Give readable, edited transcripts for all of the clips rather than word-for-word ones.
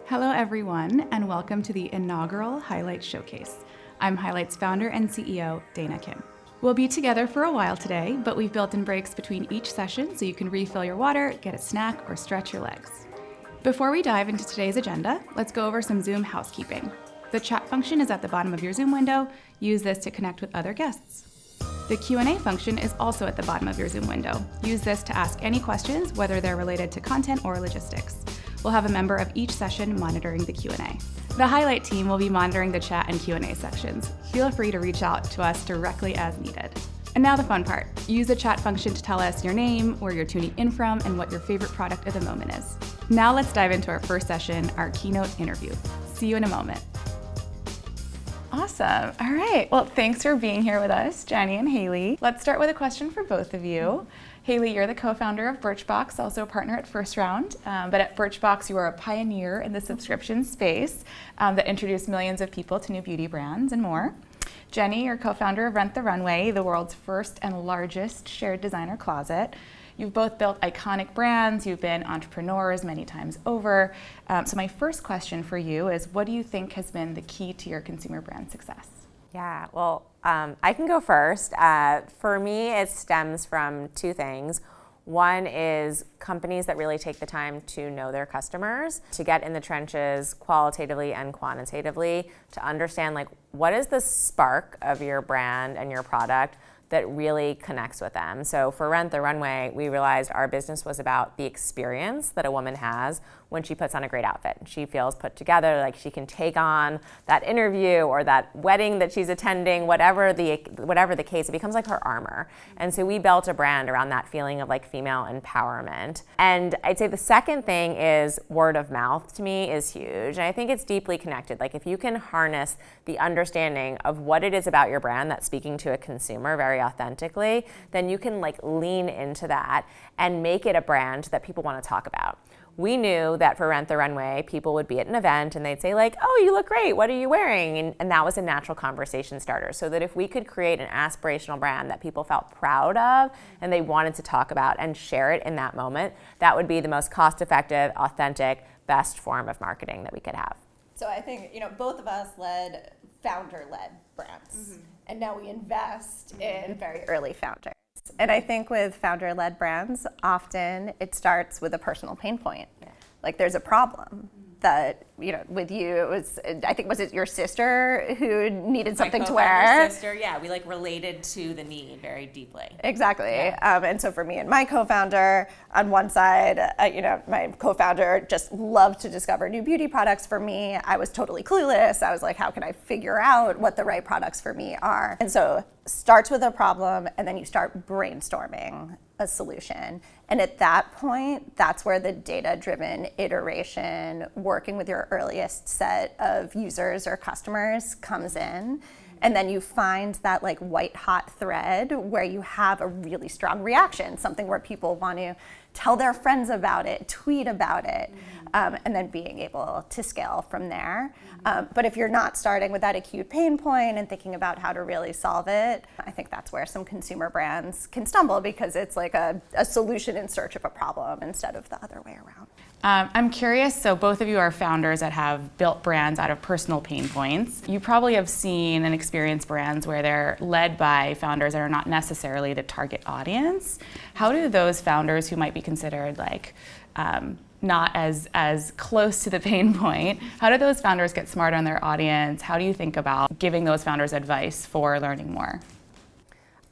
Hello everyone, and welcome to the inaugural Highlights Showcase. I'm Highlights founder and CEO, Dana Kim. We'll be together for a while today, but we've built in breaks between each session so you can refill your water, get a snack, or stretch your legs. Before we dive into today's agenda, let's go over some Zoom housekeeping. The chat function is at the bottom of your Zoom window. Use this to connect with other guests. The Q&A function is also at the bottom of your Zoom window. Use this to ask any questions, whether they're related to content or logistics. We'll have a member of each session monitoring the Q&A. The Highlight team will be monitoring the chat and Q&A sections. Feel free to reach out to us directly as needed. And now the fun part. Use the chat function to tell us your name, where you're tuning in from, and what your favorite product of the moment is. Now let's dive into our first session, our keynote interview. See you in a moment. Awesome. All right. Well, thanks for being here with us, Jenny and Haley. Let's start with a question for both of you. Haley, you're the co-founder of Birchbox, also a partner at First Round. But at Birchbox, you are a pioneer in the subscription space that introduced millions of people to new beauty brands and more. Jenny, you're co-founder of Rent the Runway, the world's first and largest shared designer closet. You've both built iconic brands. You've been entrepreneurs many times over. So my first question for you is, what do you think has been the key to your consumer brand success? Yeah, well, I can go first. For me, it stems from two things. One is companies that really take the time to know their customers, to get in the trenches qualitatively and quantitatively, to understand like what is the spark of your brand and your product that really connects with them. So for Rent the Runway, we realized our business was about the experience that a woman has when she puts on a great outfit. She feels put together, like she can take on that interview or that wedding that she's attending, whatever the case, it becomes like her armor. And so we built a brand around that feeling of like female empowerment. And I'd say the second thing is word of mouth to me is huge. And I think it's deeply connected. Like if you can harness the understanding of what it is about your brand that's speaking to a consumer very authentically, then you can like lean into that and make it a brand that people want to talk about. We knew that for Rent the Runway, people would be at an event and they'd say like, oh, you look great, what are you wearing? And that was a natural conversation starter. So that if we could create an aspirational brand that people felt proud of and they wanted to talk about and share it in that moment, that would be the most cost-effective, authentic, best form of marketing that we could have. So I think, both of us led founder-led brands. And now we invest in very early founders. And I think with founder-led brands, often it starts with a personal pain point. Yeah. Like there's a problem that, with you, it was, I think, was it your sister who needed something to wear? My sister, yeah, we related to the need very deeply. Exactly. Yeah. And so for me and my co-founder, on one side, my co-founder just loved to discover new beauty products. For me, I was totally clueless. I was like, how can I figure out what the right products for me are? And so starts with a problem, and then you start brainstorming a solution. And at that point, that's where the data-driven iteration, working with your earliest set of users or customers comes in. And then you find that like white hot thread where you have a really strong reaction, something where people want to tell their friends about it, tweet about it, and then being able to scale from there. But if you're not starting with that acute pain point and thinking about how to really solve it, I think that's where some consumer brands can stumble, because it's like a solution in search of a problem instead of the other way around. I'm curious, so both of you are founders that have built brands out of personal pain points. You probably have seen and experienced brands where they're led by founders that are not necessarily the target audience. How do those founders who might be considered like not as close to the pain point, how do those founders get smarter on their audience? How do you think about giving those founders advice for learning more?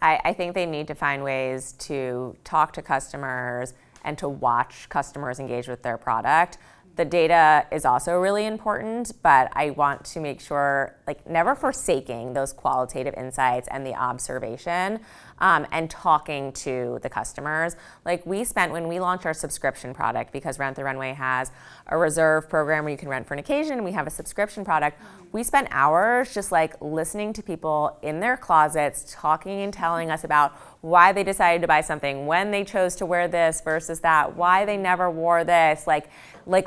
I think they need to find ways to talk to customers and to watch customers engage with their product. The data is also really important, but I want to make sure, like, never forsaking those qualitative insights and the observation and talking to the customers. Like when we launched our subscription product, because Rent the Runway has a reserve program where you can rent for an occasion, and we have a subscription product, we spent hours just like listening to people in their closets, talking and telling us about why they decided to buy something, when they chose to wear this versus that, why they never wore this, like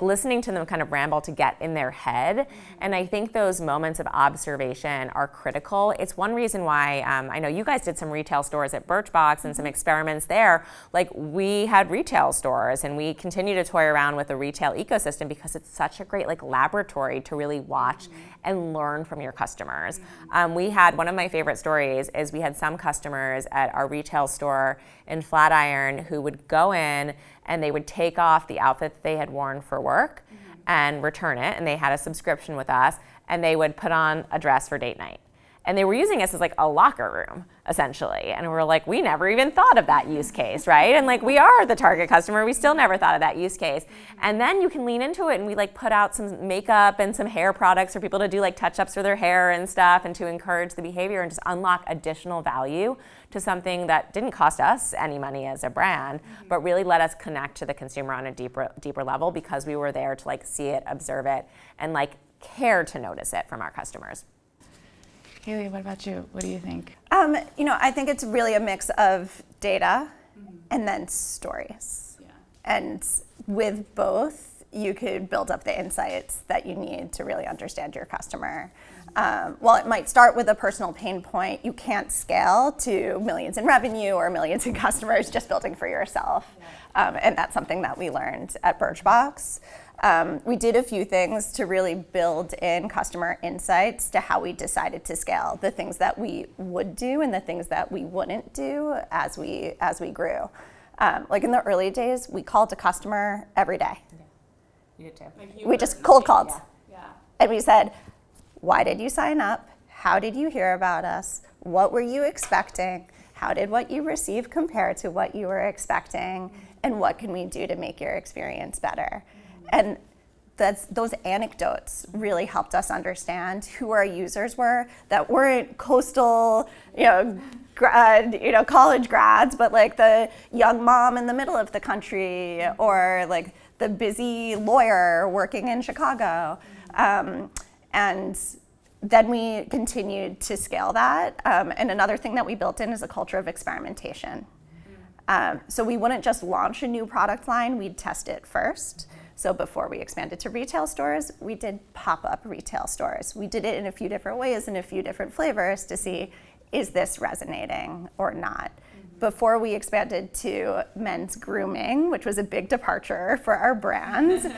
listening to them kind of ramble to get in their head. And I think those moments of observation are critical. It's one reason why I know you guys did some retail store stores at Birchbox and some experiments there, like we had retail stores, and we continue to toy around with the retail ecosystem because it's such a great like laboratory to really watch and learn from your customers. We had, one of my favorite stories is we had some customers at our retail store in Flatiron who would go in and they would take off the outfit that they had worn for work and return it, and they had a subscription with us, and they would put on a dress for date night. And they were using us as like a locker room, essentially. And we're like, we never even thought of that use case, right? And like, we are the target customer, we still never thought of that use case. And then you can lean into it, and we like put out some makeup and some hair products for people to do like touch-ups for their hair and stuff, and to encourage the behavior and just unlock additional value to something that didn't cost us any money as a brand, but really let us connect to the consumer on a deeper level, because we were there to like see it, observe it, and like care to notice it from our customers. Haley, what about you? What do you think? I think it's really a mix of data and then stories. Yeah. And with both, you could build up the insights that you need to really understand your customer. While it might start with a personal pain point, you can't scale to millions in revenue or millions in customers just building for yourself. And that's something that we learned at Birchbox. We did a few things to really build in customer insights to how we decided to scale, the things that we would do and the things that we wouldn't do as we grew. Like in the early days, we called a customer every day. You did too. We just cold called. Yeah. And we said, why did you sign up? How did you hear about us? What were you expecting? How did what you received compare to what you were expecting? And what can we do to make your experience better? And those anecdotes really helped us understand who our users were that weren't coastal, college grads, but like the young mom in the middle of the country, or like the busy lawyer working in Chicago. And then we continued to scale that. And another thing that we built in is a culture of experimentation. So we wouldn't just launch a new product line, we'd test it first. So before we expanded to retail stores, we did pop-up retail stores. We did it in a few different ways, in a few different flavors, to see, is this resonating or not? Before we expanded to men's grooming, which was a big departure for our brand,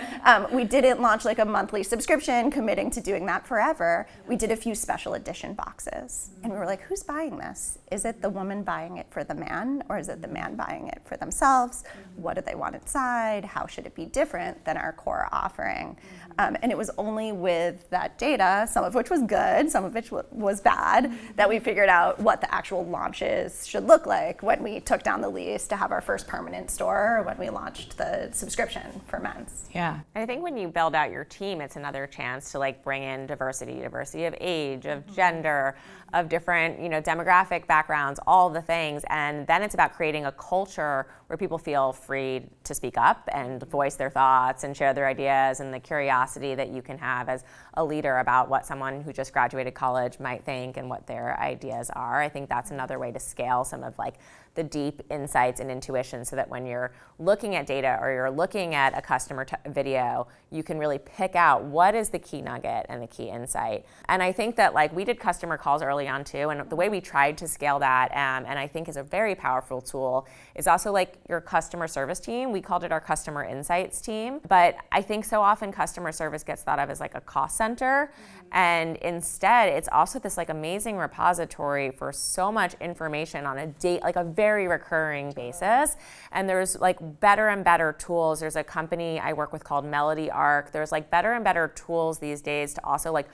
we didn't launch like a monthly subscription committing to doing that forever. We did a few special edition boxes. And we were like, who's buying this? Is it the woman buying it for the man, or is it the man buying it for themselves? What do they want inside? How should it be different than our core offering? And it was only with that data, some of which was good, some of which was bad, that we figured out what the actual launches should look like when we took down the lease to have our first permanent store, or when we launched the subscription for men's. Yeah. I think when you build out your team, it's another chance to like bring in diversity of age, of gender, of different, demographic backgrounds, all the things. And then it's about creating a culture where people feel free to speak up and voice their thoughts and share their ideas, and the curiosity that you can have as a leader about what someone who just graduated college might think and what their ideas are. I think that's another way to scale some of like the deep insights and intuition, so that when you're looking at data or you're looking at a customer video, you can really pick out what is the key nugget and the key insight. And I think that like we did customer calls early on too, and the way we tried to scale that, and I think is a very powerful tool, is also like your customer service team. We called it our customer insights team, but I think so often customer service gets thought of as like a cost center, and instead it's also this like amazing repository for so much information on a very recurring basis. And there's like better and better tools. There's a company I work with called Melody Arc. There's like better and better tools these days to also like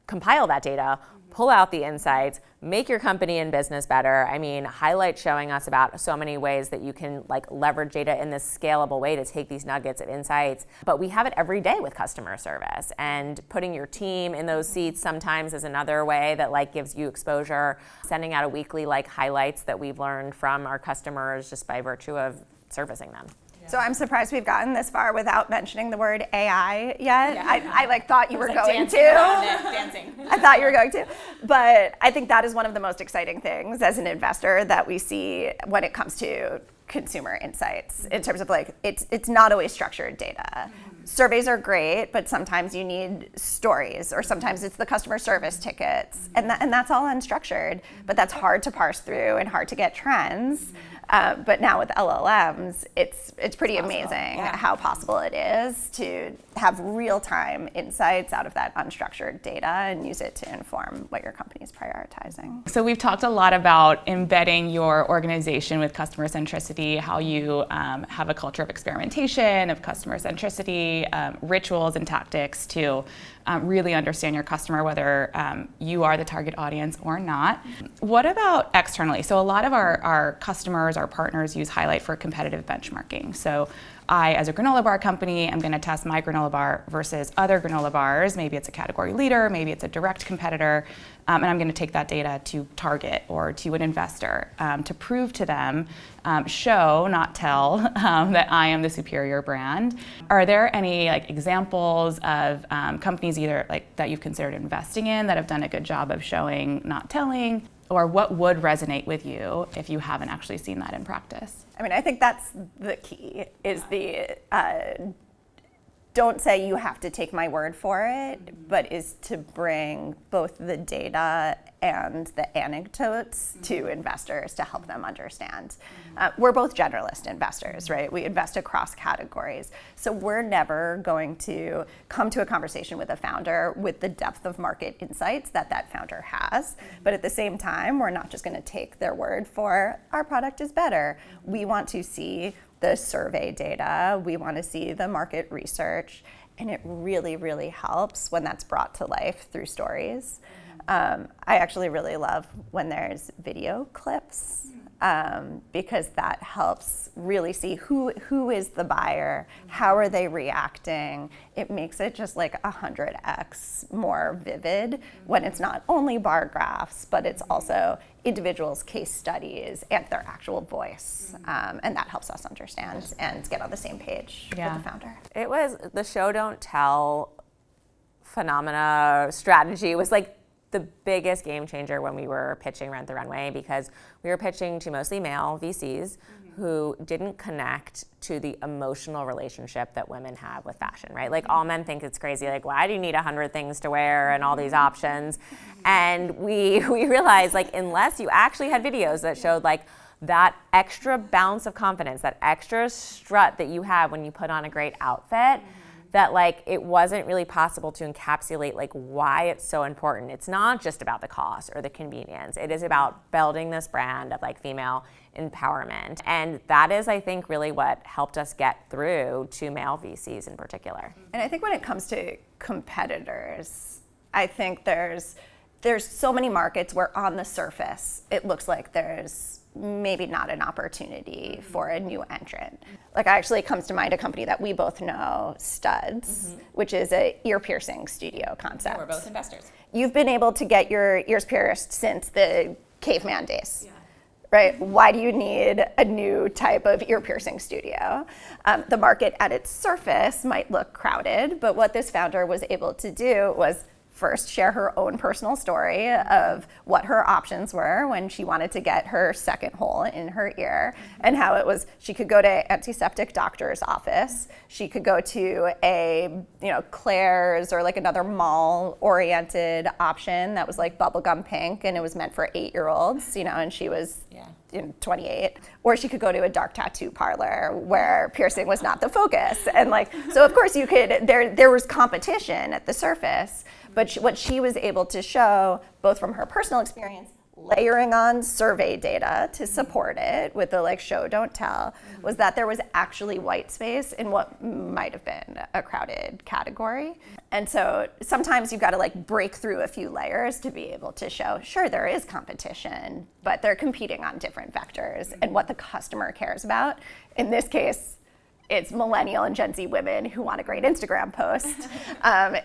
compile that data, pull out the insights, make your company and business better. I mean, Highlight showing us about so many ways that you can like leverage data in this scalable way to take these nuggets of insights. But we have it every day with customer service, and putting your team in those seats sometimes is another way that like gives you exposure. Sending out a weekly like highlights that we've learned from our customers just by virtue of servicing them. So I'm surprised we've gotten this far without mentioning the word AI yet. Yeah. I like thought you were going to. Dancing. I thought you were going to. But I think that is one of the most exciting things as an investor that we see when it comes to consumer insights, in terms of like, it's not always structured data. Surveys are great, but sometimes you need stories, or sometimes it's the customer service tickets, and that's all unstructured, but that's hard to parse through and hard to get trends. But now with LLMs, it's pretty amazing how possible it is to have real-time insights out of that unstructured data and use it to inform what your company is prioritizing. So we've talked a lot about embedding your organization with customer centricity, how you have a culture of experimentation, of customer centricity, rituals and tactics to really understand your customer, whether you are the target audience or not. What about externally? So a lot of our customers, our partners use Highlight for competitive benchmarking. So I, as a granola bar company, am going to test my granola bar versus other granola bars. Maybe it's a category leader, maybe it's a direct competitor, and I'm going to take that data to Target or to an investor to prove to them, show, not tell, that I am the superior brand. Are there any examples of companies either that you've considered investing in that have done a good job of showing, not telling? Or what would resonate with you if you haven't actually seen that in practice? I mean, I think that's the key, is the don't say you have to take my word for it, but is to bring both the data and the anecdotes to investors to help them understand. We're both generalist investors, right? We invest across categories. So we're never going to come to a conversation with a founder with the depth of market insights that founder has. But at the same time, we're not just going to take their word for our product is better. We want to see the survey data, we want to see the market research, and it really, really helps when that's brought to life through stories. I actually really love when there's video clips, because that helps really see who is the buyer, how are they reacting. It makes it just 100x more vivid when it's not only bar graphs, but it's also individuals' case studies and their actual voice. And that helps us understand and get on the same page with the founder. It was the show don't tell phenomena strategy was the biggest game changer when we were pitching Rent the Runway, because we were pitching to mostly male VCs who didn't connect to the emotional relationship that women have with fashion, right? All men think it's crazy, why do you need 100 things to wear and all these options? And we realized unless you actually had videos that showed that extra bounce of confidence, that extra strut that you have when you put on a great outfit, that it wasn't really possible to encapsulate why it's so important. It's not just about the cost or the convenience. It is about building this brand of female empowerment. And that is, I think, really what helped us get through to male VCs in particular. And I think when it comes to competitors, I think there's so many markets where on the surface it looks like there's maybe not an opportunity for a new entrant. Actually comes to mind a company that we both know, Studs, which is an ear piercing studio concept. Yeah, we're both investors. You've been able to get your ears pierced since the caveman days. Right? Why do you need a new type of ear piercing studio? The market at its surface might look crowded, but what this founder was able to do was first share her own personal story of what her options were when she wanted to get her second hole in her ear, and how it was she could go to antiseptic doctor's office, she could go to a Claire's or another mall-oriented option that was bubblegum pink and it was meant for 8-year-olds, and she was 28, or she could go to a dark tattoo parlor where piercing was not the focus. And so of course you could, there was competition at the surface, but what she was able to show, both from her personal experience, layering on survey data to support it with the show don't tell, was that there was actually white space in what might have been a crowded category. And so sometimes you've got to break through a few layers to be able to show, sure, there is competition, but they're competing on different vectors, and what the customer cares about. In this case, it's millennial and Gen Z women who want a great Instagram post,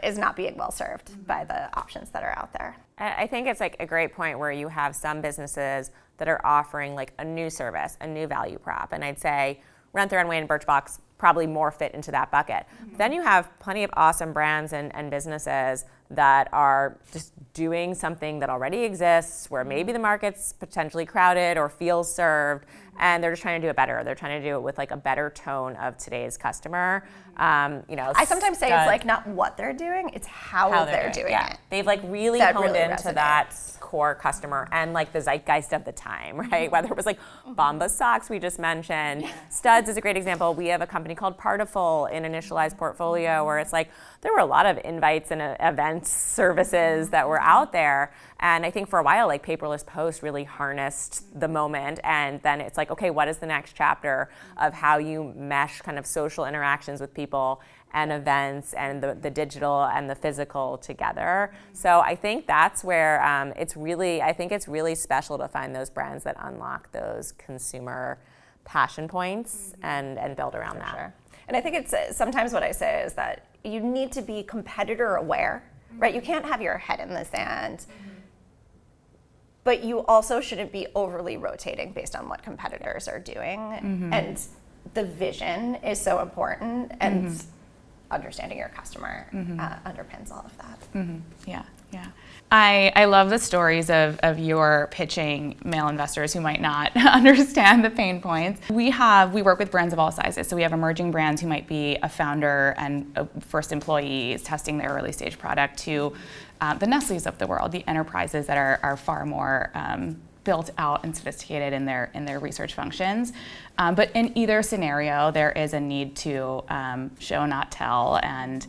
is not being well served by the options that are out there. I think it's a great point where you have some businesses that are offering a new service, a new value prop. And I'd say Rent the Runway and Birchbox probably more fit into that bucket. Then you have plenty of awesome brands and businesses that are just doing something that already exists, where maybe the market's potentially crowded or feels served, and they're just trying to do it better. They're trying to do it with like a better tone of today's customer. I sometimes say it's like not what they're doing, it's how they're doing it. They've like really That honed really into resonates. that core customer and like the zeitgeist of the time, right? Whether it was like Bombas socks we just mentioned. Studs is a great example. We have a company called Partiful in Initialized Portfolio where it's like there were a lot of invites and events services that were out there. And I think for a while, like Paperless Post really harnessed the moment. And then it's like, okay, what is the next chapter of how you mesh kind of social interactions with people and events and the digital and the physical together. So I think that's where it's really special to find those brands that unlock those consumer passion points and build around that. Sure. And I think it's sometimes what I say is that you need to be competitor aware, right? You can't have your head in the sand, but you also shouldn't be overly rotating based on what competitors are doing. And the vision is so important, and understanding your customer underpins all of that. Yeah. I love the stories of your pitching male investors who might not understand the pain points. We work with brands of all sizes. So we have emerging brands who might be a founder and a first employees testing their early stage product to the Nestle's of the world, the enterprises that are far more built out and sophisticated in their research functions. But in either scenario, there is a need to show, not tell, and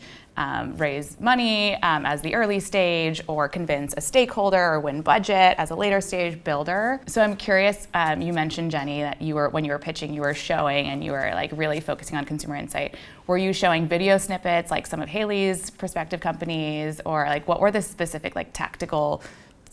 raise money as the early stage, or convince a stakeholder, or win budget as a later stage builder. So I'm curious, you mentioned, Jenny, that when you were pitching, you were showing and you were like really focusing on consumer insight. Were you showing video snippets like some of Haley's prospective companies, or like what were the specific like tactical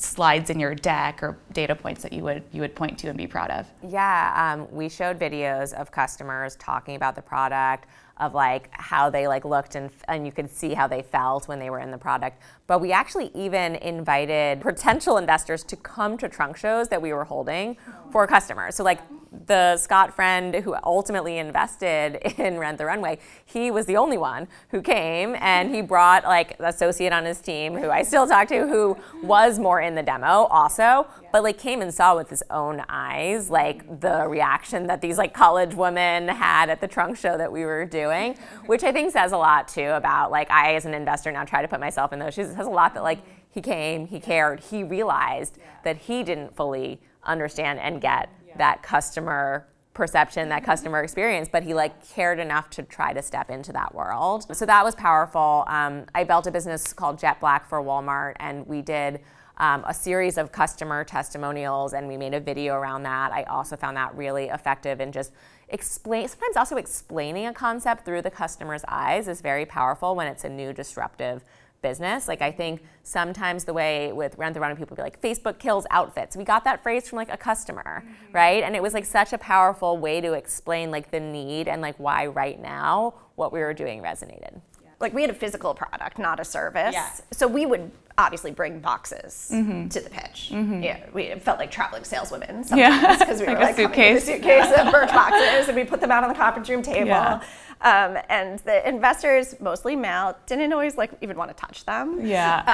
slides in your deck or data points that you would point to and be proud of? Yeah, we showed videos of customers talking about the product, of like how they like looked and you could see how they felt when they were in the product. But we actually even invited potential investors to come to trunk shows that we were holding for customers. So like the Scott friend who ultimately invested in Rent the Runway, he was the only one who came, and he brought like an associate on his team who I still talk to, who was more in the demo also, but like came and saw with his own eyes like the reaction that these like college women had at the trunk show that we were doing, which I think says a lot too about like I as an investor now try to put myself in those shoes. It says a lot that like he came, he cared, he realized that he didn't fully understand and get that customer perception, that customer experience, but he like cared enough to try to step into that world. So that was powerful. I built a business called Jet Black for Walmart, and we did a series of customer testimonials, and we made a video around that. I also found that really effective in just sometimes also explaining a concept through the customer's eyes is very powerful when it's a new disruptive business. Like I think sometimes the way with Rent the Runway, people be like, Facebook kills outfits. We got that phrase from like a customer, right? And it was like such a powerful way to explain like the need and like why right now what we were doing resonated. Like we had a physical product, not a service. Yeah. So we would obviously bring boxes to the pitch. Yeah, we felt like traveling saleswomen sometimes because we were like coming with a suitcase of Birch boxes, and we put them out on the conference room table. Yeah. And the investors, mostly male, didn't always like even want to touch them. Yeah.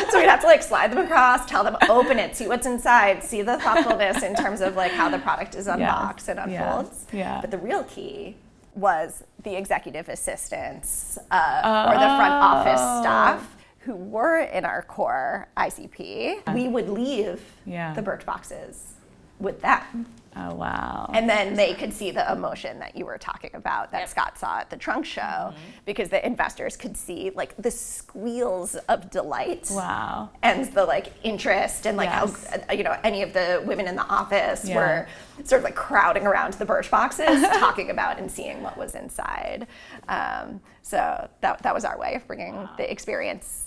So we'd have to like slide them across, tell them open it, see what's inside, see the thoughtfulness in terms of like how the product is unboxed and unfolds. Yeah. But the real key was the executive assistants or the front office staff who were in our core ICP. We would leave the Birch boxes with them. Oh, wow. And then they could see the emotion that you were talking about that Scott saw at the trunk show, because the investors could see like the squeals of delight. Wow. And the like interest and like how, any of the women in the office were sort of like crowding around the Birch boxes, talking about and seeing what was inside. So that was our way of bringing the experience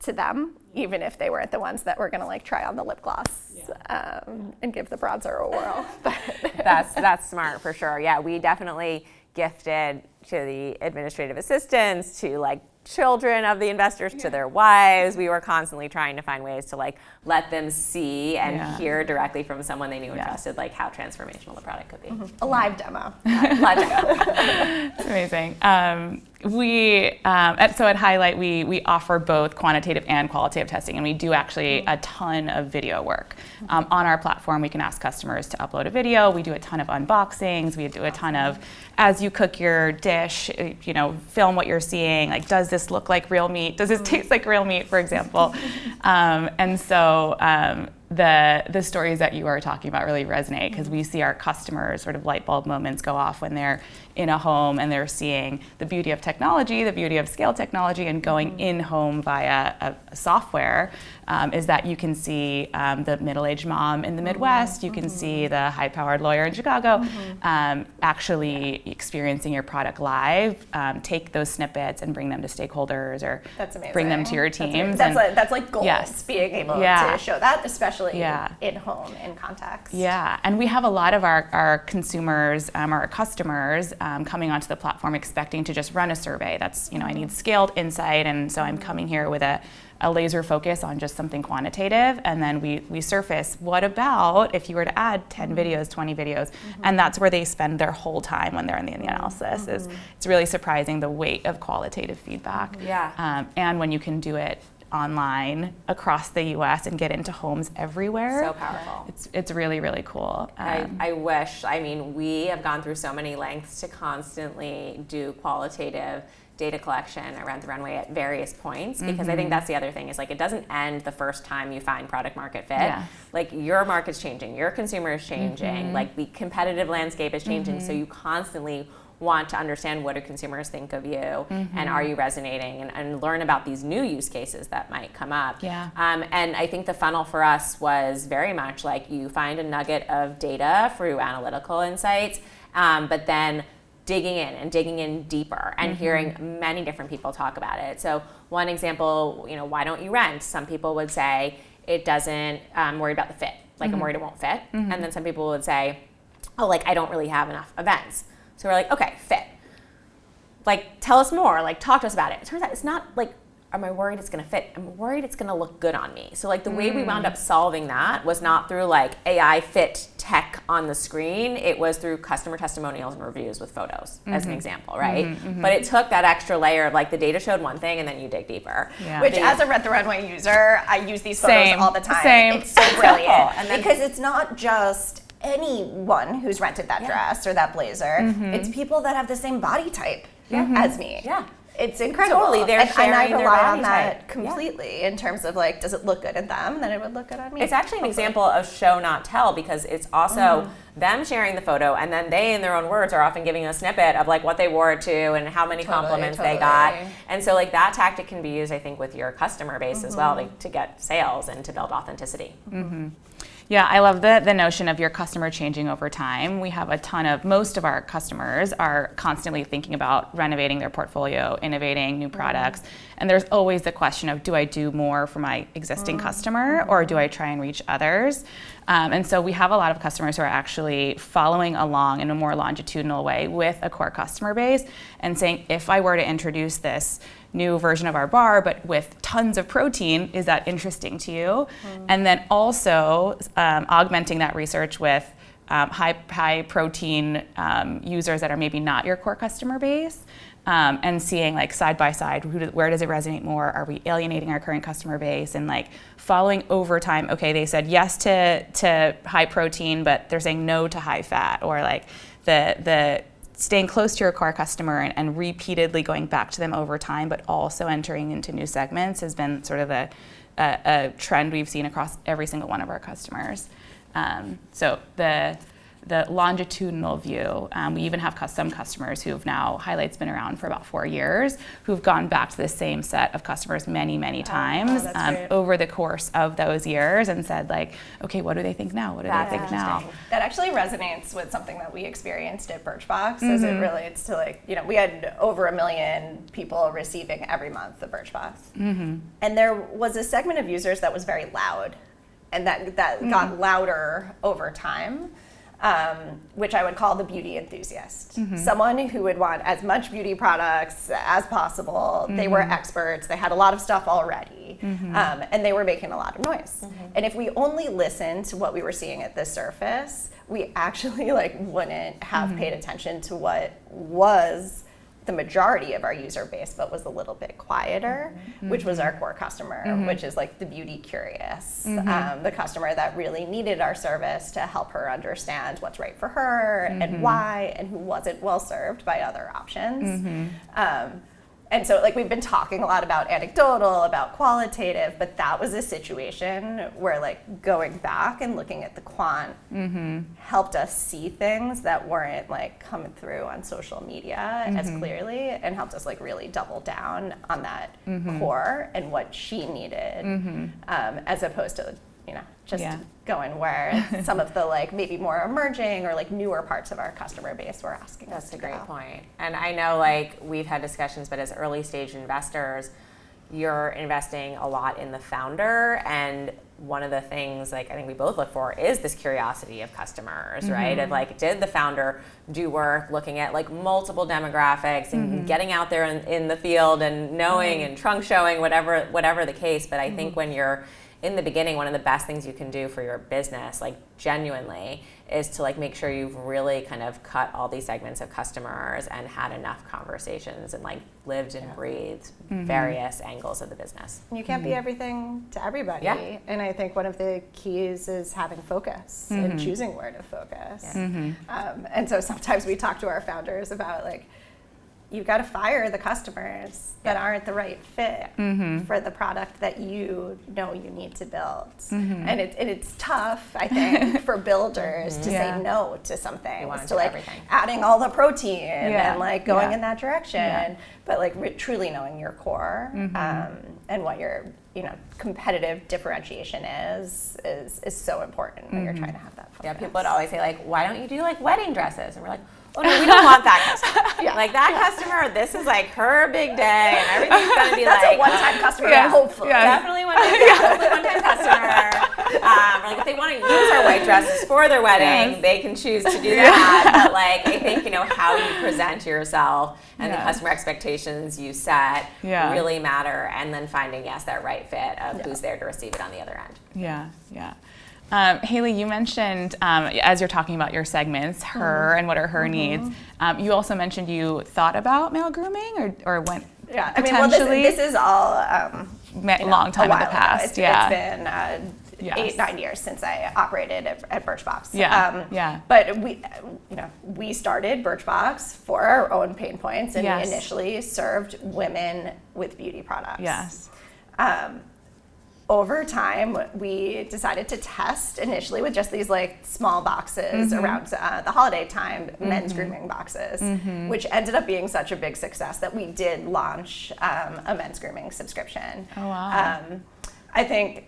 to them, even if they weren't the ones that were going to like try on the lip gloss and give the bronzer a whirl. That's smart for sure. Yeah, we definitely gifted to the administrative assistants, to like children of the investors, to their wives. We were constantly trying to find ways to like let them see and hear directly from someone they knew and trusted like how transformational the product could be. A live demo. Live demo. It's amazing. So at Highlight, we offer both quantitative and qualitative testing, and we do actually a ton of video work. On our platform, we can ask customers to upload a video. We do a ton of unboxings. We do a ton of, as you cook your dish, film what you're seeing. Like, does this look like real meat? Does this taste like real meat, for example? And so the stories that you are talking about really resonate, because we see our customers sort of light bulb moments go off when they're in a home and they're seeing the beauty of technology, the beauty of scale technology, and going in home via a software, is that you can see the middle-aged mom in the Midwest, you can see the high-powered lawyer in Chicago, actually experiencing your product live, take those snippets and bring them to stakeholders, or bring them to your teams. That's like goals, Yes. being able to show that, especially Yeah. in home, in context. Yeah, and we have a lot of our consumers, our customers, coming onto the platform expecting to just run a survey. That's, I need scaled insight, and so I'm coming here with a laser focus on just something quantitative, and then we surface, what about if you were to add 10 videos, 20 videos, and that's where they spend their whole time when they're in the analysis. It's really surprising the weight of qualitative feedback. Yeah. And when you can do it online across the US and get into homes everywhere. So powerful. It's really, really cool. I wish, we have gone through so many lengths to constantly do qualitative data collection around the runway at various points, because I think that's the other thing, is like, it doesn't end the first time you find product market fit. Yeah. Like, your market's changing, your consumer is changing, like the competitive landscape is changing, so you constantly want to understand, what do consumers think of you, and are you resonating, and learn about these new use cases that might come up. Yeah. And I think the funnel for us was very much like, you find a nugget of data through analytical insights, but then digging in deeper, and hearing many different people talk about it. So one example, why don't you rent? Some people would say, it doesn't, I'm worried about the fit. Like, I'm worried it won't fit. And then some people would say, oh, like, I don't really have enough events. So we're like, okay, fit. Like, tell us more, like, talk to us about it. It turns out it's not like, am I worried it's gonna fit? I'm worried it's gonna look good on me. So like, the way we wound up solving that was not through like AI fit tech on the screen, it was through customer testimonials and reviews with photos, as an example, right? But it took that extra layer of like, the data showed one thing and then you dig deeper. Yeah. Which, as a Rent the Runway user, I use these photos Same. all the time. Same. It's so brilliant. And then- because it's not just anyone who's rented that dress or that blazer. It's people that have the same body type as me. Yeah. It's incredible. Totally, they're and I sharing their rely body on that type. completely in terms of like, does it look good in them? Then it would look good on me. It's actually an example of show not tell, because it's also them sharing the photo, and then they, in their own words, are often giving a snippet of like what they wore it to and how many compliments they got. And so like, that tactic can be used, I think, with your customer base as well, to get sales and to build authenticity. Yeah, I love the notion of your customer changing over time. We have most of our customers are constantly thinking about renovating their portfolio, innovating new products. And there's always the question of, do I do more for my existing customer, or do I try and reach others? And so we have a lot of customers who are actually following along in a more longitudinal way with a core customer base and saying, if I were to introduce this new version of our bar, but with tons of protein, is that interesting to you? And then also augmenting that research with high protein users that are maybe not your core customer base, and seeing like side by side, where does it resonate more? Are we alienating our current customer base? And like following over time, okay, they said yes to high protein, but they're saying no to high fat, or like the staying close to your core customer and repeatedly going back to them over time, but also entering into new segments has been sort of a trend we've seen across every single one of our customers. So the longitudinal view, we even have some customers who've now, Highlight's been around for about 4 years, who've gone back to the same set of customers many times over the course of those years, and said like, okay, what do they think now? What do they think now? That actually resonates with something that we experienced at Birchbox, as it relates to like, we had over 1 million people receiving every month the Birchbox. And there was a segment of users that was very loud, and that got louder over time. Which I would call the beauty enthusiast. Someone who would want as much beauty products as possible. They were experts, they had a lot of stuff already, and they were making a lot of noise. And if we only listened to what we were seeing at the surface, we actually like wouldn't have paid attention to what was the majority of our user base, but was a little bit quieter, which was our core customer, which is like the beauty curious, the customer that really needed our service to help her understand what's right for her and why, and who wasn't well served by other options. And so like we've been talking a lot about anecdotal, about qualitative, but that was a situation where like going back and looking at the quant helped us see things that weren't like coming through on social media as clearly, and helped us like really double down on that core and what she needed, as opposed to, you know, just going where some of the like maybe more emerging or like newer parts of our customer base were asking us to go. That's a great point. And I know like we've had discussions, but as early stage investors, you're investing a lot in the founder, and one of the things like I think we both look for is this curiosity of customers, right? Of like, did the founder do work looking at like multiple demographics and getting out there in the field and knowing and trunk showing, whatever the case. But I think when you're in the beginning, one of the best things you can do for your business, like genuinely, is to like make sure you've really kind of cut all these segments of customers and had enough conversations and like lived and breathed various angles of the business. You can't be everything to everybody. Yeah. And I think one of the keys is having focus and choosing where to focus. And so sometimes we talk to our founders about like, you've got to fire the customers that aren't the right fit for the product that you know you need to build. And it's tough, I think, for builders to say no to something, to like everything. Adding all the protein and like going in that direction. But like truly knowing your core and what your competitive differentiation is so important when you're trying to have that focus. Yeah, people would always say like, why don't you do like wedding dresses? And we're like, oh no, we don't want that customer. Like that customer, this is like her big day, and everything's gonna be That's like a one-time customer, hopefully. Definitely one-time customer. Like if they want to use our white dresses for their wedding, they can choose to do that. But like I think how you present yourself and the customer expectations you set really matter, and then finding that right fit of who's there to receive it on the other end. Haley, you mentioned, as you're talking about your segments, her and what are her needs, you also mentioned you thought about male grooming or went potentially? This is all long time in the past. It's been 8-9 years since I operated at Birchbox. But we started Birchbox for our own pain points, and we initially served women with beauty products. Over time, we decided to test initially with just these like small boxes around the holiday time, men's grooming boxes, which ended up being such a big success that we did launch a men's grooming subscription. Oh, wow. I think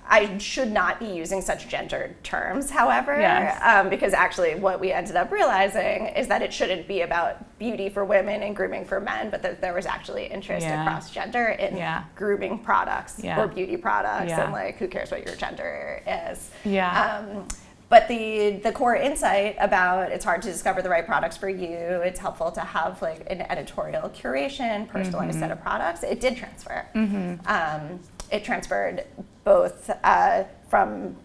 I should not be using such gendered terms, however, because actually what we ended up realizing is that it shouldn't be about beauty for women and grooming for men, but that there was actually interest across gender in grooming products or beauty products, and like who cares what your gender is. But the core insight about it's hard to discover the right products for you, it's helpful to have like an editorial curation, personalized set of products, it did transfer. It transferred both from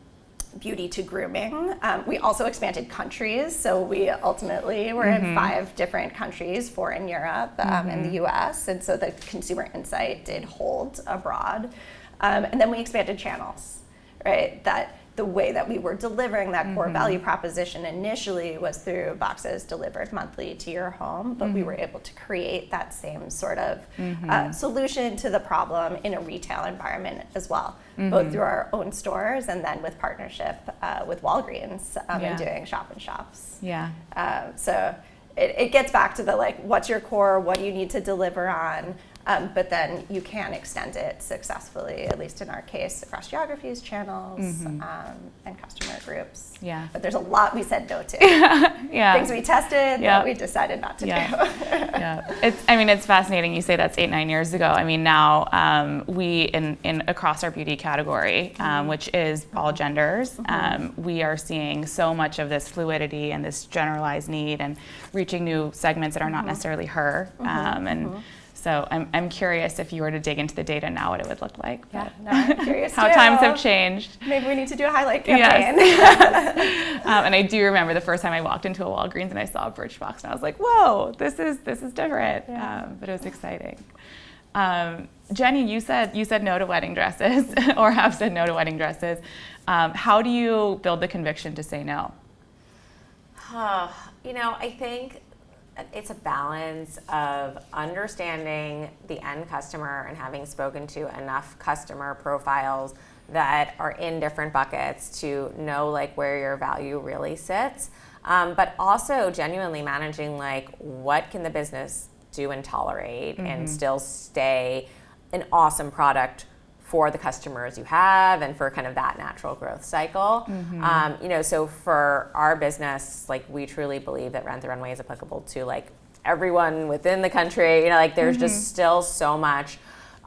beauty to grooming. We also expanded countries, so we ultimately were in 5 different countries, 4 in Europe and the US, and so the consumer insight did hold abroad. And then we expanded channels, right? That the way that we were delivering that core value proposition initially was through boxes delivered monthly to your home, but we were able to create that same sort of solution to the problem in a retail environment as well, both through our own stores and then with partnership with Walgreens and doing shop-in-shops. So it gets back to the like, what's your core, what do you need to deliver on? But then you can extend it successfully, at least in our case, across geographies, channels, and customer groups. But there's a lot we said no to. Things we tested that we decided not to do. It's fascinating you say that's 8-9 years ago. I mean, now we in across our beauty category, which is all genders, we are seeing so much of this fluidity and this generalized need and reaching new segments that are not necessarily her. So I'm curious if you were to dig into the data now, what it would look like. Yeah, no, I'm curious How too. times have changed. Maybe we need to do a highlight campaign. Yes. And I do remember the first time I walked into a Walgreens and I saw a Birchbox and I was like, whoa, this is different. Yeah. But it was exciting. Jenny, you said no to wedding dresses or have said no to wedding dresses. How do you build the conviction to say no? I think it's a balance of understanding the end customer and having spoken to enough customer profiles that are in different buckets to know like where your value really sits, but also genuinely managing like what can the business do and tolerate and still stay an awesome product for the customers you have and for kind of that natural growth cycle. So for our business, like we truly believe that Rent the Runway is applicable to like everyone within the country. There's just still so much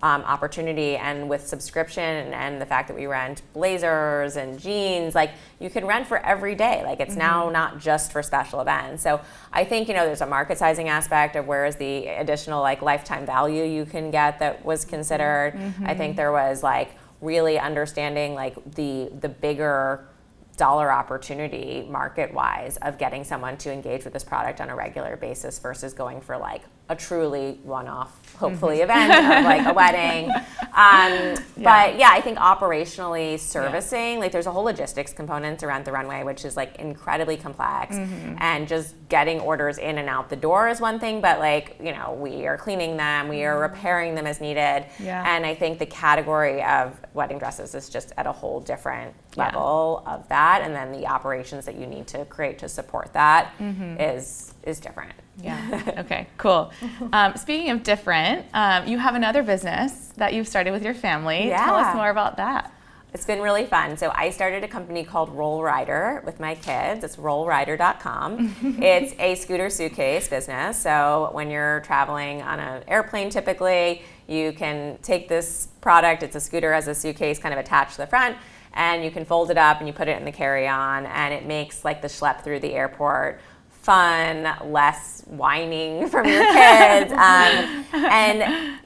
opportunity, and with subscription and the fact that we rent blazers and jeans, like you can rent for every day. Like it's now not just for special events. So I think, there's a market sizing aspect of where is the additional like lifetime value you can get that was considered. I think there was like really understanding like the bigger dollar opportunity market-wise of getting someone to engage with this product on a regular basis versus going for like a truly one-off, hopefully, event of like a wedding. But yeah, I think operationally servicing, like there's a whole logistics component to Rent the Runway, which is like incredibly complex, and just getting orders in and out the door is one thing, but like, we are cleaning them, we are repairing them as needed. And I think the category of wedding dresses is just at a whole different level of that, and then the operations that you need to create to support that is different. Yeah. Okay, cool. Speaking of different, you have another business that you've started with your family. Yeah. Tell us more about that. It's been really fun. So I started a company called Roll Rider with my kids. It's rollrider.com. It's a scooter suitcase business. So when you're traveling on an airplane, typically, you can take this product. It's a scooter as a suitcase kind of attached to the front, and you can fold it up and you put it in the carry-on, and it makes like the schlep through the airport fun, less whining from your kids.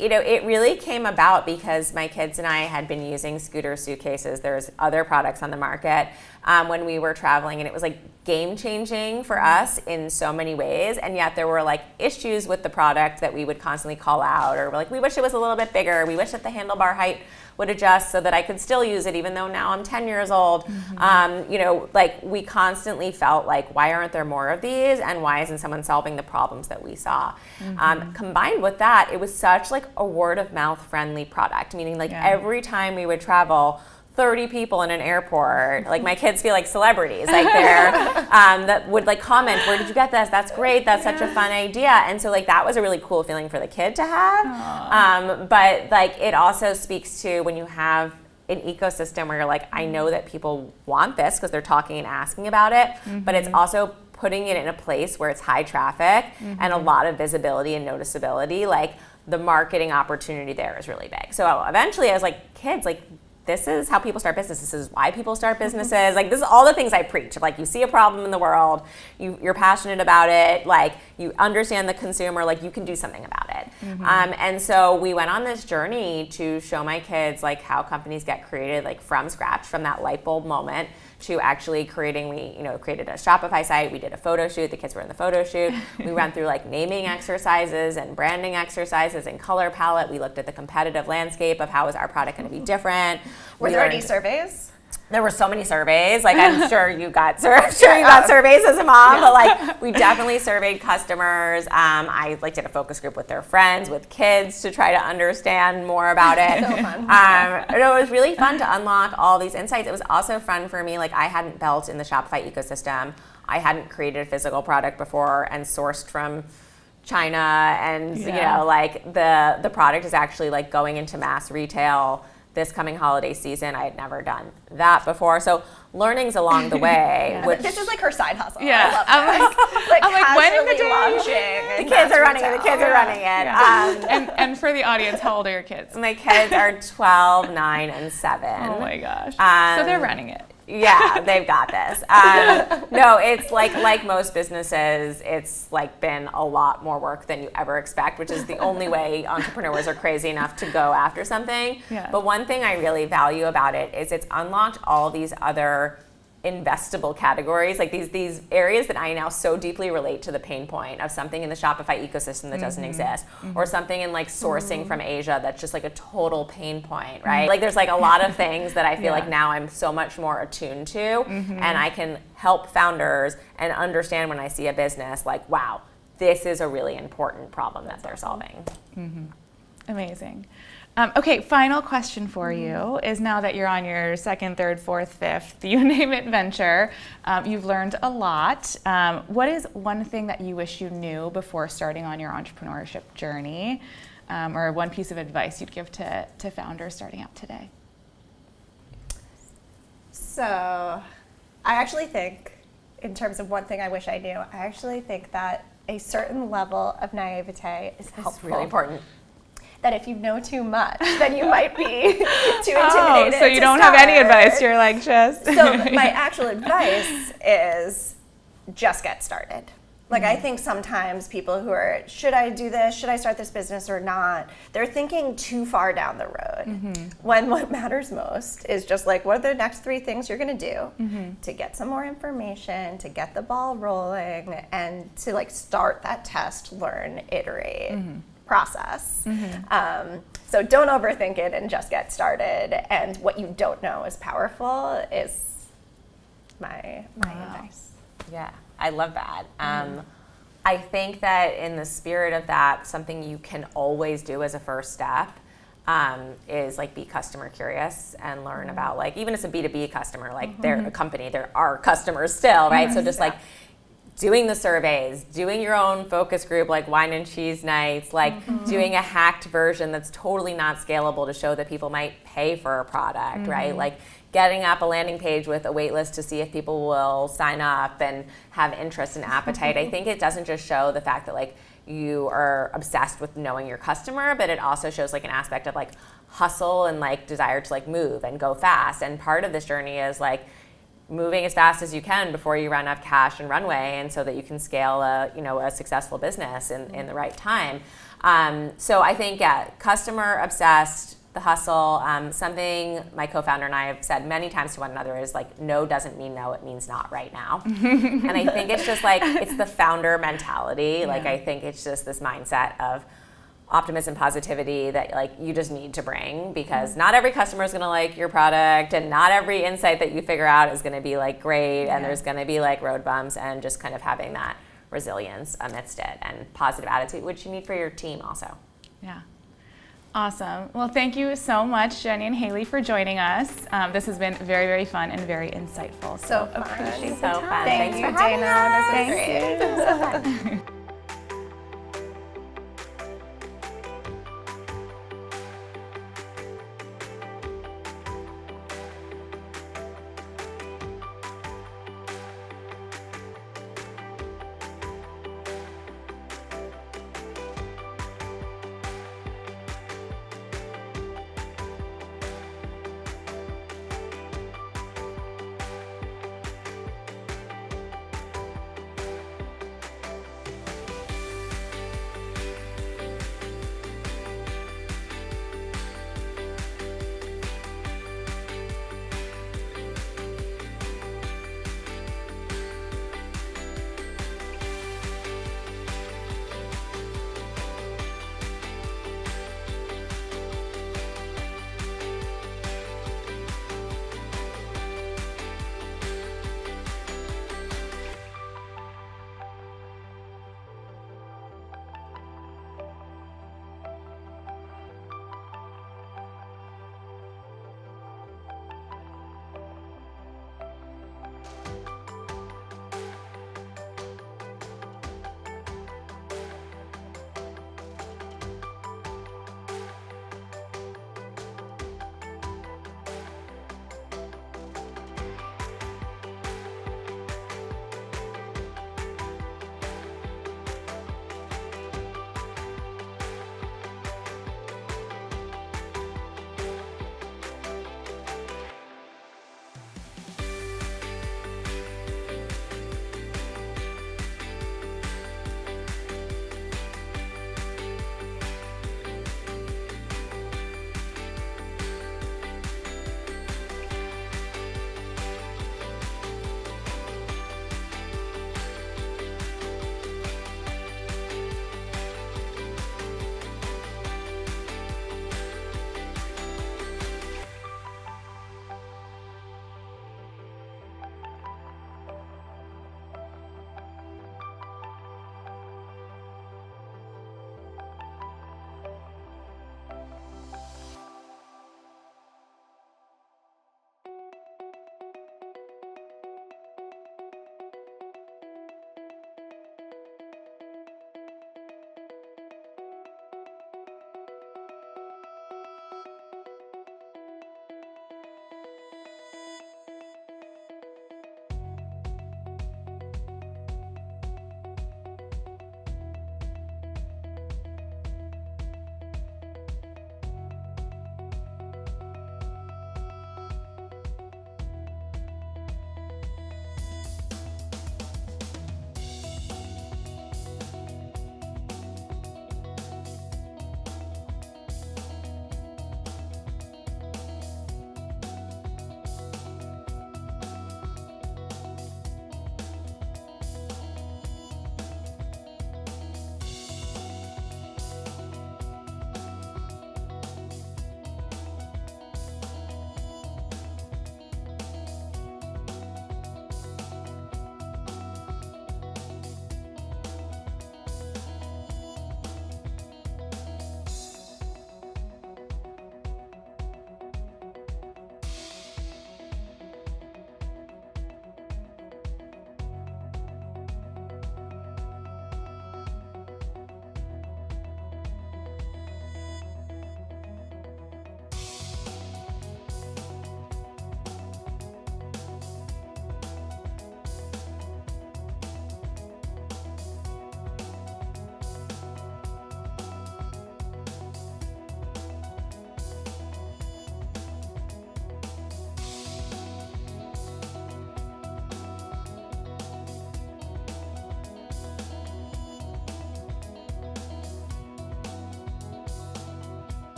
It really came about because my kids and I had been using scooter suitcases. There's other products on the market when we were traveling, and it was like game changing for us in so many ways. And yet there were like issues with the product that we would constantly call out, or like, we wish it was a little bit bigger. We wish that the handlebar height would adjust so that I could still use it even though now I'm 10 years old. We constantly felt like, why aren't there more of these, and why isn't someone solving the problems that we saw? Combined with that, it was such like a word of mouth friendly product, meaning like every time we would travel, 30 people in an airport, like my kids feel like celebrities, like they're that would like comment, where did you get this? That's great. That's such a fun idea. And so like that was a really cool feeling for the kid to have. But like it also speaks to when you have an ecosystem where you're like, I know that people want this because they're talking and asking about it, but it's also putting it in a place where it's high traffic and a lot of visibility and noticeability. Like the marketing opportunity there is really big. So eventually I was like, kids, like, this is how people start businesses. This is why people start businesses. Like, this is all the things I preach. Like, you see a problem in the world, you're passionate about it, like, you understand the consumer, like, you can do something about it. And so we went on this journey to show my kids, like, how companies get created, like, from scratch, from that light bulb moment to actually creating. We, created a Shopify site. We did a photo shoot. The kids were in the photo shoot. We went through like naming exercises and branding exercises and color palette. We looked at the competitive landscape of how is our product going to be different. Were there any surveys? There were so many surveys. Like, I'm sure you got surveys as a mom, but like we definitely surveyed customers. I like did a focus group with their friends, with kids, to try to understand more about it. So fun. It was really fun to unlock all these insights. It was also fun for me. Like, I hadn't built in the Shopify ecosystem. I hadn't created a physical product before and sourced from China, and the product is actually like going into mass retail this coming holiday season. I had never done that before. So learnings along the way. Which, this is like her side hustle. Yeah. I love this. I'm like, when in the casually day? launching. the kids are running it. The kids are running it. Yeah. And for the audience, how old are your kids? My kids are 12, 9, and 7. Oh my gosh. So they're running it. Yeah, they've got this. No, it's like most businesses, it's like been a lot more work than you ever expect, which is the only way entrepreneurs are crazy enough to go after something. Yeah. But one thing I really value about it is it's unlocked all these other investable categories, like these areas that I now so deeply relate to the pain point of something in the Shopify ecosystem that doesn't exist, or something in like sourcing from Asia that's just like a total pain point, right? Like there's like a lot of things that I feel like now I'm so much more attuned to, and I can help founders and understand when I see a business like, wow, this is a really important problem that they're solving. Amazing. Okay, final question for you is, now that you're on your second, third, fourth, fifth, you name it, venture, you've learned a lot. What is one thing that you wish you knew before starting on your entrepreneurship journey, or one piece of advice you'd give to founders starting out today? So I actually think, in terms of one thing I wish I knew, I actually think that a certain level of naivete is helpful. It's really important. That if you know too much, then you might be too intimidated. Oh, so you don't have any advice. You're like, just. So my actual advice is just get started. Like, I think sometimes people who are, should I do this? Should I start this business or not? They're thinking too far down the road. When what matters most is just like, what are the next 3 things you're going to do to get some more information, to get the ball rolling, and to like start that test, learn, iterate process. So don't overthink it and just get started. And what you don't know is powerful is my advice. Yeah, I love that. I think that in the spirit of that, something you can always do as a first step is like be customer curious and learn about, like, even as a B2B customer, like they're a company, there are customers still, right? So just like doing the surveys, doing your own focus group, like wine and cheese nights, like doing a hacked version that's totally not scalable to show that people might pay for a product, right? Like getting up a landing page with a wait list to see if people will sign up and have interest and appetite. I think it doesn't just show the fact that like you are obsessed with knowing your customer, but it also shows like an aspect of like hustle and like desire to like move and go fast. And part of this journey is like moving as fast as you can before you run out of cash and runway, and so that you can scale a successful business in the right time. So I think, customer obsessed, the hustle. Something my co-founder and I have said many times to one another is like, no doesn't mean no, it means not right now. And I think it's just like, it's the founder mentality. Like I think it's just this mindset of optimism, positivity that like you just need to bring, because not every customer is going to like your product, and not every insight that you figure out is going to be like great, and there's going to be like road bumps, and just kind of having that resilience amidst it and positive attitude, which you need for your team also. Yeah. Awesome. Well, thank you so much, Jenny and Haley, for joining us. This has been very, very fun and very insightful. So fun. appreciate So the fun. time. Thank you, for having Dana. us. This was great.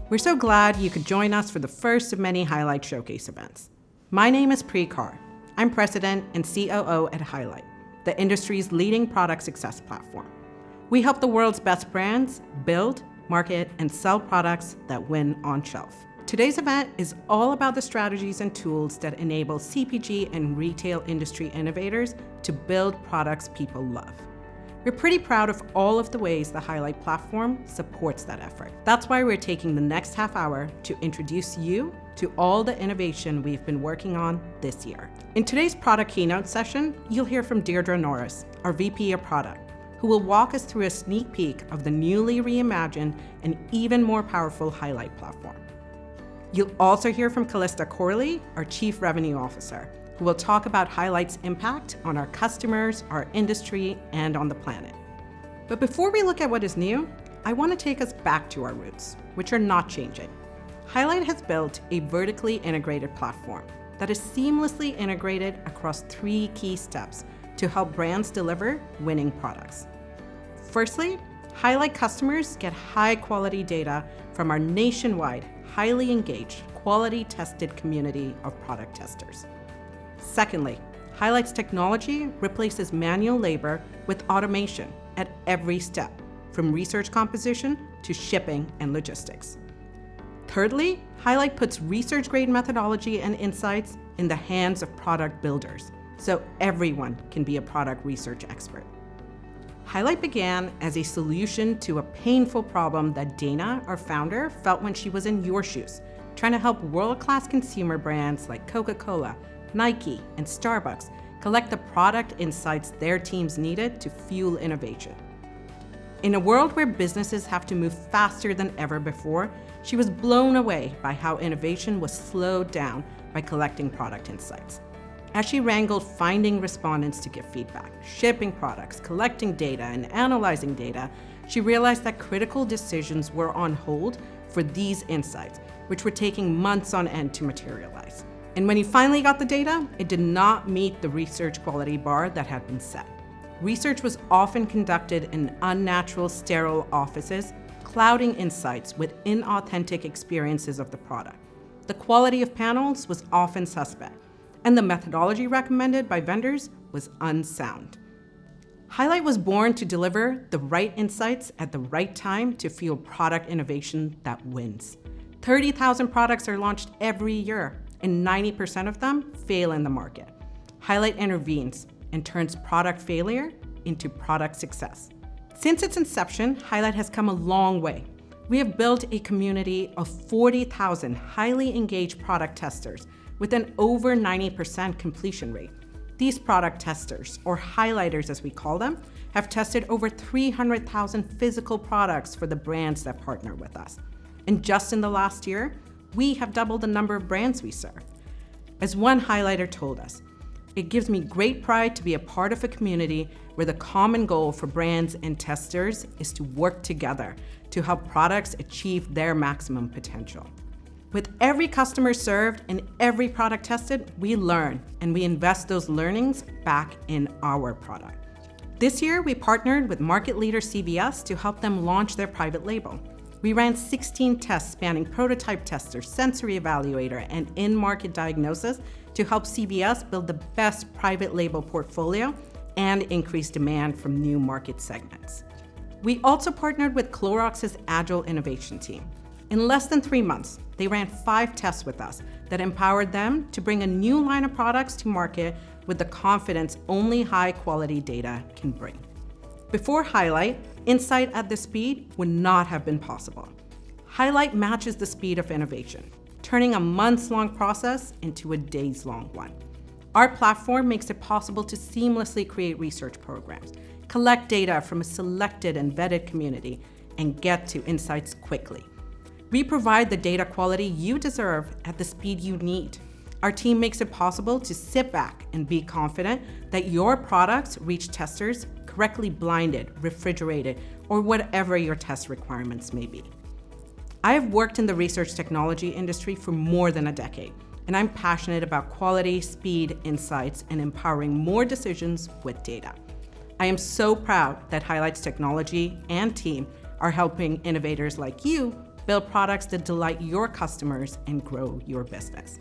We're so glad you could join us for the first of many Highlight Showcase events. My name is Pri Carr. I'm President and COO at Highlight, the industry's leading product success platform. We help the world's best brands build, market, and sell products that win on shelf. Today's event is all about the strategies and tools that enable CPG and retail industry innovators to build products people love. We're pretty proud of all of the ways the Highlight platform supports that effort. That's why we're taking the next half hour to introduce you to all the innovation we've been working on this year. In today's product keynote session, you'll hear from Deirdre Norris, our VP of Product, who will walk us through a sneak peek of the newly reimagined and even more powerful Highlight platform. You'll also hear from Callista Corley, our Chief Revenue Officer, who will talk about Highlight's impact on our customers, our industry, and on the planet. But before we look at what is new, I want to take us back to our roots, which are not changing. Highlight has built a vertically integrated platform that is seamlessly integrated across 3 key steps to help brands deliver winning products. Firstly, Highlight customers get high-quality data from our nationwide, highly engaged, quality-tested community of product testers. Secondly, Highlight's technology replaces manual labor with automation at every step, from research composition to shipping and logistics. Thirdly, Highlight puts research-grade methodology and insights in the hands of product builders, so everyone can be a product research expert. Highlight began as a solution to a painful problem that Dana, our founder, felt when she was in your shoes, trying to help world-class consumer brands like Coca-Cola, Nike, and Starbucks collect the product insights their teams needed to fuel innovation. In a world where businesses have to move faster than ever before, she was blown away by how innovation was slowed down by collecting product insights. As she wrangled finding respondents to give feedback, shipping products, collecting data, and analyzing data, she realized that critical decisions were on hold for these insights, which were taking months on end to materialize. And when he finally got the data, it did not meet the research quality bar that had been set. Research was often conducted in unnatural, sterile offices, clouding insights with inauthentic experiences of the product. The quality of panels was often suspect, and the methodology recommended by vendors was unsound. Highlight was born to deliver the right insights at the right time to fuel product innovation that wins. 30,000 products are launched every year, and 90% of them fail in the market. Highlight intervenes and turns product failure into product success. Since its inception, Highlight has come a long way. We have built a community of 40,000 highly engaged product testers with an over 90% completion rate. These product testers, or highlighters as we call them, have tested over 300,000 physical products for the brands that partner with us. And just in the last year, we have doubled the number of brands we serve. As one highlighter told us, "It gives me great pride to be a part of a community where the common goal for brands and testers is to work together to help products achieve their maximum potential." With every customer served and every product tested, we learn, and we invest those learnings back in our product. This year, we partnered with market leader CVS to help them launch their private label. We ran 16 tests spanning prototype tester, sensory evaluator, and in-market diagnosis to help CVS build the best private label portfolio and increase demand from new market segments. We also partnered with Clorox's Agile Innovation team. In less than 3 months, they ran 5 tests with us that empowered them to bring a new line of products to market with the confidence only high-quality data can bring. Before Highlight, insight at this speed would not have been possible. Highlight matches the speed of innovation, turning a months-long process into a days-long one. Our platform makes it possible to seamlessly create research programs, collect data from a selected and vetted community, and get to insights quickly. We provide the data quality you deserve at the speed you need. Our team makes it possible to sit back and be confident that your products reach testers correctly blinded, refrigerated, or whatever your test requirements may be. I have worked in the research technology industry for more than a decade, and I'm passionate about quality, speed, insights, and empowering more decisions with data. I am so proud that Highlight's technology and team are helping innovators like you build products that delight your customers and grow your business.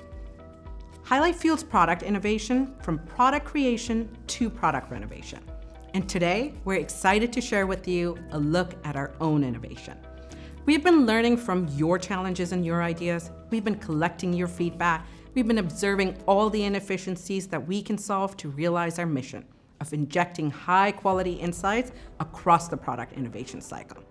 Highlight fuels product innovation from product creation to product renovation. And today, we're excited to share with you a look at our own innovation. We've been learning from your challenges and your ideas. We've been collecting your feedback. We've been observing all the inefficiencies that we can solve to realize our mission of injecting high-quality insights across the product innovation cycle.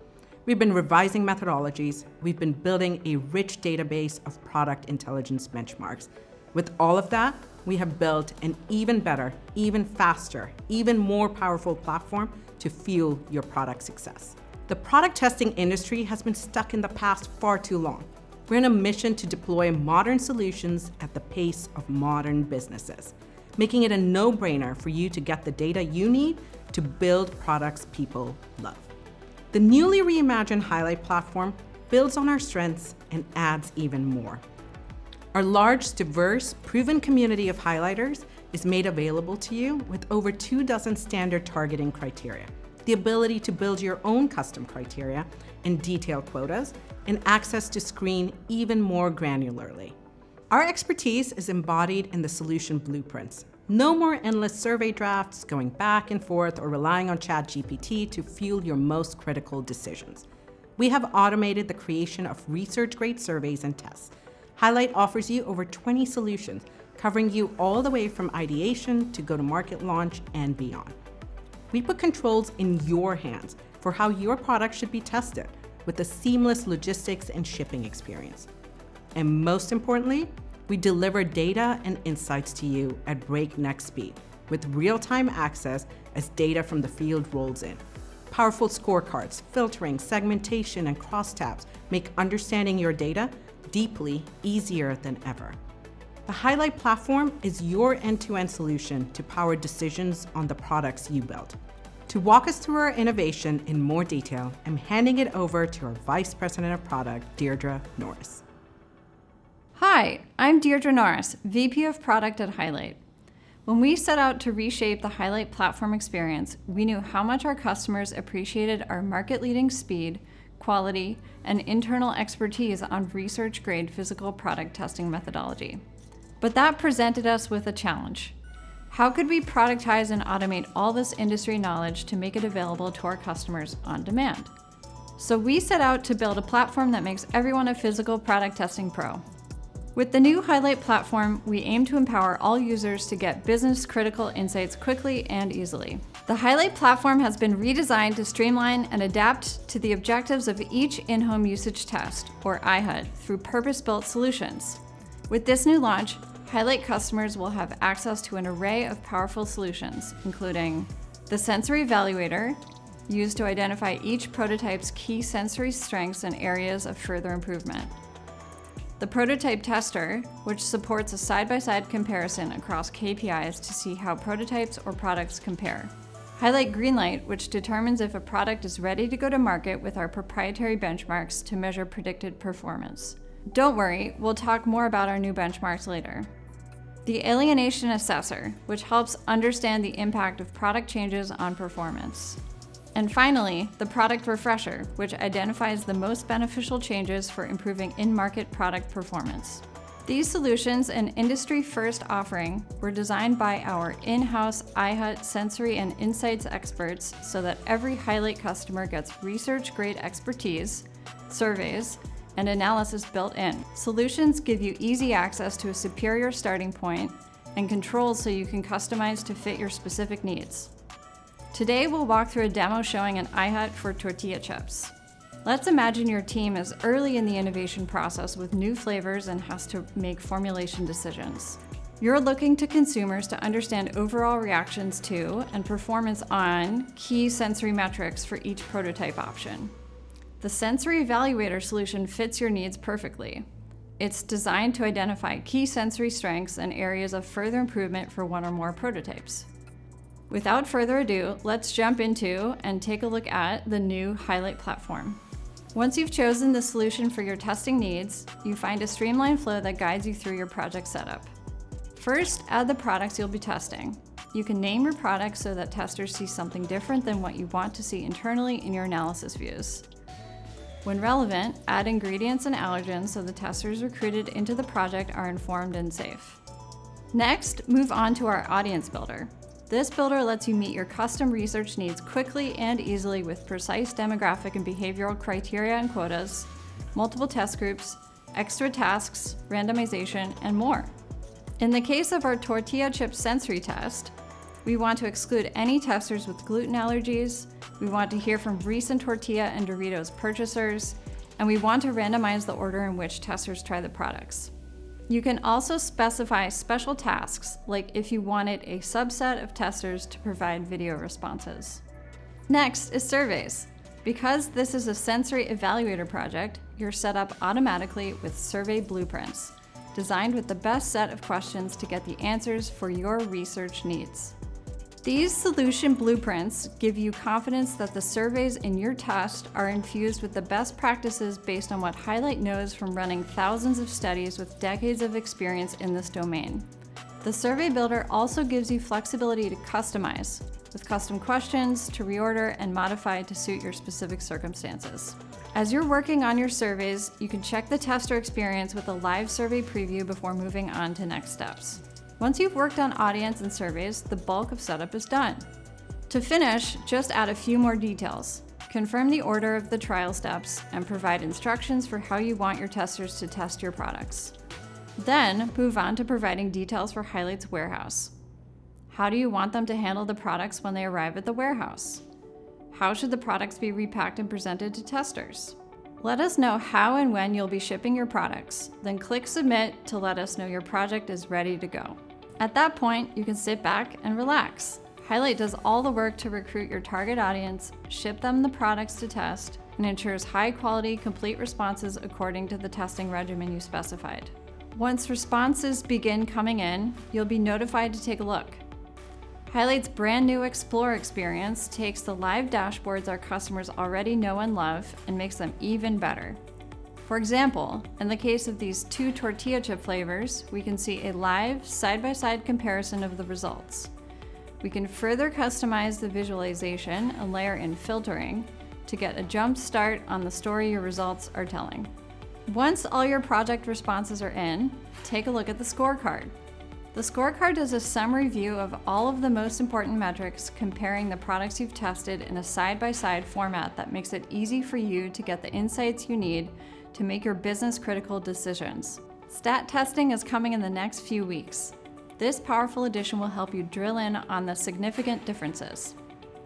We've been revising methodologies. We've been building a rich database of product intelligence benchmarks. With all of that, we have built an even better, even faster, even more powerful platform to fuel your product success. The product testing industry has been stuck in the past far too long. We're on a mission to deploy modern solutions at the pace of modern businesses, making it a no-brainer for you to get the data you need to build products people love. The newly reimagined Highlight platform builds on our strengths and adds even more. Our large, diverse, proven community of highlighters is made available to you with over 24 standard targeting criteria, the ability to build your own custom criteria and detailed quotas, and access to screen even more granularly. Our expertise is embodied in the solution blueprints. No more endless survey drafts, going back and forth, or relying on ChatGPT to fuel your most critical decisions. We have automated the creation of research-grade surveys and tests. Highlight offers you over 20 solutions, covering you all the way from ideation to go-to-market launch and beyond. We put controls in your hands for how your product should be tested with a seamless logistics and shipping experience. And most importantly, we deliver data and insights to you at breakneck speed with real-time access as data from the field rolls in. Powerful scorecards, filtering, segmentation, and crosstabs make understanding your data deeply easier than ever. The Highlight platform is your end-to-end solution to power decisions on the products you build. To walk us through our innovation in more detail, I'm handing it over to our Vice President of Product, Deirdre Norris. Hi, I'm Deirdre Norris, VP of Product at Highlight. When we set out to reshape the Highlight platform experience, we knew how much our customers appreciated our market-leading speed, quality, and internal expertise on research-grade physical product testing methodology. But that presented us with a challenge. How could we productize and automate all this industry knowledge to make it available to our customers on demand? So we set out to build a platform that makes everyone a physical product testing pro. With the new Highlight platform, we aim to empower all users to get business-critical insights quickly and easily. The Highlight platform has been redesigned to streamline and adapt to the objectives of each in-home usage test, or IHUT, through purpose-built solutions. With this new launch, Highlight customers will have access to an array of powerful solutions, including the Sensory Evaluator, used to identify each prototype's key sensory strengths and areas of further improvement. The Prototype Tester, which supports a side-by-side comparison across KPIs to see how prototypes or products compare. Highlight Greenlight, which determines if a product is ready to go to market with our proprietary benchmarks to measure predicted performance. Don't worry, we'll talk more about our new benchmarks later. The Alienation Assessor, which helps understand the impact of product changes on performance. And finally, the Product Refresher, which identifies the most beneficial changes for improving in-market product performance. These solutions and industry-first offering were designed by our in-house IHUT sensory and insights experts so that every Highlight customer gets research-grade expertise, surveys, and analysis built in. Solutions give you easy access to a superior starting point and controls so you can customize to fit your specific needs. Today, we'll walk through a demo showing an IHUT for tortilla chips. Let's imagine your team is early in the innovation process with new flavors and has to make formulation decisions. You're looking to consumers to understand overall reactions to and performance on key sensory metrics for each prototype option. The Sensory Evaluator solution fits your needs perfectly. It's designed to identify key sensory strengths and areas of further improvement for one or more prototypes. Without further ado, let's jump into and take a look at the new Highlight platform. Once you've chosen the solution for your testing needs, you find a streamlined flow that guides you through your project setup. First, add the products you'll be testing. You can name your products so that testers see something different than what you want to see internally in your analysis views. When relevant, add ingredients and allergens so the testers recruited into the project are informed and safe. Next, move on to our audience builder. This builder lets you meet your custom research needs quickly and easily with precise demographic and behavioral criteria and quotas, multiple test groups, extra tasks, randomization, and more. In the case of our tortilla chip sensory test, we want to exclude any testers with gluten allergies, we want to hear from recent tortilla and Doritos purchasers, and we want to randomize the order in which testers try the products. You can also specify special tasks, like if you wanted a subset of testers to provide video responses. Next is surveys. Because this is a sensory evaluator project, you're set up automatically with survey blueprints, designed with the best set of questions to get the answers for your research needs. These solution blueprints give you confidence that the surveys in your test are infused with the best practices based on what Highlight knows from running thousands of studies with decades of experience in this domain. The Survey Builder also gives you flexibility to customize, with custom questions to reorder and modify to suit your specific circumstances. As you're working on your surveys, you can check the tester experience with a live survey preview before moving on to next steps. Once you've worked on audience and surveys, the bulk of setup is done. To finish, just add a few more details. Confirm the order of the trial steps and provide instructions for how you want your testers to test your products. Then move on to providing details for Highlight's warehouse. How do you want them to handle the products when they arrive at the warehouse? How should the products be repacked and presented to testers? Let us know how and when you'll be shipping your products, then click Submit to let us know your project is ready to go. At that point, you can sit back and relax. Highlight does all the work to recruit your target audience, ship them the products to test, and ensures high-quality, complete responses according to the testing regimen you specified. Once responses begin coming in, you'll be notified to take a look. Highlight's brand new Explore experience takes the live dashboards our customers already know and love and makes them even better. For example, in the case of these 2 tortilla chip flavors, we can see a live side-by-side comparison of the results. We can further customize the visualization and layer in filtering to get a jump start on the story your results are telling. Once all your project responses are in, take a look at the scorecard. The scorecard does a summary view of all of the most important metrics, comparing the products you've tested in a side-by-side format that makes it easy for you to get the insights you need to make your business-critical decisions. Stat testing is coming in the next few weeks. This powerful addition will help you drill in on the significant differences.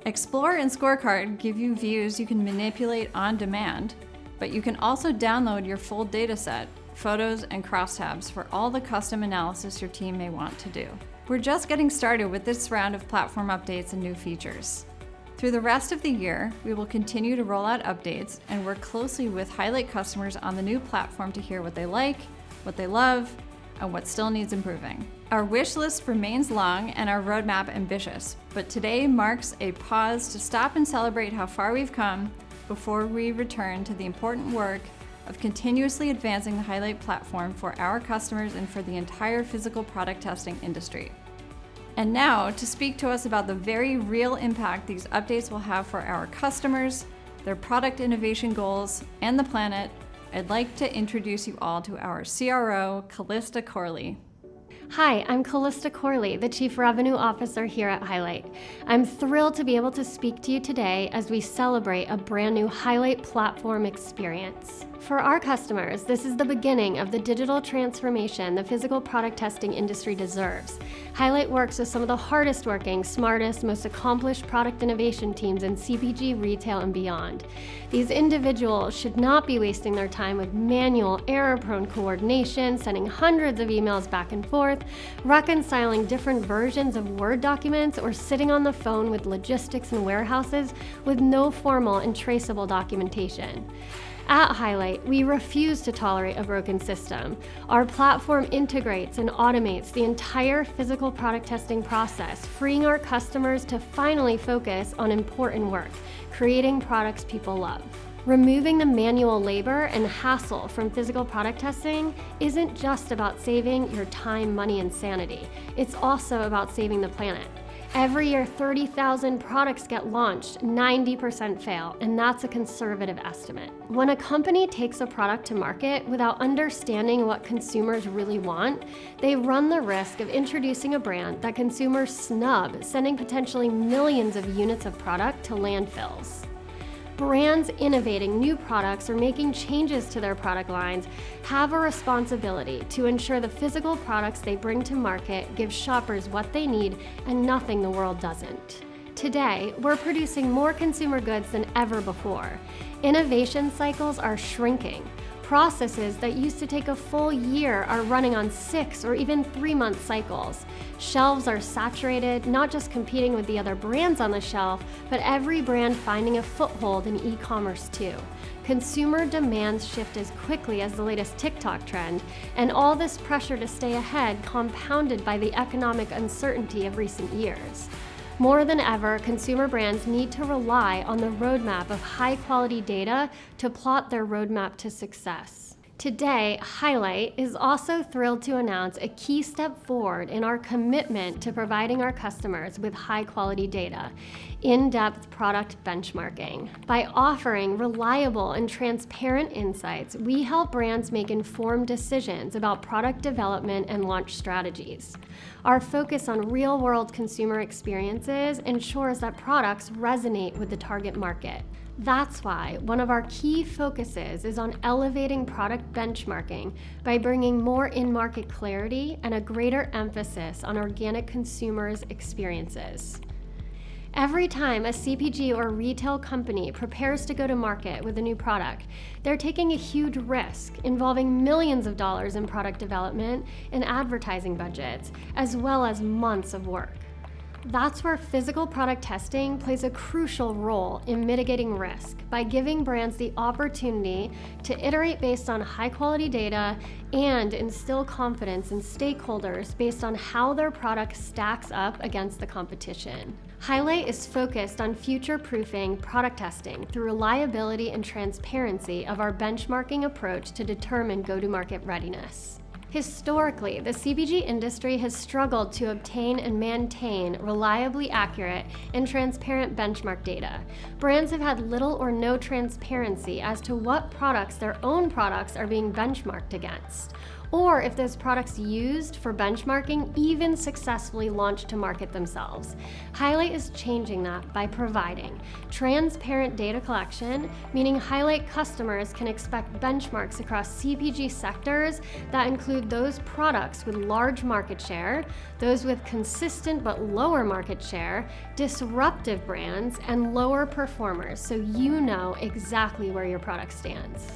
Explore and Scorecard give you views you can manipulate on demand, but you can also download your full dataset, photos, and crosstabs for all the custom analysis your team may want to do. We're just getting started with this round of platform updates and new features. Through the rest of the year, we will continue to roll out updates and work closely with Highlight customers on the new platform to hear what they like, what they love, and what still needs improving. Our wish list remains long and our roadmap ambitious, but today marks a pause to stop and celebrate how far we've come before we return to the important work of continuously advancing the Highlight platform for our customers and for the entire physical product testing industry. And now, to speak to us about the very real impact these updates will have for our customers, their product innovation goals, and the planet, I'd like to introduce you all to our CRO, Callista Corley. Hi, I'm Callista Corley, the Chief Revenue Officer here at Highlight. I'm thrilled to be able to speak to you today as we celebrate a brand new Highlight platform experience. For our customers, this is the beginning of the digital transformation the physical product testing industry deserves. Highlight works with some of the hardest working, smartest, most accomplished product innovation teams in CPG, retail, and beyond. These individuals should not be wasting their time with manual, error-prone coordination, sending hundreds of emails back and forth, reconciling different versions of Word documents, or sitting on the phone with logistics and warehouses with no formal and traceable documentation. At Highlight, we refuse to tolerate a broken system. Our platform integrates and automates the entire physical product testing process, freeing our customers to finally focus on important work, creating products people love. Removing the manual labor and hassle from physical product testing isn't just about saving your time, money, and sanity. It's also about saving the planet. Every year, 30,000 products get launched, 90% fail, and that's a conservative estimate. When a company takes a product to market without understanding what consumers really want, they run the risk of introducing a brand that consumers snub, sending potentially millions of units of product to landfills. Brands innovating new products or making changes to their product lines have a responsibility to ensure the physical products they bring to market give shoppers what they need and nothing the world doesn't. Today, we're producing more consumer goods than ever before. Innovation cycles are shrinking. Processes that used to take a full year are running on 6 or even 3-month cycles. Shelves are saturated, not just competing with the other brands on the shelf, but every brand finding a foothold in e-commerce too. Consumer demands shift as quickly as the latest TikTok trend, and all this pressure to stay ahead compounded by the economic uncertainty of recent years. More than ever, consumer brands need to rely on the roadmap of high-quality data to plot their roadmap to success. Today, Highlight is also thrilled to announce a key step forward in our commitment to providing our customers with high-quality data, in-depth product benchmarking. By offering reliable and transparent insights, we help brands make informed decisions about product development and launch strategies. Our focus on real-world consumer experiences ensures that products resonate with the target market. That's why one of our key focuses is on elevating product benchmarking by bringing more in-market clarity and a greater emphasis on organic consumers' experiences. Every time a CPG or retail company prepares to go to market with a new product, they're taking a huge risk involving millions of dollars in product development and advertising budgets, as well as months of work. That's where physical product testing plays a crucial role in mitigating risk by giving brands the opportunity to iterate based on high-quality data and instill confidence in stakeholders based on how their product stacks up against the competition. Highlight is focused on future-proofing product testing through reliability and transparency of our benchmarking approach to determine go-to-market readiness. Historically, the CPG industry has struggled to obtain and maintain reliably accurate and transparent benchmark data. Brands have had little or no transparency as to what products their own products are being benchmarked against, or if those products used for benchmarking even successfully launched to market themselves. Highlight is changing that by providing transparent data collection, meaning Highlight customers can expect benchmarks across CPG sectors that include those products with large market share, those with consistent but lower market share, disruptive brands, and lower performers, so you know exactly where your product stands.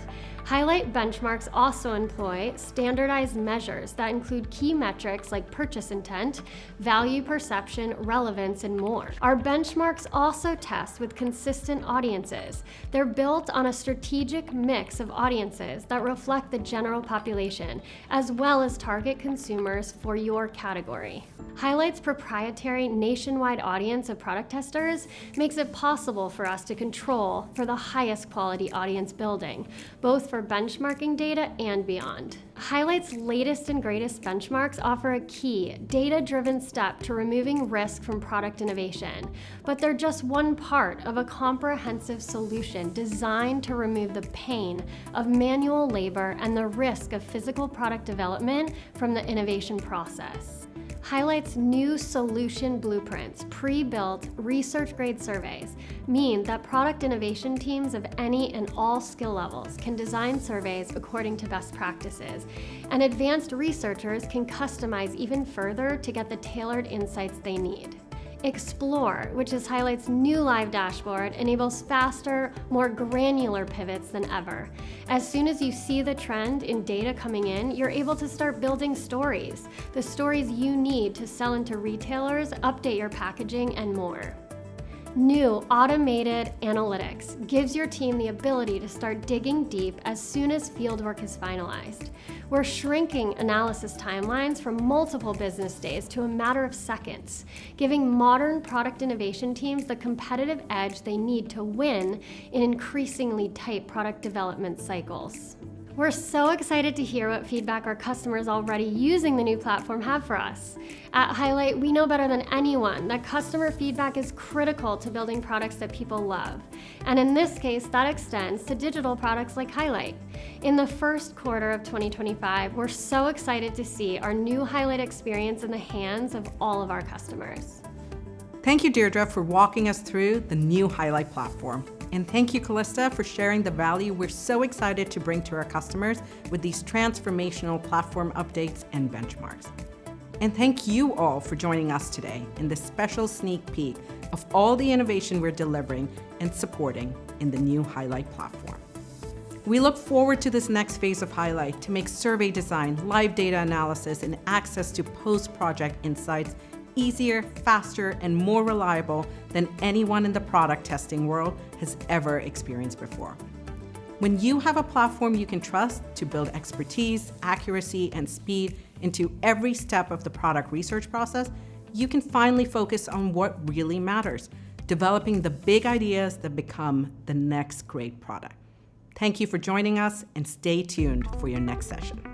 Highlight benchmarks also employ standardized measures that include key metrics like purchase intent, value perception, relevance, and more. Our benchmarks also test with consistent audiences. They're built on a strategic mix of audiences that reflect the general population, as well as target consumers for your category. Highlight's proprietary nationwide audience of product testers makes it possible for us to control for the highest quality audience building, both for benchmarking data and beyond. Highlight's latest and greatest benchmarks offer a key, data-driven step to removing risk from product innovation, but they're just one part of a comprehensive solution designed to remove the pain of manual labor and the risk of physical product development from the innovation process. Highlight's new solution blueprints, pre-built research-grade surveys, mean that product innovation teams of any and all skill levels can design surveys according to best practices, and advanced researchers can customize even further to get the tailored insights they need. Explore, which is Highlight's new live dashboard, enables faster, more granular pivots than ever. As soon as you see the trend in data coming in, you're able to start building stories, the stories you need to sell into retailers, update your packaging, and more. New automated analytics gives your team the ability to start digging deep as soon as fieldwork is finalized. We're shrinking analysis timelines from multiple business days to a matter of seconds, giving modern product innovation teams the competitive edge they need to win in increasingly tight product development cycles. We're so excited to hear what feedback our customers already using the new platform have for us. At Highlight, we know better than anyone that customer feedback is critical to building products that people love. And in this case, that extends to digital products like Highlight. In the first quarter of 2025, we're so excited to see our new Highlight experience in the hands of all of our customers. Thank you, Deirdre, for walking us through the new Highlight platform. And thank you, Callista, for sharing the value we're so excited to bring to our customers with these transformational platform updates and benchmarks. And thank you all for joining us today in this special sneak peek of all the innovation we're delivering and supporting in the new Highlight platform. We look forward to this next phase of Highlight to make survey design, live data analysis, and access to post-project insights easier, faster, and more reliable than anyone in the product testing world has ever experienced before. When you have a platform you can trust to build expertise, accuracy, and speed into every step of the product research process, you can finally focus on what really matters, developing the big ideas that become the next great product. Thank you for joining us, and stay tuned for your next session.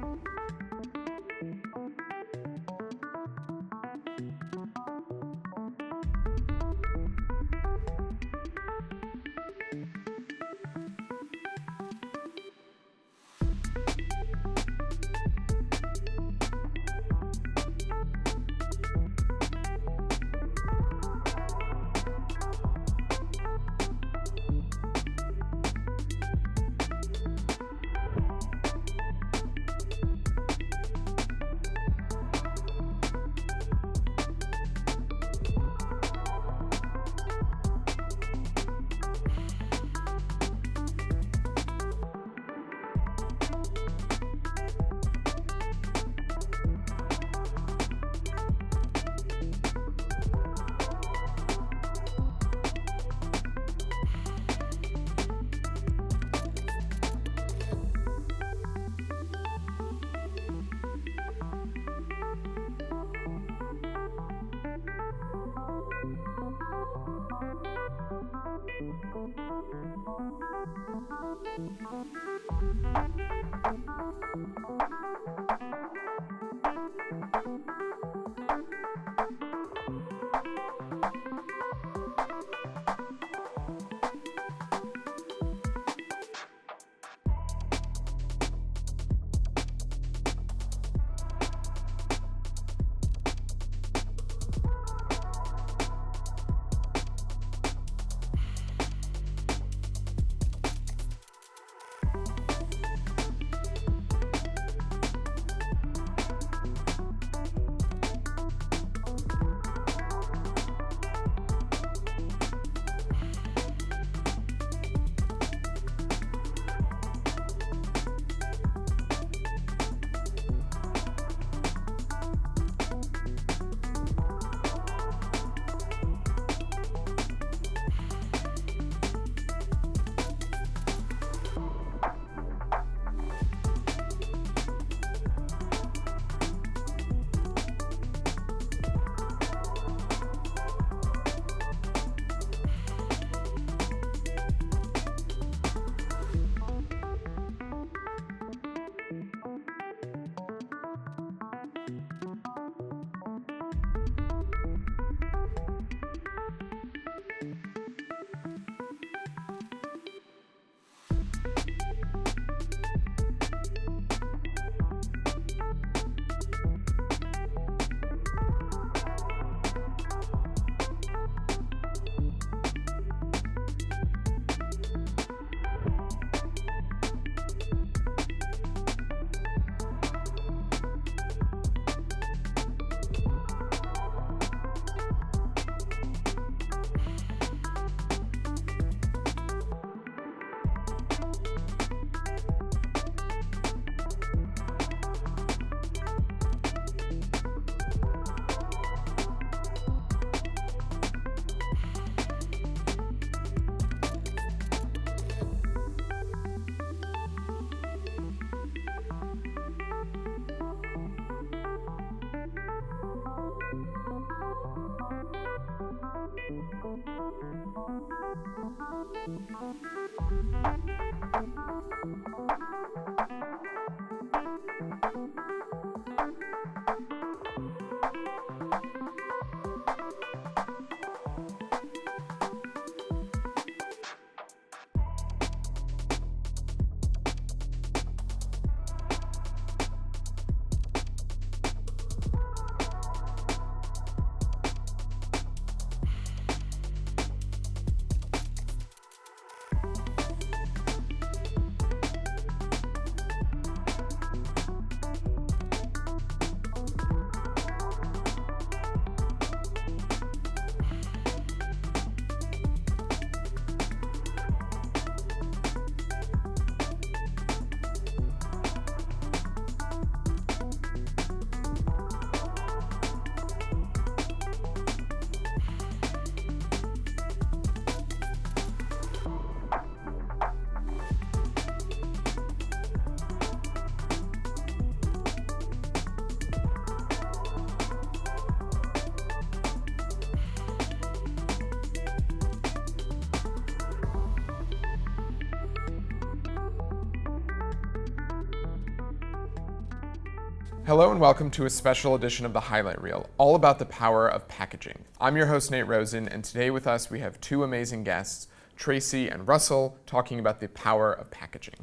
Hello and welcome to a special edition of the Highlight Reel, all about the power of packaging. I'm your host, Nate Rosen, and today with us we have two amazing guests, Tracy and Russell, talking about the power of packaging.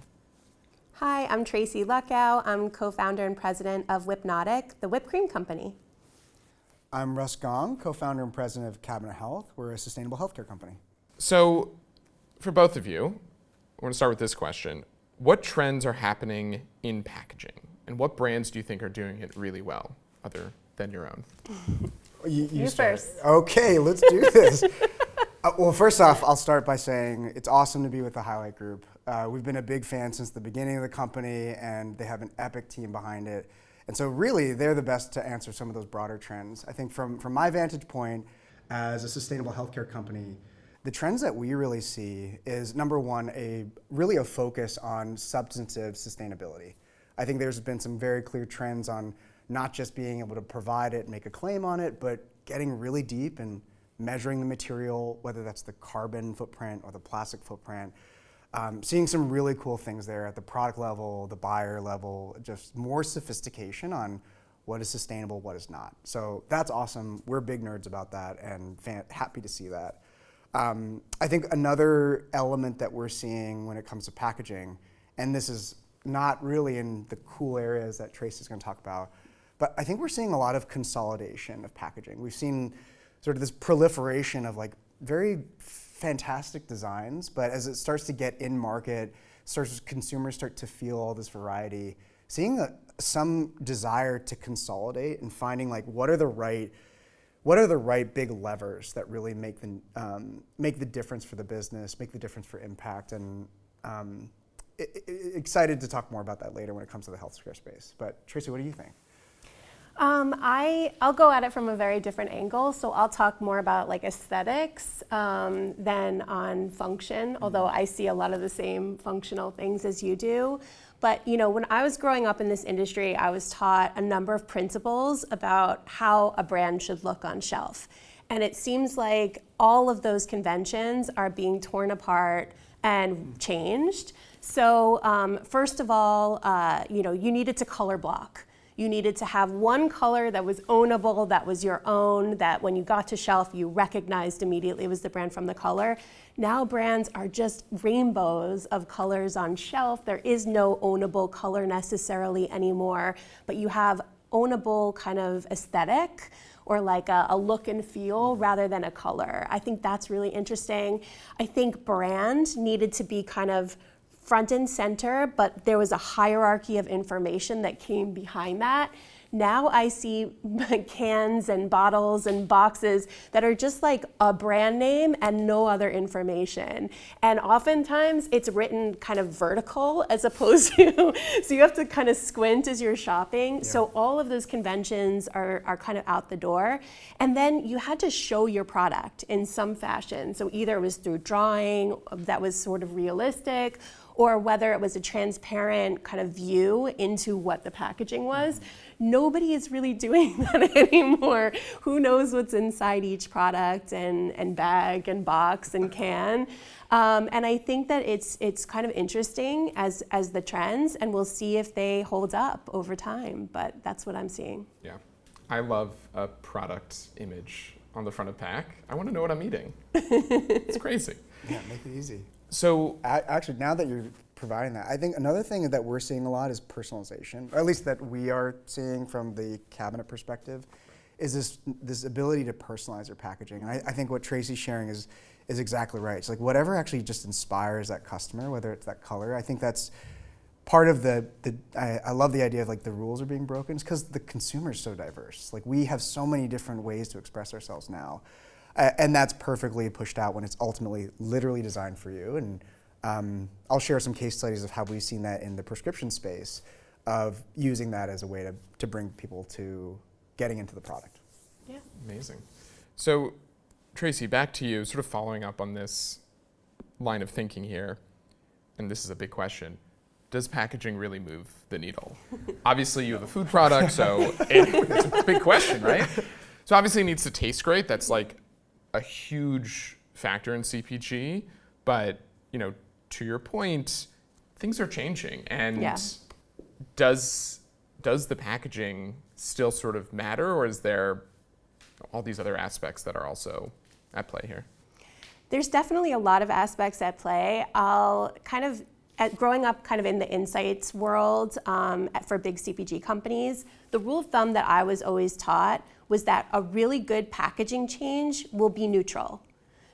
Hi, I'm Tracy Luckow. I'm co-founder and president of Whipnotic, the whipped cream company. I'm Russ Gong, co-founder and president of Cabinet Health. We're a sustainable healthcare company. So, for both of you, I want to start with this question. What trends are happening in packaging? And what brands do you think are doing it really well, other than your own? You first. Okay, let's do this. Well, first off, I'll start by saying it's awesome to be with the Highlight Group. We've been a big fan since the beginning of the company, and they have an epic team behind it. And so really, they're the best to answer some of those broader trends. I think from my vantage point as a sustainable healthcare company, the trends that we really see is, number one, really a focus on substantive sustainability. I think there's been some very clear trends on not just being able to provide it and make a claim on it, but getting really deep and measuring the material, whether that's the carbon footprint or the plastic footprint. Seeing some really cool things there at the product level, the buyer level, just more sophistication on what is sustainable, what is not. So that's awesome. We're big nerds about that and happy to see that. I think another element that we're seeing when it comes to packaging, and this is not really in the cool areas that Tracy's going to talk about, but I think we're seeing a lot of consolidation of packaging. We've seen sort of this proliferation of like very fantastic designs, but as it starts to get in market, consumers start to feel all this variety, seeing some desire to consolidate and finding like what are the right big levers that really make the difference for the business, make the difference for impact, and excited to talk more about that later when it comes to the healthcare space. But Tracy, what do you think? I'll go at it from a very different angle. So I'll talk more about like aesthetics than on function, although I see a lot of the same functional things as you do. But when I was growing up in this industry, I was taught a number of principles about how a brand should look on shelf. And it seems like all of those conventions are being torn apart and changed. So first of all, you needed to color block. You needed to have one color that was ownable, that was your own, that when you got to shelf, you recognized immediately it was the brand from the color. Now brands are just rainbows of colors on shelf. There is no ownable color necessarily anymore, but you have ownable kind of aesthetic or like a look and feel rather than a color. I think that's really interesting. I think brand needed to be kind of front and center, but there was a hierarchy of information that came behind that. Now I see cans and bottles and boxes that are just like a brand name and no other information. And oftentimes it's written kind of vertical as opposed to, so you have to kind of squint as you're shopping. Yeah. So all of those conventions are kind of out the door. And then you had to show your product in some fashion. So either it was through drawing that was sort of realistic, or whether it was a transparent kind of view into what the packaging was. Nobody is really doing that anymore. Who knows what's inside each product and bag and box and can? And I think that it's kind of interesting as the trends, and we'll see if they hold up over time, but that's what I'm seeing. Yeah, I love a product image on the front of pack. I want to know what I'm eating. It's crazy. Yeah, make it easy. So actually, now that you're providing that, I think another thing that we're seeing a lot is personalization, or at least that we are seeing from the cabinet perspective, is this ability to personalize your packaging. And I think what Tracy's sharing is exactly right. It's like whatever actually just inspires that customer, whether it's that color. I think that's part of I love the idea of like the rules are being broken. It's because the consumer is so diverse. Like we have so many different ways to express ourselves now. And that's perfectly pushed out when it's ultimately literally designed for you. And I'll share some case studies of how we've seen that in the prescription space of using that as a way to bring people to getting into the product. Yeah. Amazing. So Tracy, back to you, sort of following up on this line of thinking here, and this is a big question. Does packaging really move the needle? Obviously you have a food product, so it's a big question, right? So obviously it needs to taste great. That's like a huge factor in CPG, but to your point, things are changing, and does does the packaging still sort of matter, or is there all these other aspects that are also at play here? There's definitely a lot of aspects at play. Growing up kind of in the insights world for big CPG companies, the rule of thumb that I was always taught was that a really good packaging change will be neutral.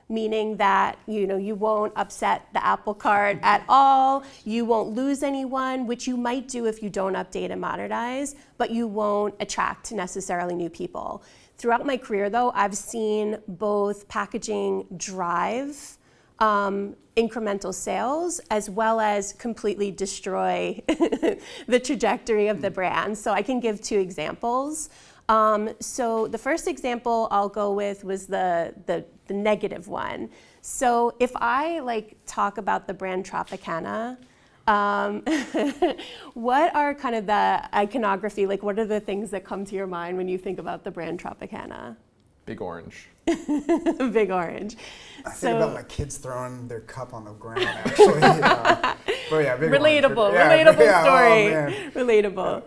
Meaning that you won't upset the apple cart at all, you won't lose anyone, which you might do if you don't update and modernize, but you won't attract necessarily new people. Throughout my career, though, I've seen both packaging drive incremental sales as well as completely destroy the trajectory of the brand. So I can give 2 examples. So the first example I'll go with was the negative one. So if I talk about the brand Tropicana, what are kind of the iconography, what are the things that come to your mind when you think about the brand Tropicana? Big orange. Big orange. I think about my kids throwing their cup on the ground, actually. But yeah, big relatable orange. story. Oh, relatable.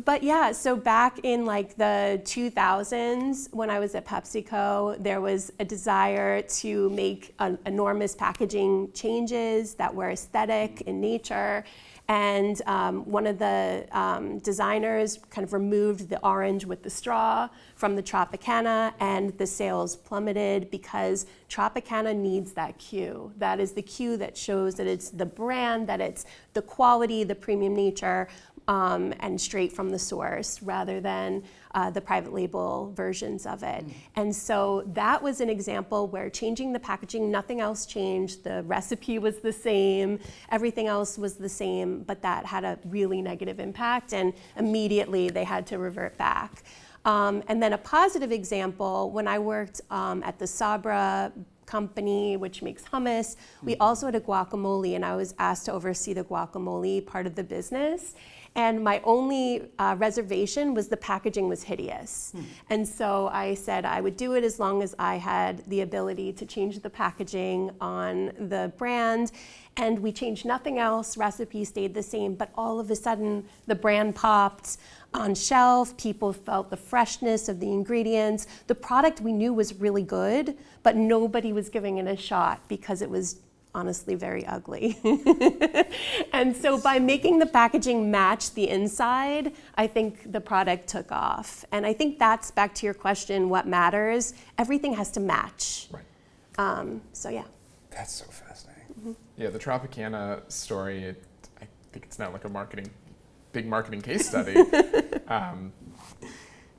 But yeah, so back in the 2000s, when I was at PepsiCo, there was a desire to make enormous packaging changes that were aesthetic in nature. And one of the designers kind of removed the orange with the straw from the Tropicana, and the sales plummeted because Tropicana needs that cue. That is the cue that shows that it's the brand, that it's the quality, the premium nature, and straight from the source rather than the private label versions of it. And so that was an example where changing the packaging, nothing else changed. The recipe was the same, everything else was the same, but that had a really negative impact, and immediately they had to revert back. And then a positive example, when I worked at the Sabra company, which makes hummus, we also had a guacamole, and I was asked to oversee the guacamole part of the business. And my only reservation was the packaging was hideous. And so I said I would do it as long as I had the ability to change the packaging on the brand. And we changed nothing else, recipe stayed the same, but all of a sudden the brand popped on shelf, people felt the freshness of the ingredients. The product we knew was really good, but nobody was giving it a shot because it was honestly very ugly. And so by making the packaging match the inside, I think the product took off. And I think that's back to your question, what matters? Everything has to match. Right. So yeah. That's so fascinating. Yeah, the Tropicana story, I think it's now like big marketing case study.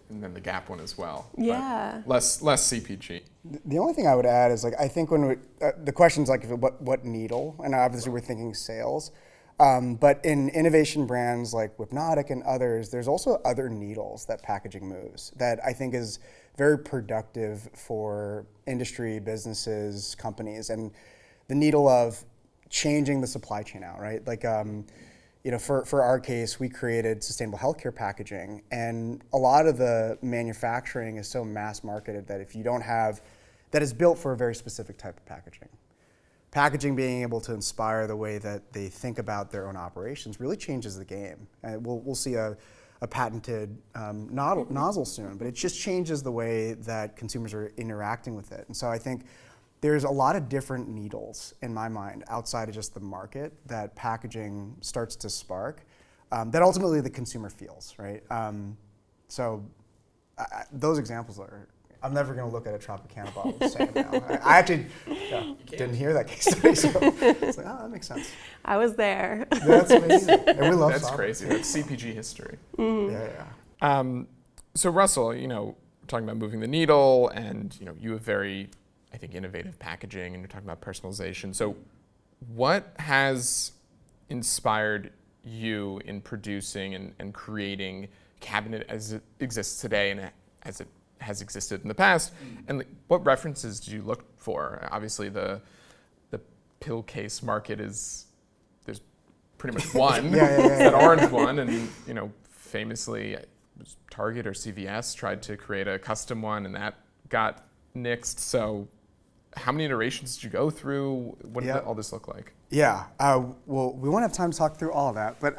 And then the Gap one as well. Yeah. Less CPG. The only thing I would add is I think when the question's what needle, and obviously we're thinking sales, but in innovation brands like Hypnotic and others, there's also other needles that packaging moves that I think is very productive for industry, businesses, companies, and the needle of changing the supply chain out, right? For our case, we created sustainable healthcare packaging, and a lot of the manufacturing is so mass marketed that if you don't have, that is built for a very specific type of packaging. Packaging being able to inspire the way that they think about their own operations really changes the game. And we'll see a patented nozzle soon, but it just changes the way that consumers are interacting with it. And so I think there's a lot of different needles in my mind outside of just the market that packaging starts to spark that ultimately the consumer feels, right? Those examples are, I'm never going to look at a Tropicana bottle the same now. I actually didn't hear that case study, so it's like, oh, that makes sense. I was there. That's amazing. And we love That's Sabra. crazy. That's CPG history. Yeah. So Russell, talking about moving the needle, and you have very, I think, innovative packaging, and you're talking about personalization. So what has inspired you in producing and creating Cabinet as it exists today and as it has existed in the past? And what references do you look for? Obviously the pill case market there's pretty much one, that orange one, and famously it was Target or CVS tried to create a custom one, and that got nixed. So how many iterations did you go through? What did all this look like? Yeah, well, we won't have time to talk through all of that, but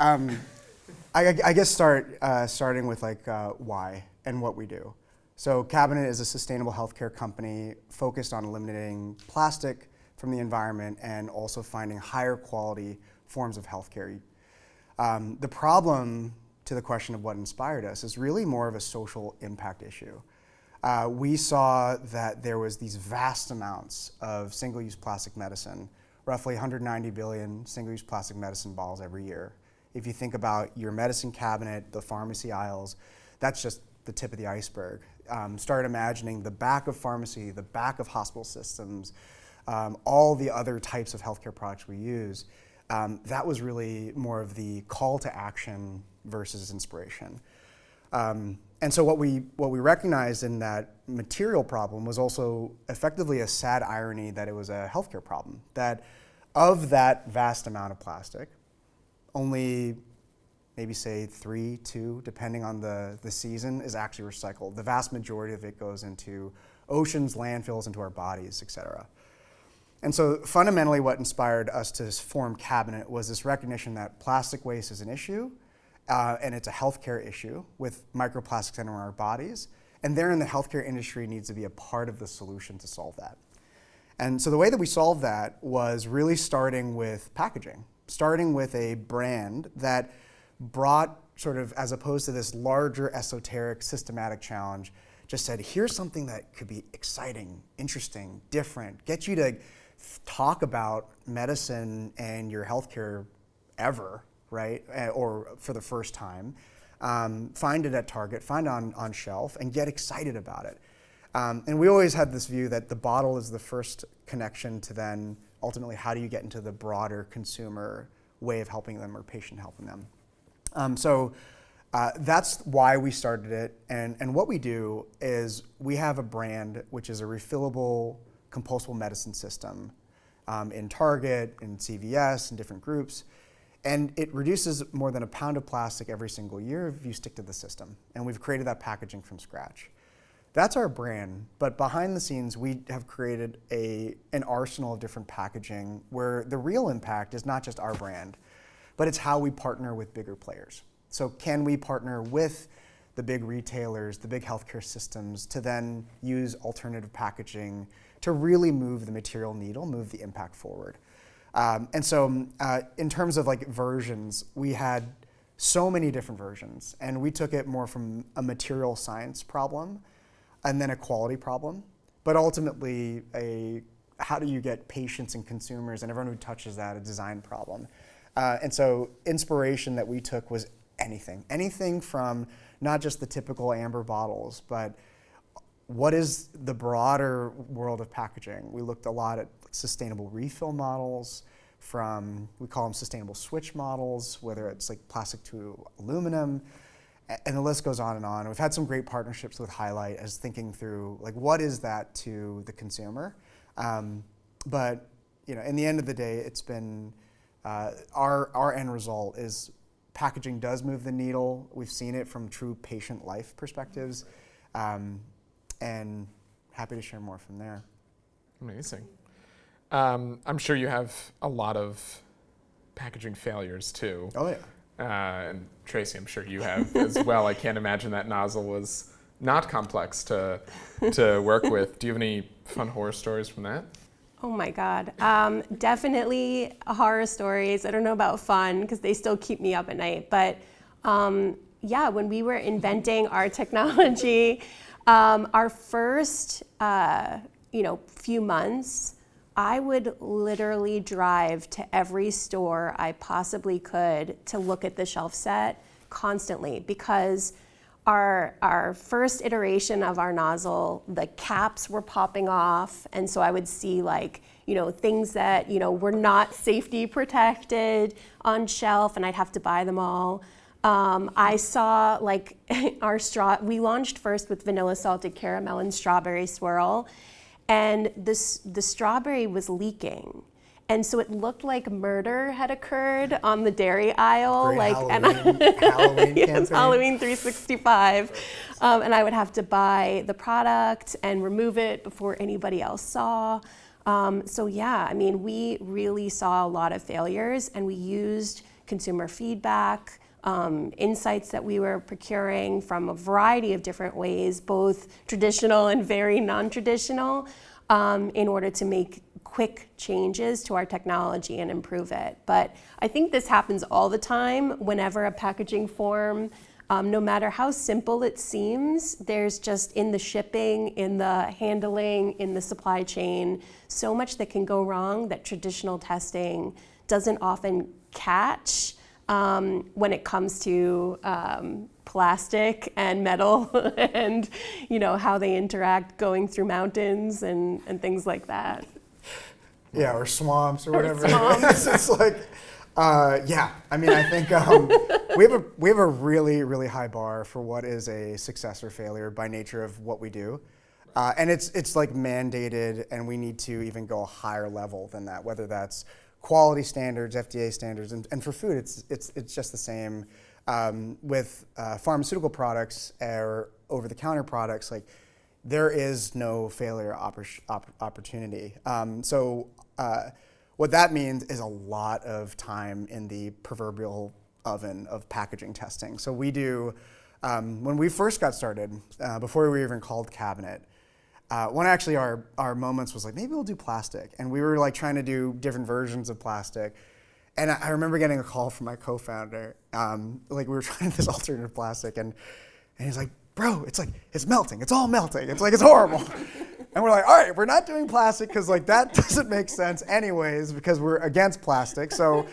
I guess starting with like why and what we do. So Cabinet is a sustainable healthcare company focused on eliminating plastic from the environment and also finding higher quality forms of healthcare. The problem to the question of what inspired us is really more of a social impact issue. We saw that there was these vast amounts of single-use plastic medicine, roughly 190 billion single-use plastic medicine bottles every year. If you think about your medicine cabinet, the pharmacy aisles, that's just the tip of the iceberg. Start imagining the back of pharmacy, the back of hospital systems, all the other types of healthcare products we use. That was really more of the call to action versus inspiration. And so what we recognized in that material problem was also effectively a sad irony that it was a healthcare problem. That of that vast amount of plastic, only maybe say 3, 2, depending on the season, is actually recycled. The vast majority of it goes into oceans, landfills, into our bodies, et cetera. And so fundamentally what inspired us to form Cabinet was this recognition that plastic waste is an issue, and it's a healthcare issue with microplastics entering our bodies, and therein the healthcare industry needs to be a part of the solution to solve that. And so the way that we solved that was really starting with packaging, starting with a brand that brought sort of, as opposed to this larger esoteric systematic challenge, just said, here's something that could be exciting, interesting, different, get you to talk about medicine and your healthcare ever, right? Or for the first time. Find it at Target, find it on shelf, and get excited about it. And we always had this view that the bottle is the first connection to then ultimately how do you get into the broader consumer way of helping them or patient helping them. So that's why we started it. And what we do is we have a brand which is a refillable, compostable medicine system in Target, in CVS, in different groups. And it reduces more than a pound of plastic every single year if you stick to the system. And we've created that packaging from scratch. That's our brand, but behind the scenes, we have created an arsenal of different packaging where the real impact is not just our brand, but it's how we partner with bigger players. So can we partner with the big retailers, the big healthcare systems, to then use alternative packaging to really move the material needle, move the impact forward? And so in terms of like versions, we had so many different versions, and we took it more from a material science problem and then a quality problem, but ultimately how do you get patients and consumers and everyone who touches that a design problem. And so inspiration that we took was anything from not just the typical amber bottles, but what is the broader world of packaging? We looked a lot at sustainable refill models, we call them sustainable switch models, whether it's like plastic to aluminum, and the list goes on and on. We've had some great partnerships with Highlight as thinking through like what is that to the consumer. But in the end of the day, it's been our end result is packaging does move the needle. We've seen it from true patient life perspectives, and happy to share more from there. Amazing. I'm sure you have a lot of packaging failures too. Oh yeah. And Tracy, I'm sure you have as well. I can't imagine that nozzle was not complex to work with. Do you have any fun horror stories from that? Oh my God. Definitely horror stories. I don't know about fun because they still keep me up at night. But yeah, when we were inventing our technology, our first few months, I would literally drive to every store I possibly could to look at the shelf set constantly because our first iteration of our nozzle, the caps were popping off, and so I would see things that were not safety protected on shelf, and I'd have to buy them all. I saw we launched first with vanilla salted caramel and strawberry swirl, and the strawberry was leaking. And so it looked like murder had occurred on the dairy aisle. Great Halloween Yes, campaign. Halloween 365. And I would have to buy the product and remove it before anybody else saw. We really saw a lot of failures, and we used consumer feedback, insights that we were procuring from a variety of different ways, both traditional and very non-traditional, in order to make quick changes to our technology and improve it. But I think this happens all the time whenever a packaging form, no matter how simple it seems, there's just in the shipping, in the handling, in the supply chain, so much that can go wrong that traditional testing doesn't often catch when it comes to plastic and metal and how they interact going through mountains and things like that. Yeah, or swamps or whatever. Swamps. It's yeah. I mean, I think we have a really, really high bar for what is a success or failure by nature of what we do, and it's like mandated, and we need to even go a higher level than that. Whether that's quality standards, FDA standards, and for food, it's just the same. With pharmaceutical products or over-the-counter products, like there is no failure opportunity. So what that means is a lot of time in the proverbial oven of packaging testing. So we do, when we first got started, before we were even called Cabinet, one actually our moments was like, maybe we'll do plastic. And we were like trying to do different versions of plastic. And I remember getting a call from my co-founder, like we were trying this alternative plastic, and he's like, bro, it's melting, it's all melting, it's horrible. And we're like, all right, we're not doing plastic because like that doesn't make sense anyways because we're against plastic. So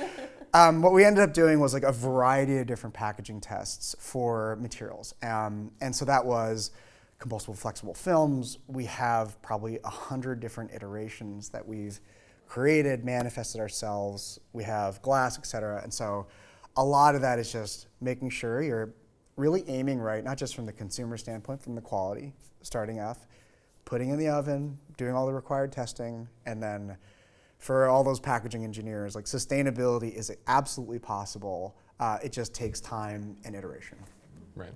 what we ended up doing was like a variety of different packaging tests for materials. And so that was compostable flexible films. We have probably 100 different iterations that we've created, manifested ourselves. We have glass, et cetera. And so a lot of that is just making sure you're really aiming right, not just from the consumer standpoint, from the quality, starting off, putting in the oven, doing all the required testing, and then for all those packaging engineers, like sustainability is absolutely possible. It just takes time and iteration. Right.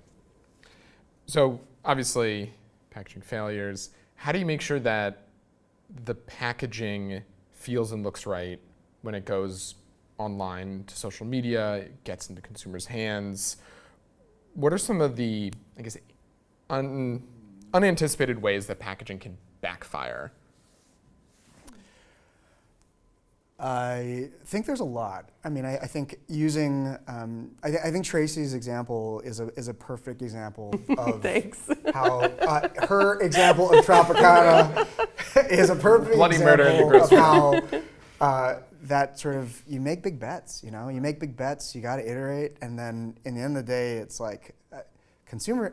So obviously, packaging failures. How do you make sure that the packaging feels and looks right when it goes online to social media, it gets into consumers' hands? What are some of the, I guess, unanticipated ways that packaging can backfire? I think there's a lot. I mean, I think using, I think Tracy's example is a perfect example of how her example of Tropicana is a perfect Bloody example murder in the grocery. of how that sort of, you make big bets, you make big bets, you got to iterate, and then in the end of the day, it's like consumer,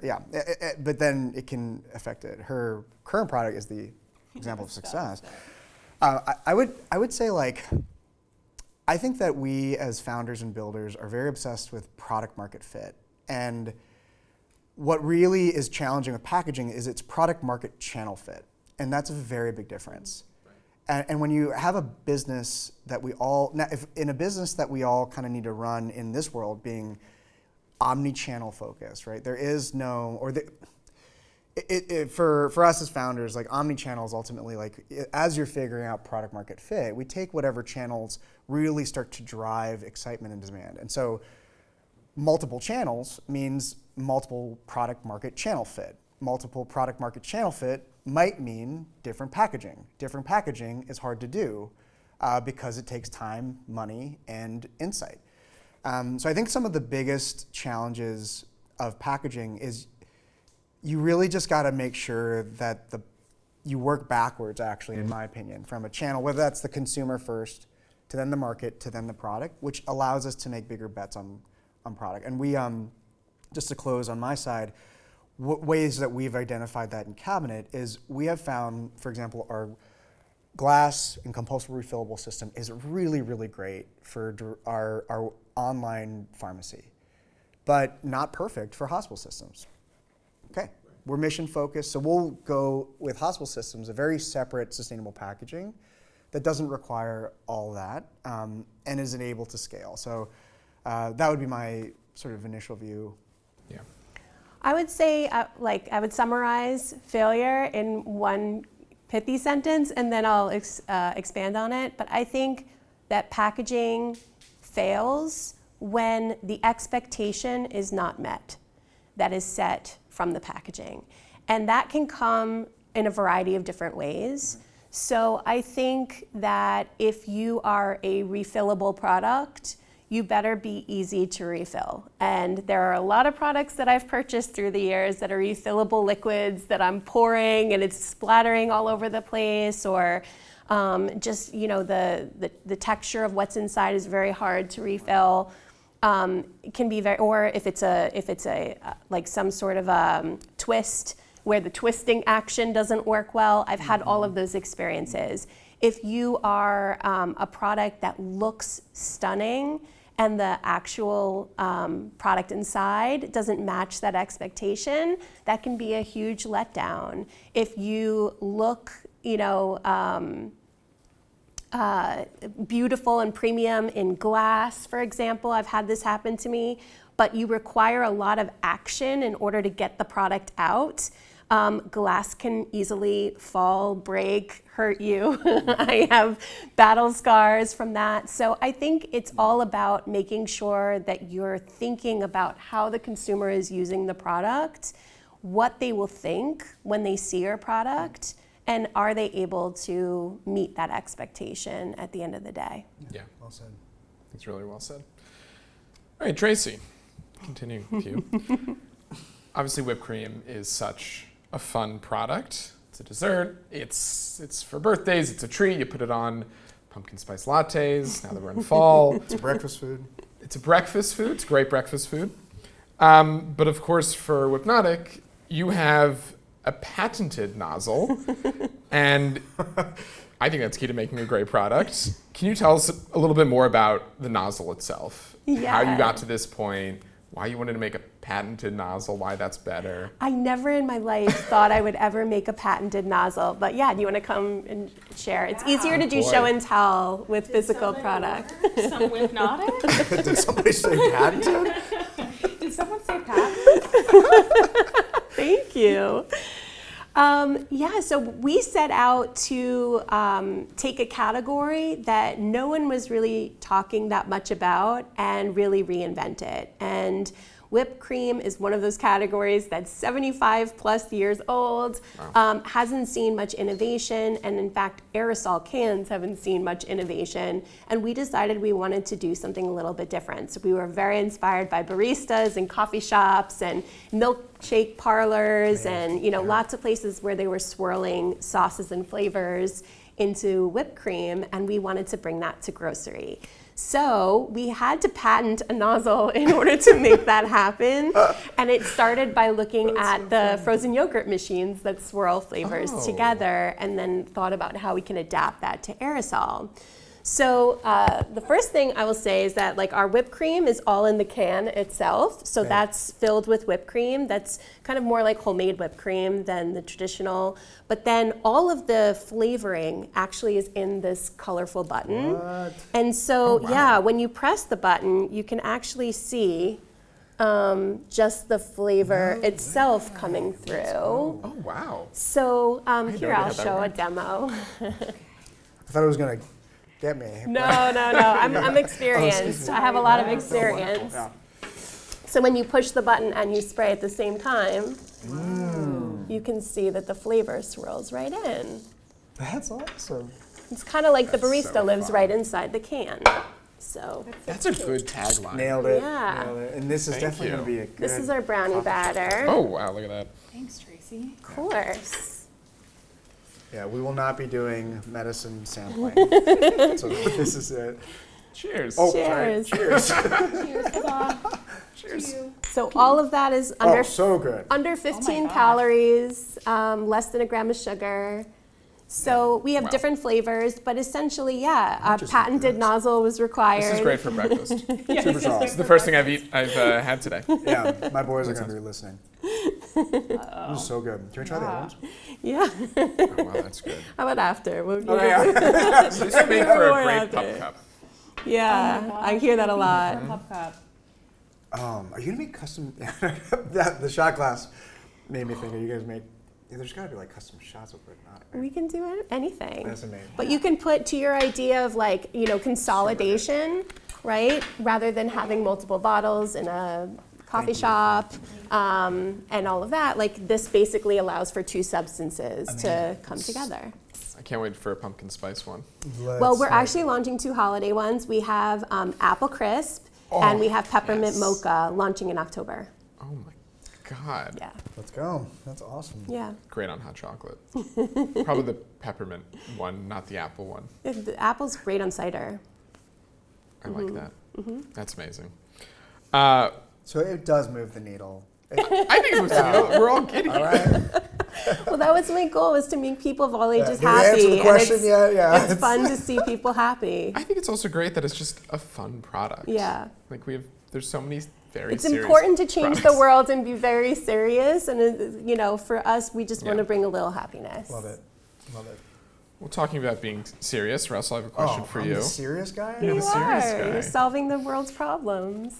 but then it can affect it. Her current product is the example of success. I would say, like, I think that we as founders and builders are very obsessed with product market fit. And what really is challenging with packaging is its product market channel fit. And that's a very big difference. And when you have a business that we all, now if in a business that we all kind of need to run in this world being omni-channel focused, right? There is no, or for us as founders, like omni-channel is ultimately like, as you're figuring out product market fit, we take whatever channels really start to drive excitement and demand. And so multiple channels means multiple product market channel fit. Multiple product market channel fit might mean different packaging. Different packaging is hard to do because it takes time, money, and insight. So I think some of the biggest challenges of packaging is you really just got to make sure that you work backwards, actually, in my opinion, from a channel, whether that's the consumer first, to then the market, to then the product, which allows us to make bigger bets on product. And we, just to close on my side, ways that we've identified that in Cabinet is we have found, for example, our glass and compostable refillable system is really, really great for our online pharmacy, but not perfect for hospital systems. Okay, we're mission focused, so we'll go with hospital systems, a very separate sustainable packaging that doesn't require all that and isn't able to scale. So that would be my sort of initial view. Yeah. I would say, I would summarize failure in one pithy sentence, and then I'll expand on it. But I think that packaging fails when the expectation is not met that is set from the packaging. And that can come in a variety of different ways. So I think that if you are a refillable product, you better be easy to refill. And there are a lot of products that I've purchased through the years that are refillable liquids that I'm pouring and it's splattering all over the place, or just, you know, the texture of what's inside is very hard to refill. It can be very, or if it's a like some sort of twist where the twisting action doesn't work well. I've had all of those experiences. If you are a product that looks stunning and the actual product inside doesn't match that expectation, that can be a huge letdown. If you look, you know, beautiful and premium in glass, for example, I've had this happen to me, but you require a lot of action in order to get the product out. Glass can easily fall, break, hurt you. I have battle scars from that. So I think it's all about making sure that you're thinking about how the consumer is using the product, what they will think when they see your product, and are they able to meet that expectation at the end of the day? Yeah, Well said. that's really well said. All right, Tracy, continuing with you. Obviously, whipped cream is such a fun product. It's a dessert. It's for birthdays. It's a treat. You put it on pumpkin spice lattes. Now that we're in fall, It's a breakfast food. it's a breakfast food. It's great breakfast food. But of course, for Whipnotic, you have a patented nozzle, and I think that's key to making a great product. Can you tell us a little bit more about the nozzle itself? How Yeah. you got to this point, why you wanted to make a patented nozzle, why that's better? I never in my life thought I would ever make a patented nozzle, but yeah, do you want to come and share? It's easier to do Boy. show and tell with physical product. Some Whipnotic? Did somebody say patented? Did someone say patent? Thank you. Yeah, so we set out to take a category that no one was really talking that much about and really reinvent it. And whipped cream is one of those categories that's 75 plus years old, hasn't seen much innovation, and in fact, aerosol cans haven't seen much innovation. And we decided we wanted to do something a little bit different. So we were very inspired by baristas and coffee shops and milkshake parlors and, you know, lots of places where they were swirling sauces and flavors into whipped cream, and we wanted to bring that to grocery. So we had to patent a nozzle in order to make that happen. And it started by looking at the frozen yogurt machines that swirl flavors together, and then thought about how we can adapt that to aerosol. So the first thing I will say is that like our whipped cream is all in the can itself. So that's filled with whipped cream. That's kind of more like homemade whipped cream than the traditional. But then all of the flavoring actually is in this colorful button. What? And so, yeah, when you press the button, you can actually see just the flavor itself coming through. Oh, wow. So here, idea I'll how that show a worked. demo. I thought it was gonna get me. No. I'm experienced. I have a lot of experience. Yeah. So when you push the button and you spray at the same time, you can see that the flavor swirls right in. That's awesome. It's kind of like the That's barista so lives fun. right inside the can. So That's a good tagline. Nailed it. Yeah. Nailed it. And this is Thank definitely you. gonna be a good. this is our brownie batter. Oh, wow, look at that. Thanks, Tracy. Of course. Yeah, we will not be doing medicine sampling. So this is it. Cheers. Oh, sorry. Cheers. Cheers. So all of that is under Oh, so good. under 15 calories, less than a gram of sugar. So we have Wow. different flavors, but essentially, yeah, a Just patented this. nozzle was required. This is great for breakfast. Super It's sauce. the first thing I've had today. Yeah, my boys are gonna be listening. This is so good. Can we try the other ones? Yeah. Oh, wow, that's good. How about after? Oh yeah. So this would make for a More great out pup there. cup. Yeah, I hear that a lot. Pup cup. Are you gonna make custom? The shot glass made me think. Are you guys make? Yeah, there's gotta be like custom shots with it, not. We can do anything. That's amazing. But you can put to your idea of like, you know, consolidation. right? Rather than having multiple bottles in a coffee shop and all of that, like this basically allows for two substances to come together. I can't wait for a pumpkin spice one. Well, we're actually launching 2 holiday ones. We have Apple Crisp and we have Peppermint yes. Mocha launching in October. Oh my God. Yeah. Let's go. That's awesome. Yeah. Great on hot chocolate. Probably the peppermint one, not the apple one. The apple's great on cider. I like that. That's amazing. So it does move the needle. I think it was, we're all giddy. All right. Well, that was my goal, was to make people of all ages Did we happy. answer the question and yet? Yeah. it's fun to see people happy. I think it's also great that it's just a fun product. Yeah. Like there's so many very It's serious important to change the products. world and be very serious. And, you know, for us, we just want to bring a little happiness. Love it. Love it. Well, talking about being serious, Russell, I have a question for I'm you. the serious guy? You're the serious guy. You're solving the world's problems.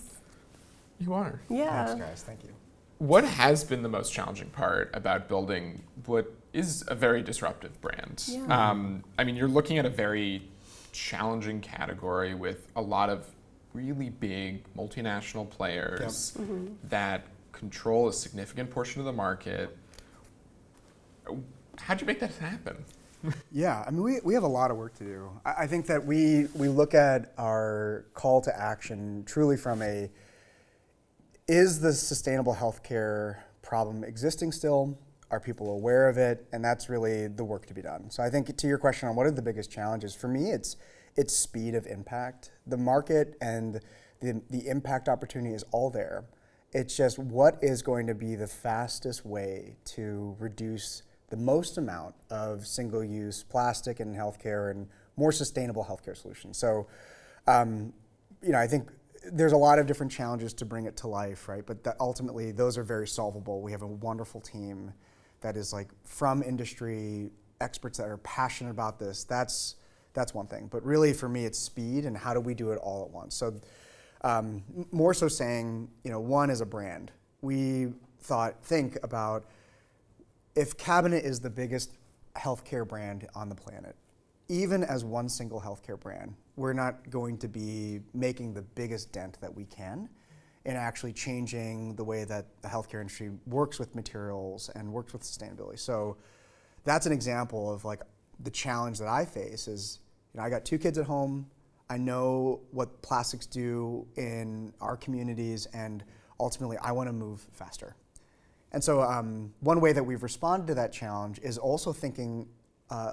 You are. Yeah. Thanks, guys. Thank you. What has been the most challenging part about building what is a very disruptive brand? Yeah. I mean, you're looking at a very challenging category with a lot of really big multinational players that control a significant portion of the market. How'd you make that happen? Yeah, I mean, we have a lot of work to do. I think that we look at our call to action truly from is the sustainable healthcare problem existing still? Are people aware of it? And that's really the work to be done. So I think to your question on what are the biggest challenges, for me, it's speed of impact. The market and the impact opportunity is all there. It's just what is going to be the fastest way to reduce the most amount of single-use plastic in healthcare and more sustainable healthcare solutions. So, I think there's a lot of different challenges to bring it to life, right? But ultimately, those are very solvable. We have a wonderful team that is like from industry, experts that are passionate about this. That's one thing. But really, for me, it's speed and how do we do it all at once. So, more so saying, one is a brand. We think about if Cabinet is the biggest healthcare brand on the planet, even as one single healthcare brand, we're not going to be making the biggest dent that we can in actually changing the way that the healthcare industry works with materials and works with sustainability. So that's an example of like the challenge that I face is, I got 2 kids at home. I know what plastics do in our communities, and ultimately I want to move faster. And so one way that we've responded to that challenge is also thinking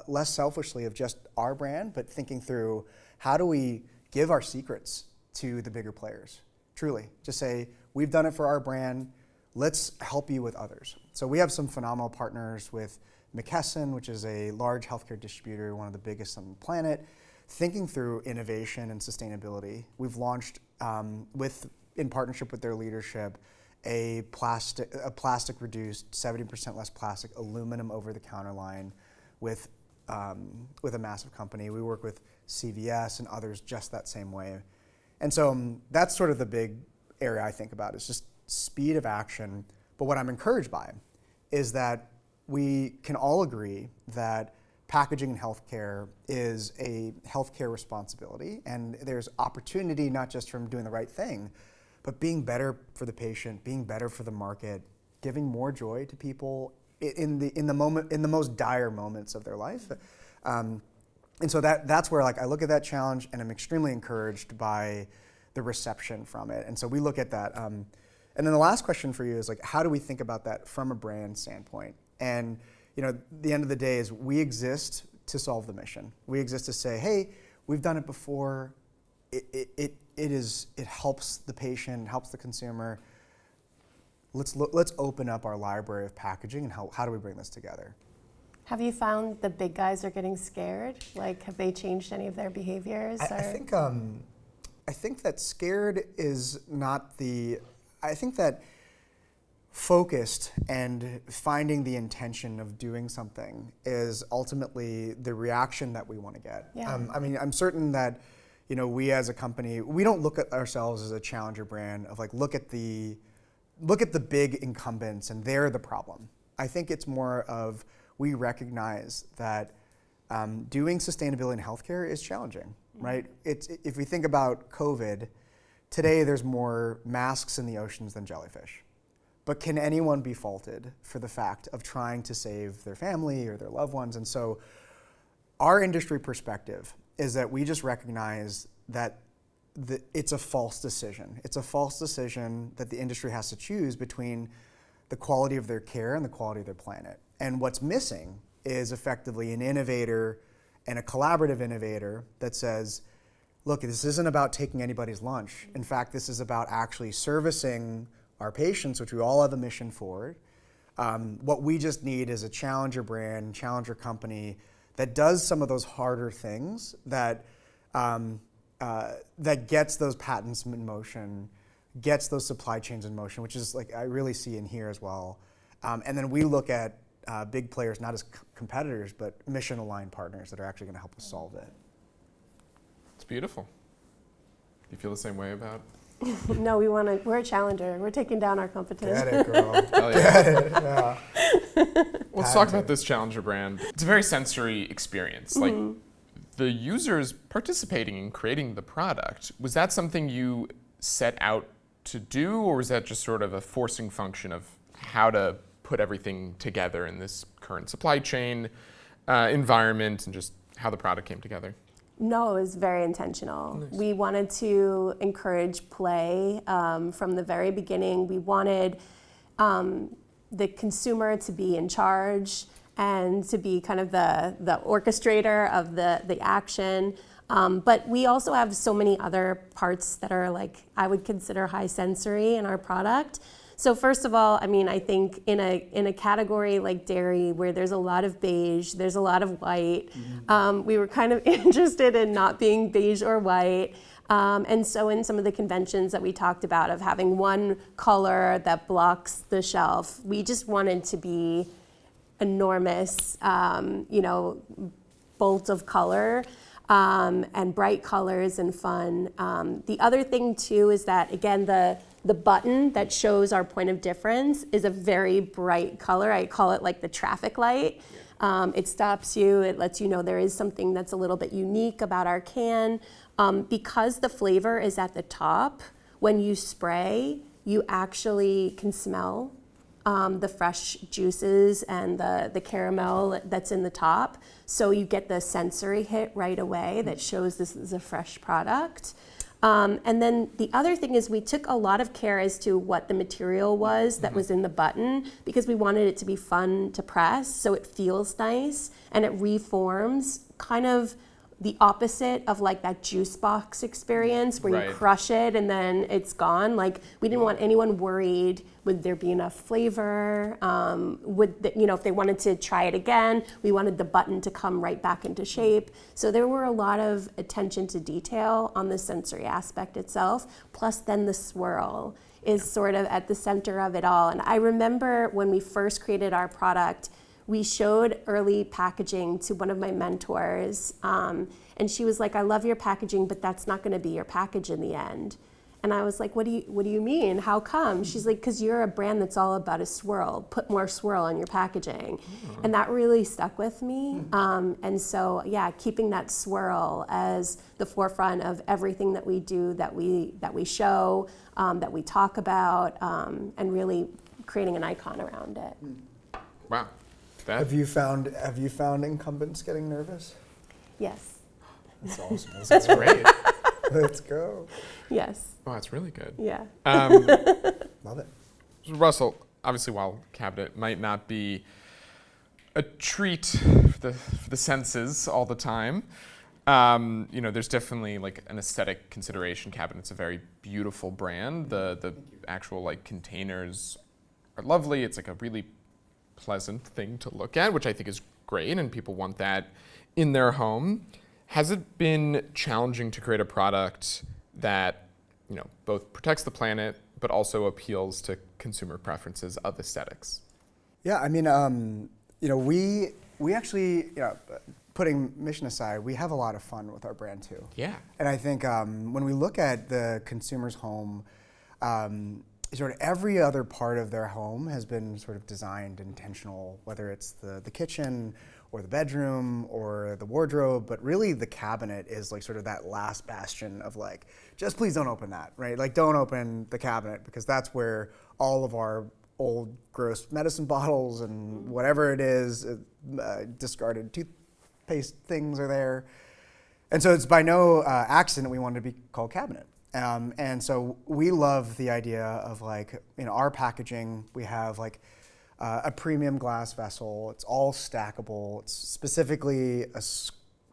less selfishly of just our brand, but thinking through how do we give our secrets to the bigger players, truly. Just say, we've done it for our brand, let's help you with others. So we have some phenomenal partners with McKesson, which is a large healthcare distributor, one of the biggest on the planet, thinking through innovation and sustainability. We've launched, in partnership with their leadership, a plastic reduced, 70% less plastic, aluminum over-the-counter line with a massive company. We work with CVS and others just that same way. And so that's sort of the big area I think about, is just speed of action. But what I'm encouraged by is that we can all agree that packaging in healthcare is a healthcare responsibility, and there's opportunity not just from doing the right thing, but being better for the patient, being better for the market, giving more joy to people in the most dire moments of their life. And so that's where I look at that challenge, and I'm extremely encouraged by the reception from it. And so we look at that. And then the last question for you is how do we think about that from a brand standpoint? And the end of the day is we exist to solve the mission. We exist to say, hey, we've done it before. It helps the patient, helps the consumer. Let's open up our library of packaging, and how do we bring this together? Have you found the big guys are getting scared? Have they changed any of their behaviors? I think that scared is not the. I think that focused and finding the intention of doing something is ultimately the reaction that we want to get. Yeah. I'm certain that we as a company, we don't look at ourselves as a challenger brand of look at the big incumbents and they're the problem. I think it's more of we recognize that doing sustainability in healthcare is challenging, right? If we think about COVID, today there's more masks in the oceans than jellyfish. But can anyone be faulted for the fact of trying to save their family or their loved ones? And so our industry perspective is that we just recognize that it's a false decision. It's a false decision that the industry has to choose between the quality of their care and the quality of their planet. And what's missing is effectively an innovator and a collaborative innovator that says, look, this isn't about taking anybody's lunch. In fact, this is about actually servicing our patients, which we all have a mission for. What we just need is a challenger brand, challenger company that does some of those harder things, that gets those patents in motion, gets those supply chains in motion, which is like I really see in here as well. And then we look at big players not as competitors, but mission-aligned partners that are actually going to help us solve it. It's beautiful. Do you feel the same way about? No, we're a challenger. We're taking down our competition. Get it, girl. Hell yeah. Get it, yeah. Let's talk about this challenger brand. It's a very sensory experience. Like the users participating in creating the product, was that something you set out to do, or was that just sort of a forcing function of how to put everything together in this current supply chain environment and just how the product came together? No, it was very intentional. Nice. We wanted to encourage play from the very beginning. We wanted the consumer to be in charge and to be kind of the orchestrator of the action. But we also have so many other parts that are like, I would consider high sensory in our product. So first of all, I mean, I think in a category like dairy where there's a lot of beige, there's a lot of white, we were kind of interested in not being beige or white. And so in some of the conventions that we talked about of having one color that blocks the shelf, we just wanted to be enormous, bolt of color. And bright colors and fun. The other thing too is that, again, the button that shows our point of difference is a very bright color. I call it like the traffic light. It stops you, it lets you know there is something that's a little bit unique about our can. Because the flavor is at the top, when you spray, you actually can smell the fresh juices and the caramel that's in the top. So you get the sensory hit right away that shows this is a fresh product. And then the other thing is we took a lot of care as to what the material was that was in the button, because we wanted it to be fun to press, so it feels nice and it reforms, kind of the opposite of like that juice box experience where Right. you crush it and then it's gone. Like, we didn't want anyone worried, would there be enough flavor? If they wanted to try it again, we wanted the button to come right back into shape. So there were a lot of attention to detail on the sensory aspect itself, plus then the swirl is sort of at the center of it all. And I remember when we first created our product, we showed early packaging to one of my mentors, and she was like, I love your packaging, but that's not gonna be your package in the end. And I was like, what do you mean? How come? She's like, because you're a brand that's all about a swirl. Put more swirl on your packaging. And that really stuck with me. And so, yeah, keeping that swirl as the forefront of everything that we do, that we show, that we talk about, and really creating an icon around it. Wow. Have you found incumbents getting nervous? Yes. That's awesome. That's great. Let's go. Yes. Oh, that's really good. Yeah. Love it. So Russell, obviously, while cabinet might not be a treat for the senses all the time, there's definitely like an aesthetic consideration. Cabinet's a very beautiful brand. The actual like containers are lovely. It's like a really pleasant thing to look at, which I think is great, and people want that in their home. Has it been challenging to create a product that both protects the planet but also appeals to consumer preferences of aesthetics? Yeah, I mean, we actually, putting mission aside, we have a lot of fun with our brand too. Yeah. And I think when we look at the consumer's home, sort of every other part of their home has been sort of designed intentional, whether it's the kitchen or the bedroom or the wardrobe, but really the cabinet is like sort of that last bastion of like, just please don't open that, right? Like don't open the cabinet because that's where all of our old gross medicine bottles and whatever it is, discarded toothpaste things are there. And so it's by no accident we wanted to be called Cabinet. And so we love the idea of like, our packaging, we have like a premium glass vessel. It's all stackable. It's specifically a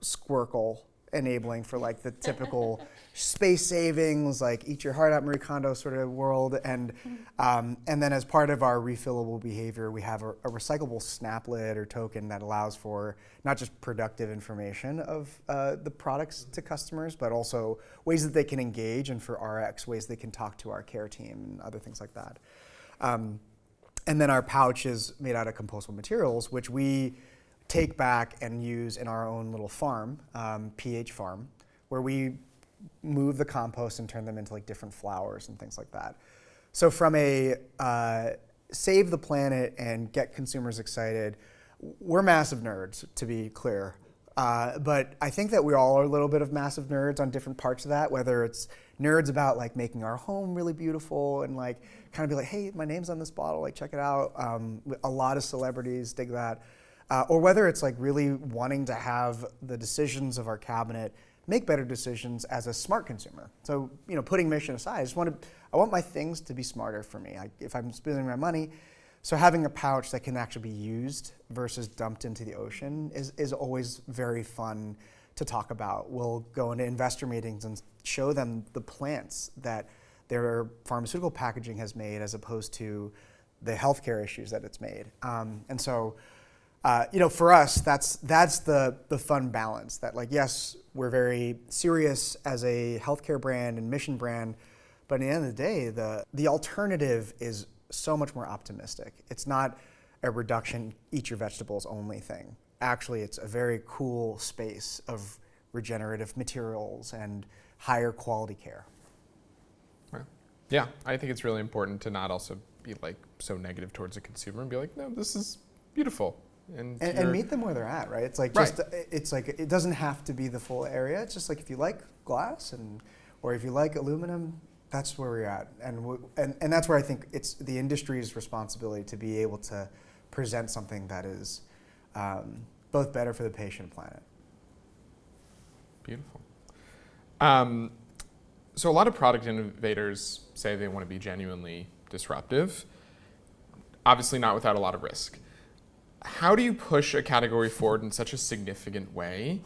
Squircle enabling for like the typical space savings, like eat your heart out Marie Kondo sort of world. And then as part of our refillable behavior, we have a recyclable snap lid or token that allows for not just productive information of the products to customers, but also ways that they can engage, and for RX, ways they can talk to our care team and other things like that. And then our pouch is made out of compostable materials, which we take back and use in our own little farm, PH Farm, where we move the compost and turn them into like different flowers and things like that. So from a save the planet and get consumers excited, we're massive nerds, to be clear. But I think that we all are a little bit of massive nerds on different parts of that, whether it's nerds about like making our home really beautiful and like kind of be like, hey, my name's on this bottle, like check it out. A lot of celebrities dig that. Or whether it's like really wanting to have the decisions of our cabinet make better decisions as a smart consumer. So, putting mission aside, I want my things to be smarter for me. If I'm spending my money, so having a pouch that can actually be used versus dumped into the ocean is always very fun to talk about. We'll go into investor meetings and show them the plants that their pharmaceutical packaging has made as opposed to the healthcare issues that it's made. And so, for us, that's the fun balance that like, yes, we're very serious as a healthcare brand and mission brand, but at the end of the day, the alternative is so much more optimistic. It's not a reduction, eat your vegetables only thing. Actually, it's a very cool space of regenerative materials and higher quality care. Right. Yeah, I think it's really important to not also be like so negative towards a consumer and be like, no, this is beautiful. And meet them where they're at, right? It's like it doesn't have to be the full area. It's just like if you like glass or if you like aluminum, that's where we're at, and that's where I think it's the industry's responsibility to be able to present something that is both better for the patient and planet. Beautiful. So a lot of product innovators say they want to be genuinely disruptive, obviously not without a lot of risk. How do you push a category forward in such a significant way,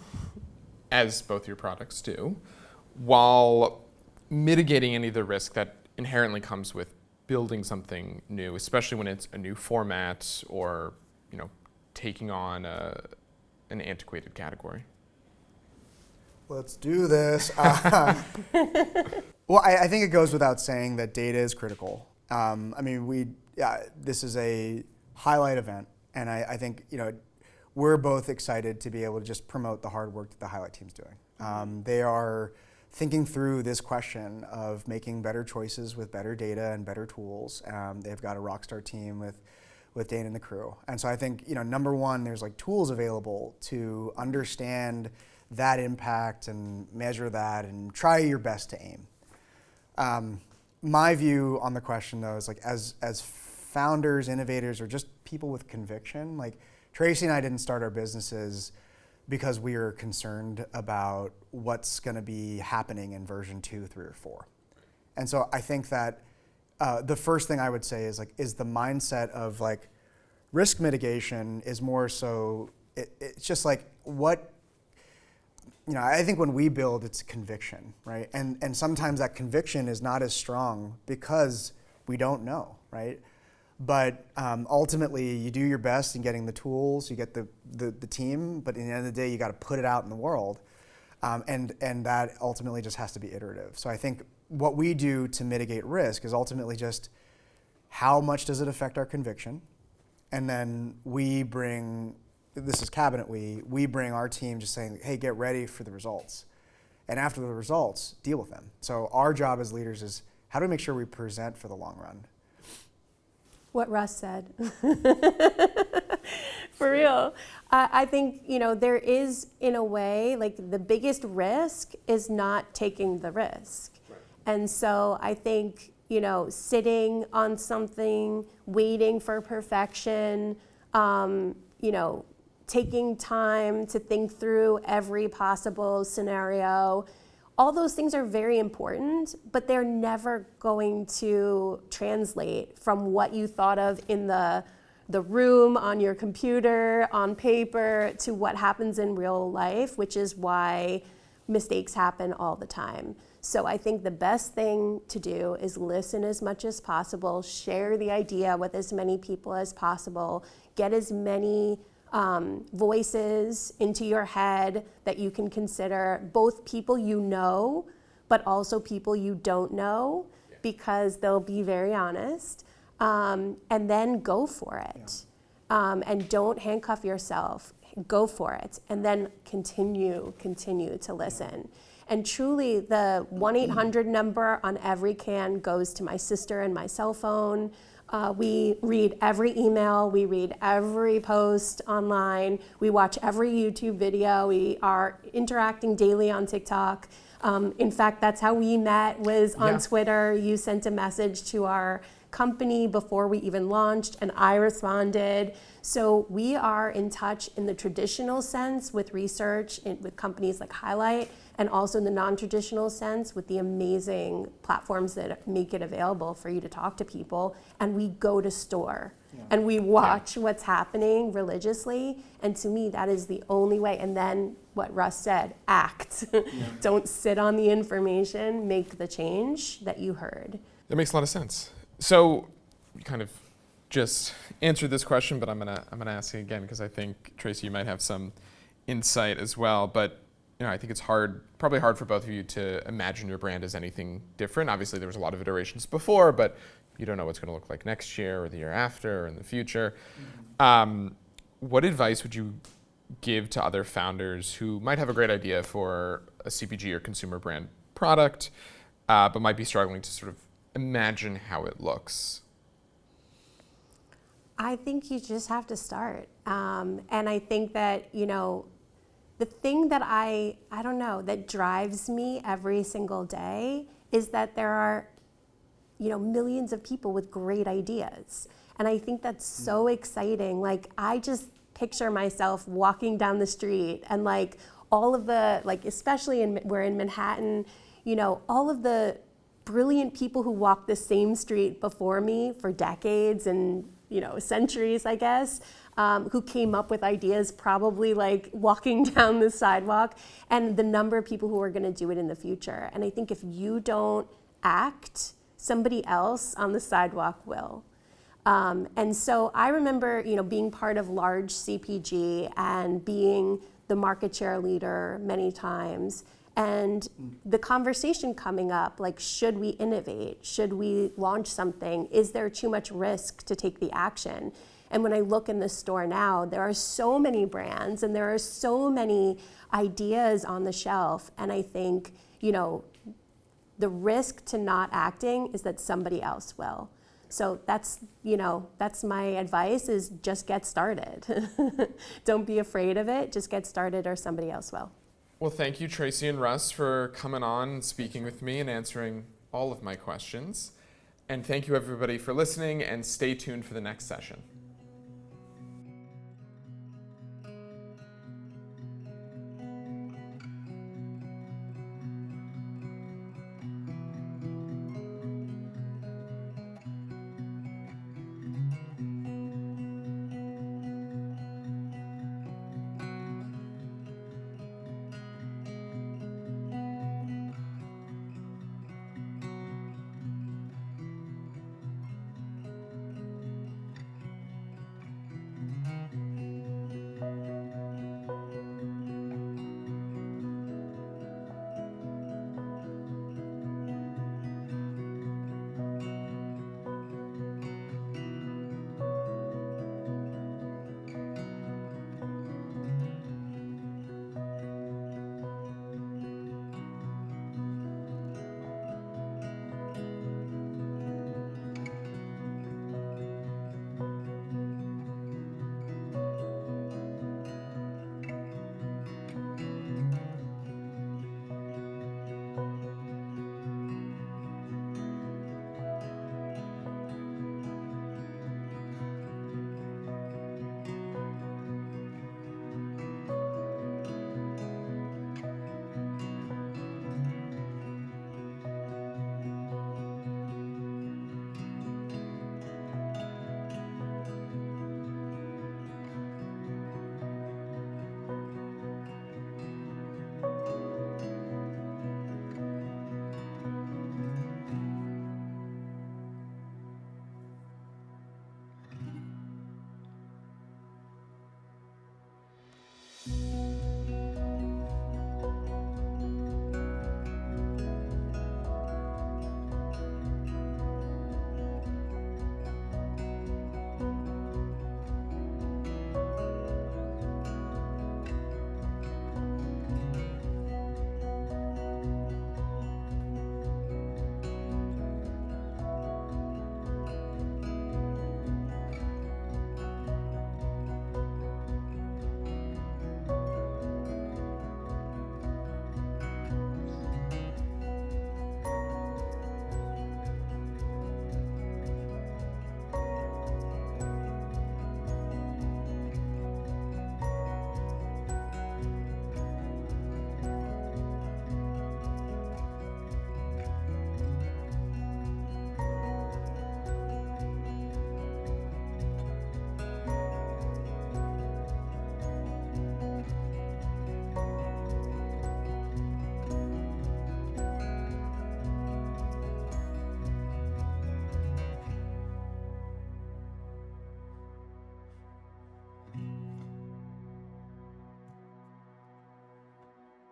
as both your products do, while mitigating any of the risk that inherently comes with building something new, especially when it's a new format or, taking on an antiquated category? Let's do this. Well, I think it goes without saying that data is critical. This is a highlight event, and I think we're both excited to be able to just promote the hard work that the Highlight team's doing. They are thinking through this question of making better choices with better data and better tools. They've got a rockstar team with Dane and the crew. And so I think, number one, there's like tools available to understand that impact and measure that and try your best to aim. My view on the question though is like as founders, innovators, or just people with conviction, like Tracy and I didn't start our businesses because we are concerned about what's going to be happening in version 2, 3, or 4. And so I think that the first thing I would say is the mindset of like risk mitigation is more so, it's just like what, I think when we build, it's conviction, right? And sometimes that conviction is not as strong because we don't know, right? But ultimately, you do your best in getting the tools, you get the team, but at the end of the day, you got to put it out in the world. And that ultimately just has to be iterative. So I think what we do to mitigate risk is ultimately just how much does it affect our conviction? And then we bring, this is Cabinet, we bring our team just saying, hey, get ready for the results. And after the results, deal with them. So our job as leaders is how do we make sure we present for the long run? What Russ said. For real. I think, there is, in a way, like the biggest risk is not taking the risk. And so I think, sitting on something, waiting for perfection, taking time to think through every possible scenario, all those things are very important, but they're never going to translate from what you thought of in the room, on your computer, on paper, to what happens in real life, which is why mistakes happen all the time. So I think the best thing to do is listen as much as possible, share the idea with as many people as possible, get as many voices into your head that you can consider, both people you know, but also people you don't know, because they'll be very honest, and then go for it. And don't handcuff yourself, go for it, and then continue to listen. And truly, the 1-800 number on every can goes to my sister and my cell phone. We read every email, we read every post online, we watch every YouTube video, we are interacting daily on TikTok. In fact, that's how we met, was on Twitter. You sent a message to our company before we even launched, and I responded. So we are in touch in the traditional sense with research, with companies like Highlight, and also in the non-traditional sense with the amazing platforms that make it available for you to talk to people. And we go to store and we watch what's happening religiously. And to me, that is the only way. And then what Russ said, act. Don't sit on the information, make the change that you heard. That makes a lot of sense. So you kind of just answered this question, but I'm gonna ask it again, because I think, Tracy, you might have some insight as well. But I think it's probably hard for both of you to imagine your brand as anything different. Obviously, there was a lot of iterations before, but you don't know what's going to look like next year or the year after or in the future. What advice would you give to other founders who might have a great idea for a CPG or consumer brand product, but might be struggling to sort of imagine how it looks? I think you just have to start. And I think that, the thing that I don't know, that drives me every single day is that there are, millions of people with great ideas. And I think that's so exciting. Like, I just picture myself walking down the street and like all of the, especially we're in Manhattan, all of the brilliant people who walked the same street before me for decades and, centuries, I guess, who came up with ideas, probably like walking down the sidewalk, and the number of people who are going to do it in the future. And I think if you don't act, somebody else on the sidewalk will. And so I remember, being part of large CPG and being the market share leader many times, and the conversation coming up, like, should we innovate? Should we launch something? Is there too much risk to take the action? And when I look in the store now, there are so many brands and there are so many ideas on the shelf. And I think, the risk to not acting is that somebody else will. So that's my advice, is just get started. Don't be afraid of it. Just get started, or somebody else will. Well, thank you, Tracy and Russ, for coming on and speaking with me and answering all of my questions. And thank you, everybody, for listening, and stay tuned for the next session.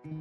Good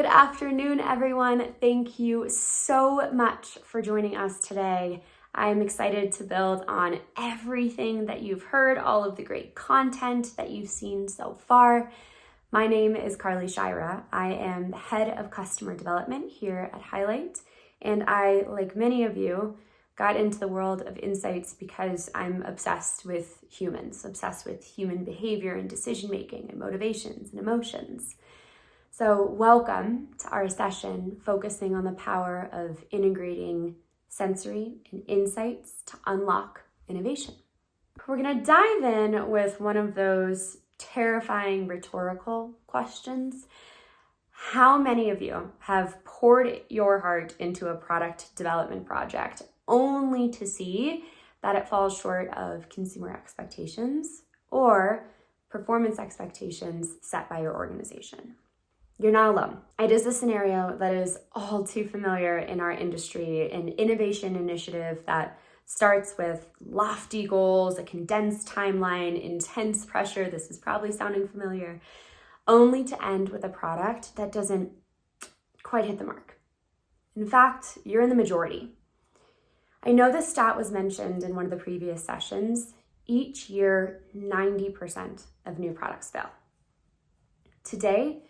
afternoon, everyone. Thank you so much for joining us today. I'm excited to build on everything that you've heard, all of the great content that you've seen so far. My name is Carly Shira. I am the head of customer development here at Highlight, and I, like many of you, got into the world of insights because I'm obsessed with humans, obsessed with human behavior and decision-making and motivations and emotions. So welcome to our session focusing on the power of integrating sensory and insights to unlock innovation. We're going to dive in with one of those terrifying rhetorical questions. How many of you have poured your heart into a product development project only to see that it falls short of consumer expectations or performance expectations set by your organization? You're not alone. It is a scenario that is all too familiar in our industry, an innovation initiative that starts with lofty goals, a condensed timeline, intense pressure, this is probably sounding familiar, only to end with a product that doesn't quite hit the mark. In fact, you're in the majority. I know this stat was mentioned in one of the previous sessions. Each year, 90% of new products fail. Today,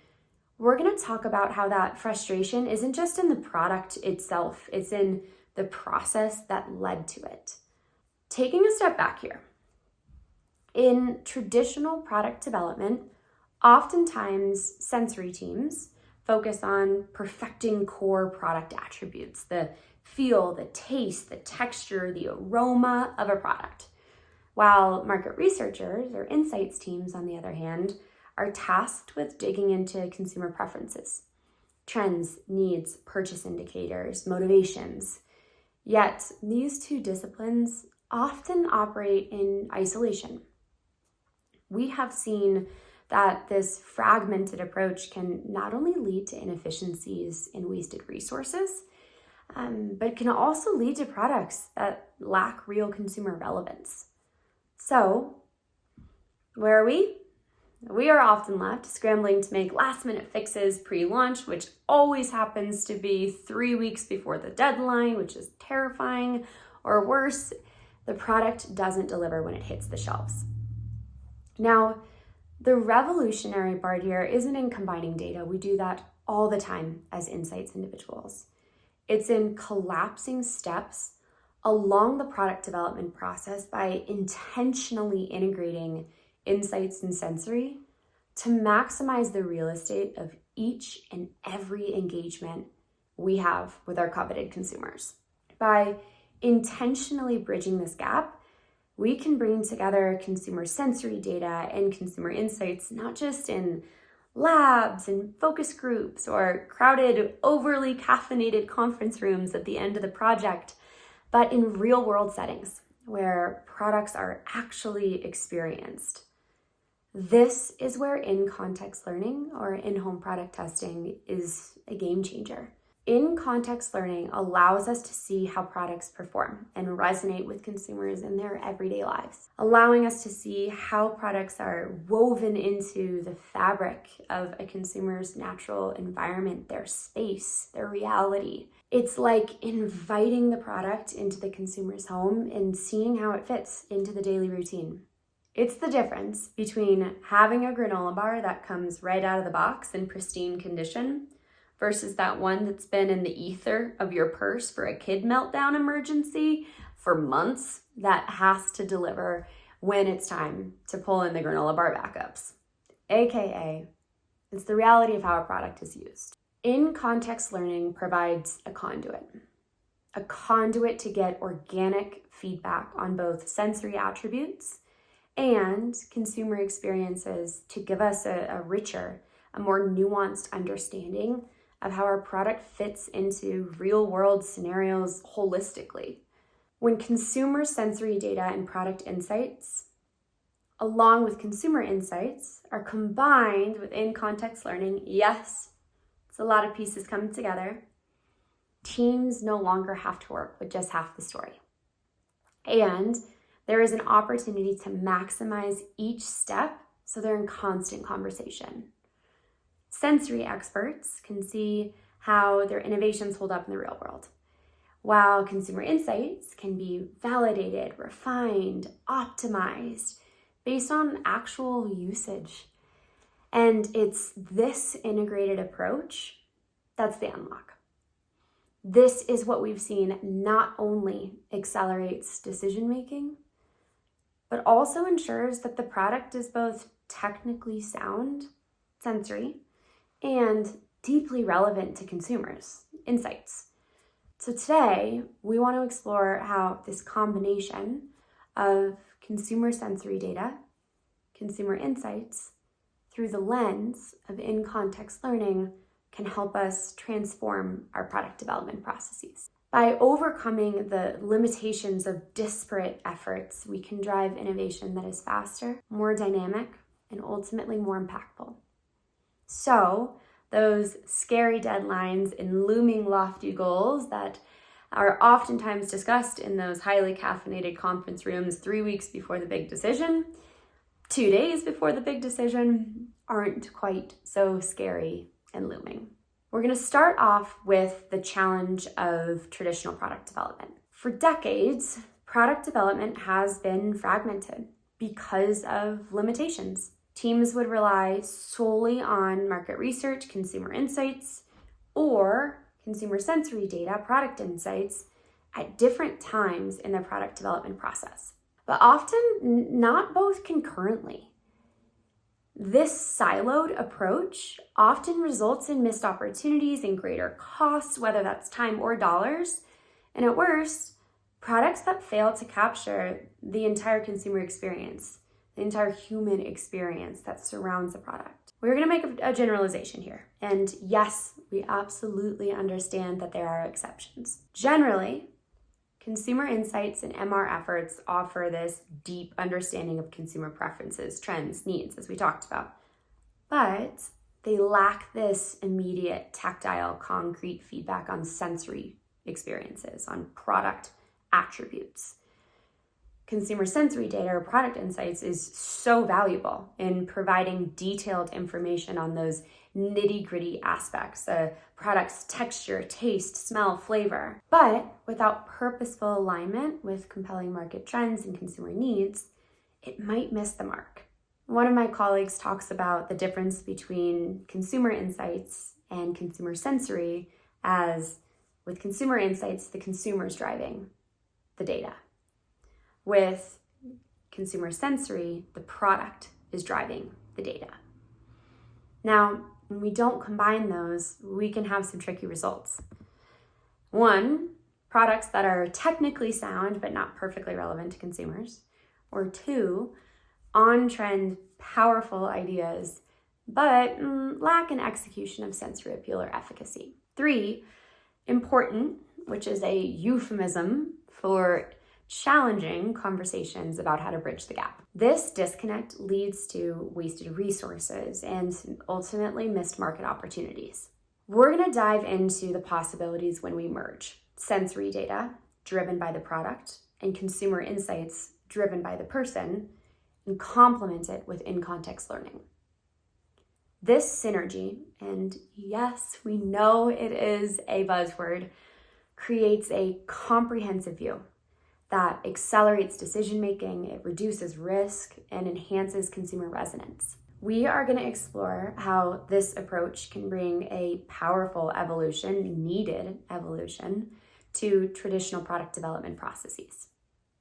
we're going to talk about how that frustration isn't just in the product itself, it's in the process that led to it. Taking a step back here. In traditional product development, oftentimes sensory teams focus on perfecting core product attributes, the feel, the taste, the texture, the aroma of a product. While market researchers or insights teams, on the other hand, are tasked with digging into consumer preferences, trends, needs, purchase indicators, motivations. Yet, these two disciplines often operate in isolation. We have seen that this fragmented approach can not only lead to inefficiencies and wasted resources, but can also lead to products that lack real consumer relevance. So, where are we? We are often left scrambling to make last-minute fixes pre-launch, which always happens to be 3 weeks before the deadline, which is terrifying. Or worse, the product doesn't deliver when it hits the shelves. Now, the revolutionary part here isn't in combining data. We do that all the time as insights individuals. It's in collapsing steps along the product development process by intentionally integrating insights and sensory to maximize the real estate of each and every engagement we have with our coveted consumers. By intentionally bridging this gap, we can bring together consumer sensory data and consumer insights, not just in labs and focus groups or crowded, overly caffeinated conference rooms at the end of the project, but in real world settings where products are actually experienced. This is where in-context learning or in-home product testing is a game changer. In-context learning allows us to see how products perform and resonate with consumers in their everyday lives, allowing us to see how products are woven into the fabric of a consumer's natural environment, their space, their reality. It's like inviting the product into the consumer's home and seeing how it fits into the daily routine. It's the difference between having a granola bar that comes right out of the box in pristine condition versus that one that's been in the ether of your purse for a kid meltdown emergency for months that has to deliver when it's time to pull in the granola bar backups. AKA, it's the reality of how a product is used. In-context learning provides a conduit to get organic feedback on both sensory attributes and consumer experiences to give us a richer, a more nuanced understanding of how our product fits into real-world scenarios holistically. When consumer sensory data and product insights, along with consumer insights, are combined with in-context learning, yes, it's a lot of pieces coming together, teams no longer have to work with just half the story. And there is an opportunity to maximize each step so they're in constant conversation. Sensory experts can see how their innovations hold up in the real world, while consumer insights can be validated, refined, optimized based on actual usage. And it's this integrated approach that's the unlock. This is what we've seen not only accelerates decision-making, but also ensures that the product is both technically sound, sensory, and deeply relevant to consumers' insights. So today, we want to explore how this combination of consumer sensory data, consumer insights, through the lens of in-context learning can help us transform our product development processes. By overcoming the limitations of disparate efforts, we can drive innovation that is faster, more dynamic, and ultimately more impactful. So, those scary deadlines and looming lofty goals that are oftentimes discussed in those highly caffeinated conference rooms 3 weeks before the big decision, 2 days before the big decision, aren't quite so scary and looming. We're going to start off with the challenge of traditional product development. For decades, product development has been fragmented because of limitations. Teams would rely solely on market research, consumer insights, or consumer sensory data, product insights, at different times in their product development process, but often not both concurrently. This siloed approach often results in missed opportunities and greater costs, whether that's time or dollars, and at worst, products that fail to capture the entire consumer experience, the entire human experience that surrounds the product. We're going to make a generalization here. And yes, we absolutely understand that there are exceptions. Generally, consumer insights and MR efforts offer this deep understanding of consumer preferences, trends, needs, as we talked about. But they lack this immediate, tactile, concrete feedback on sensory experiences, on product attributes. Consumer sensory data or product insights is so valuable in providing detailed information on those nitty-gritty aspects, a product's texture, taste, smell, flavor. But without purposeful alignment with compelling market trends and consumer needs, it might miss the mark. One of my colleagues talks about the difference between consumer insights and consumer sensory as, with consumer insights, the consumer's driving the data. With consumer sensory, the product is driving the data. Now, when we don't combine those, we can have some tricky results. One, products that are technically sound but not perfectly relevant to consumers. Or 2, on-trend, powerful ideas but lack an execution of sensory appeal or efficacy. 3, important, which is a euphemism for challenging conversations about how to bridge the gap. This disconnect leads to wasted resources and ultimately missed market opportunities. We're going to dive into the possibilities when we merge sensory data driven by the product and consumer insights driven by the person and complement it with in-context learning. This synergy, and yes, we know it is a buzzword, creates a comprehensive view that accelerates decision-making, it reduces risk, and enhances consumer resonance. We are going to explore how this approach can bring a powerful evolution, needed evolution, to traditional product development processes.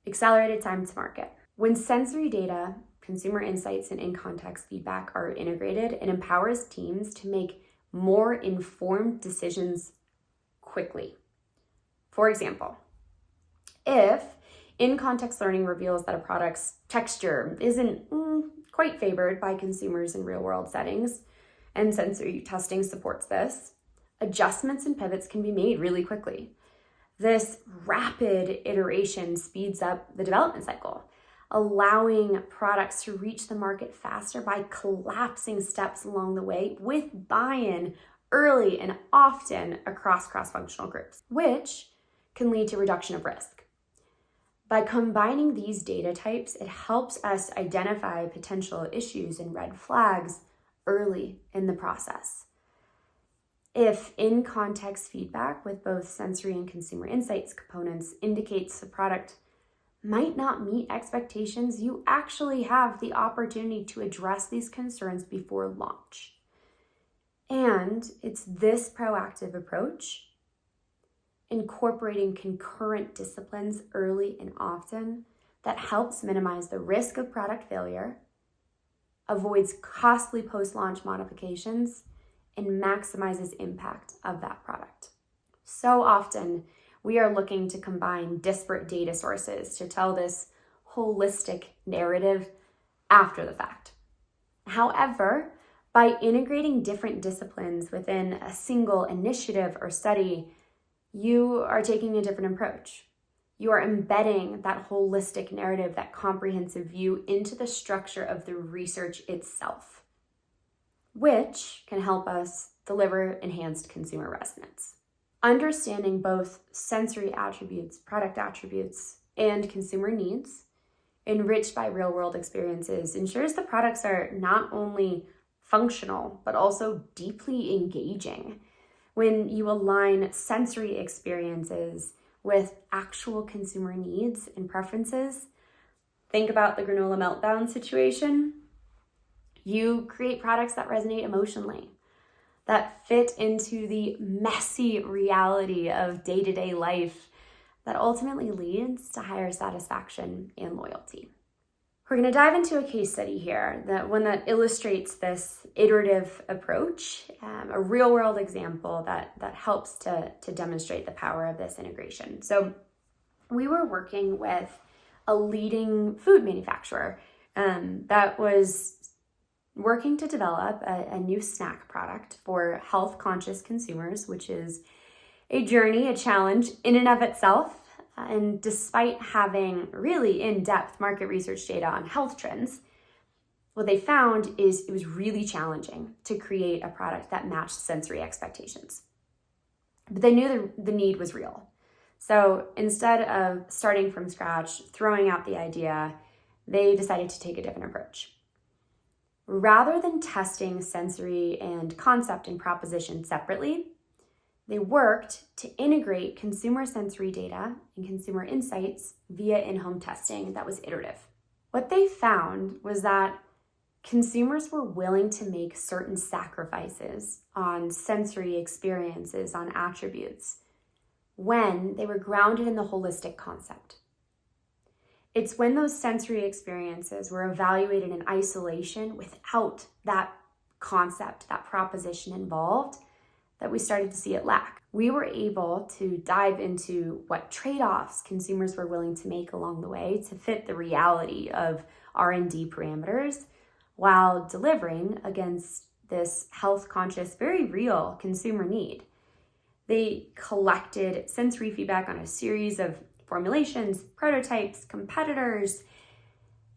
Accelerated time to market. When sensory data, consumer insights, and in-context feedback are integrated, it empowers teams to make more informed decisions quickly. For example, if in-context learning reveals that a product's texture isn't quite favored by consumers in real-world settings, and sensory testing supports this, adjustments and pivots can be made really quickly. This rapid iteration speeds up the development cycle, allowing products to reach the market faster by collapsing steps along the way with buy-in early and often across cross-functional groups, which can lead to reduction of risk. By combining these data types, it helps us identify potential issues and red flags early in the process. If in-context feedback with both sensory and consumer insights components indicates the product might not meet expectations, you actually have the opportunity to address these concerns before launch. And it's this proactive approach, incorporating concurrent disciplines early and often, that helps minimize the risk of product failure, avoids costly post-launch modifications, and maximizes impact of that product. So often, we are looking to combine disparate data sources to tell this holistic narrative after the fact. However, by integrating different disciplines within a single initiative or study, you are taking a different approach. You are embedding that holistic narrative, that comprehensive view into the structure of the research itself, which can help us deliver enhanced consumer resonance. Understanding both sensory attributes, product attributes, and consumer needs, enriched by real-world experiences, ensures the products are not only functional, but also deeply engaging. When you align sensory experiences with actual consumer needs and preferences, think about the granola meltdown situation, you create products that resonate emotionally, that fit into the messy reality of day-to-day life, that ultimately leads to higher satisfaction and loyalty. We're going to dive into a case study here, one that illustrates this iterative approach, a real-world example that helps to demonstrate the power of this integration. So we were working with a leading food manufacturer that was working to develop a new snack product for health-conscious consumers, which is a journey, a challenge in and of itself. And despite having really in-depth market research data on health trends, what they found is it was really challenging to create a product that matched sensory expectations. But they knew the need was real. So instead of starting from scratch, throwing out the idea, they decided to take a different approach. Rather than testing sensory and concept and proposition separately, they worked to integrate consumer sensory data and consumer insights via in-home testing that was iterative. What they found was that consumers were willing to make certain sacrifices on sensory experiences, on attributes, when they were grounded in the holistic concept. It's when those sensory experiences were evaluated in isolation without that concept, that proposition involved, that we started to see it lack. We were able to dive into what trade-offs consumers were willing to make along the way to fit the reality of R&D parameters while delivering against this health-conscious, very real consumer need. They collected sensory feedback on a series of formulations, prototypes, competitors,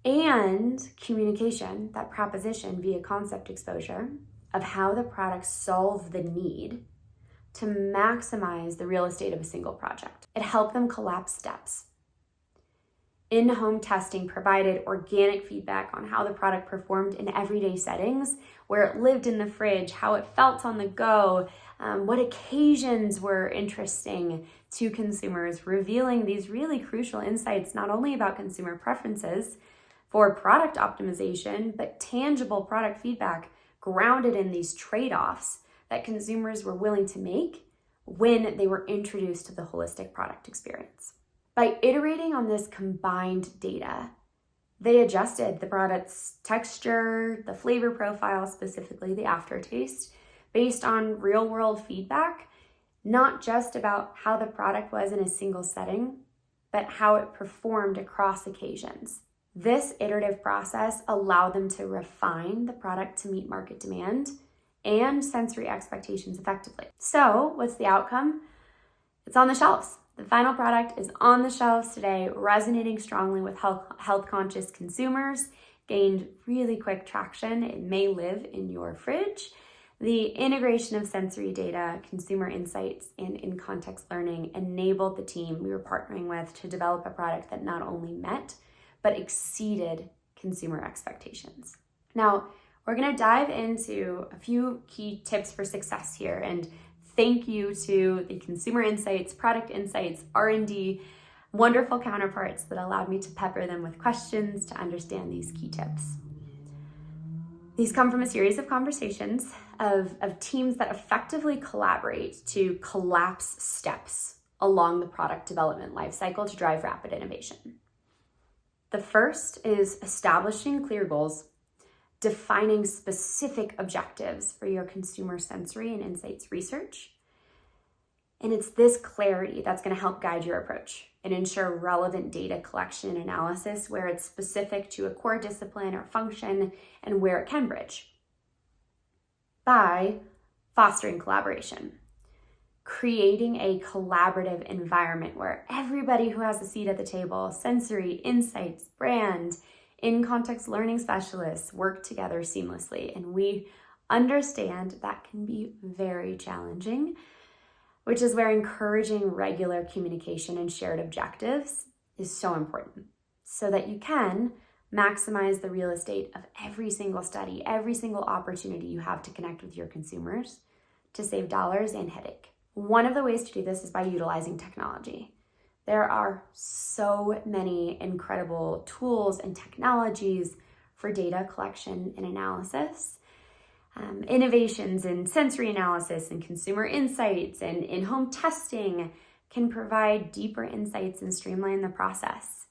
and communication, that proposition via concept exposure of how the products solve the need to maximize the real estate of a single project. It helped them collapse steps. In-home testing provided organic feedback on how the product performed in everyday settings, where it lived in the fridge, how it felt on the go, what occasions were interesting to consumers, revealing these really crucial insights not only about consumer preferences for product optimization, but tangible product feedback grounded in these trade-offs that consumers were willing to make when they were introduced to the holistic product experience. By iterating on this combined data, they adjusted the product's texture, the flavor profile, specifically the aftertaste, based on real-world feedback, not just about how the product was in a single setting, but how it performed across occasions. This iterative process allowed them to refine the product to meet market demand and sensory expectations effectively. So, what's the outcome? It's on the shelves. The final product is on the shelves today, resonating strongly with health-conscious consumers, gained really quick traction. It may live in your fridge. The integration of sensory data, consumer insights, and in-context learning enabled the team we were partnering with to develop a product that not only met, but exceeded consumer expectations. Now, we're gonna dive into a few key tips for success here, and thank you to the consumer insights, product insights, R&D, wonderful counterparts that allowed me to pepper them with questions to understand these key tips. These come from a series of conversations of teams that effectively collaborate to collapse steps along the product development lifecycle to drive rapid innovation. The first is establishing clear goals, defining specific objectives for your consumer sensory and insights research. And it's this clarity that's going to help guide your approach and ensure relevant data collection and analysis where it's specific to a core discipline or function and where it can bridge. By fostering collaboration, creating a collaborative environment where everybody who has a seat at the table, sensory, insights, brand, in-context learning specialists work together seamlessly. And we understand that can be very challenging, which is where encouraging regular communication and shared objectives is so important so that you can maximize the real estate of every single study, every single opportunity you have to connect with your consumers to save dollars and headache. One of the ways to do this is by utilizing technology. There are so many incredible tools and technologies for data collection and analysis. Innovations in sensory analysis and consumer insights and in-home testing can provide deeper insights and streamline the process.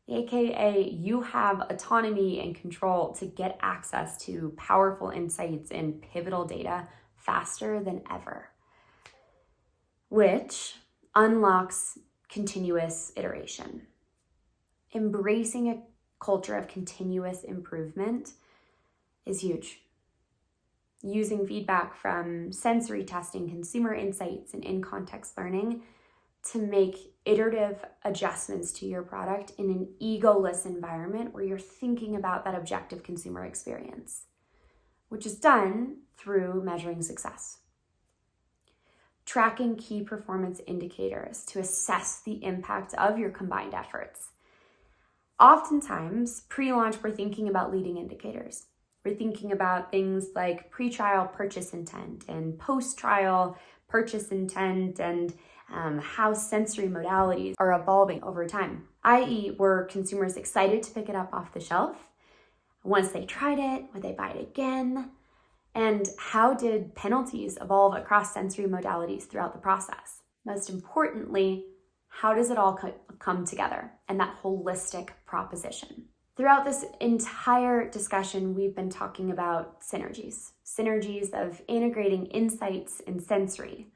AKA, you have autonomy and control to get access to powerful insights and pivotal data faster than ever, which unlocks continuous iteration. Embracing a culture of continuous improvement is huge. Using feedback from sensory testing, consumer insights, and in-context learning to make iterative adjustments to your product in an egoless environment where you're thinking about that objective consumer experience, which is done through measuring success. Tracking key performance indicators to assess the impact of your combined efforts. Oftentimes, pre-launch, we're thinking about leading indicators. We're thinking about things like pre-trial purchase intent and post-trial purchase intent and how sensory modalities are evolving over time, i.e. were consumers excited to pick it up off the shelf? Once they tried it, would they buy it again? And how did penalties evolve across sensory modalities throughout the process? Most importantly, how does it all come together and that holistic proposition? Throughout this entire discussion, we've been talking about synergies of integrating insights and sensory.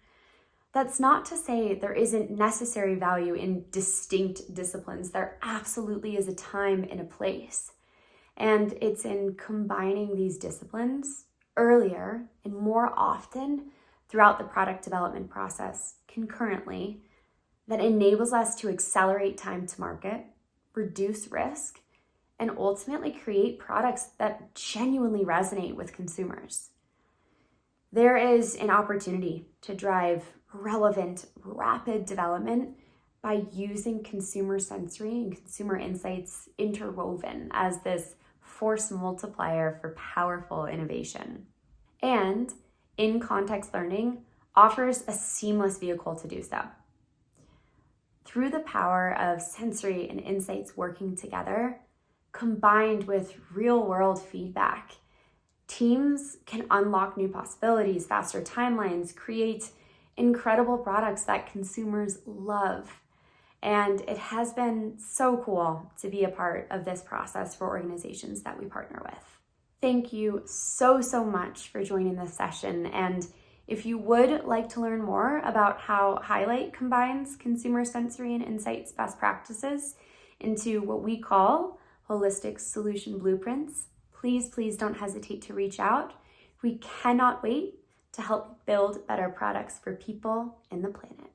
That's not to say there isn't necessary value in distinct disciplines. There absolutely is a time and a place. And it's in combining these disciplines earlier and more often throughout the product development process concurrently that enables us to accelerate time to market, reduce risk, and ultimately create products that genuinely resonate with consumers. There is an opportunity to drive relevant, rapid development by using consumer sensory and consumer insights interwoven as this force multiplier for powerful innovation. And in-context learning offers a seamless vehicle to do so. Through the power of sensory and insights working together, combined with real-world feedback, teams can unlock new possibilities, faster timelines, create incredible products that consumers love. And it has been so cool to be a part of this process for organizations that we partner with. Thank you so much for joining this session. And if you would like to learn more about how Highlight combines consumer sensory and insights best practices into what we call holistic solution blueprints, please don't hesitate to reach out. We cannot wait to help build better products for people and the planet.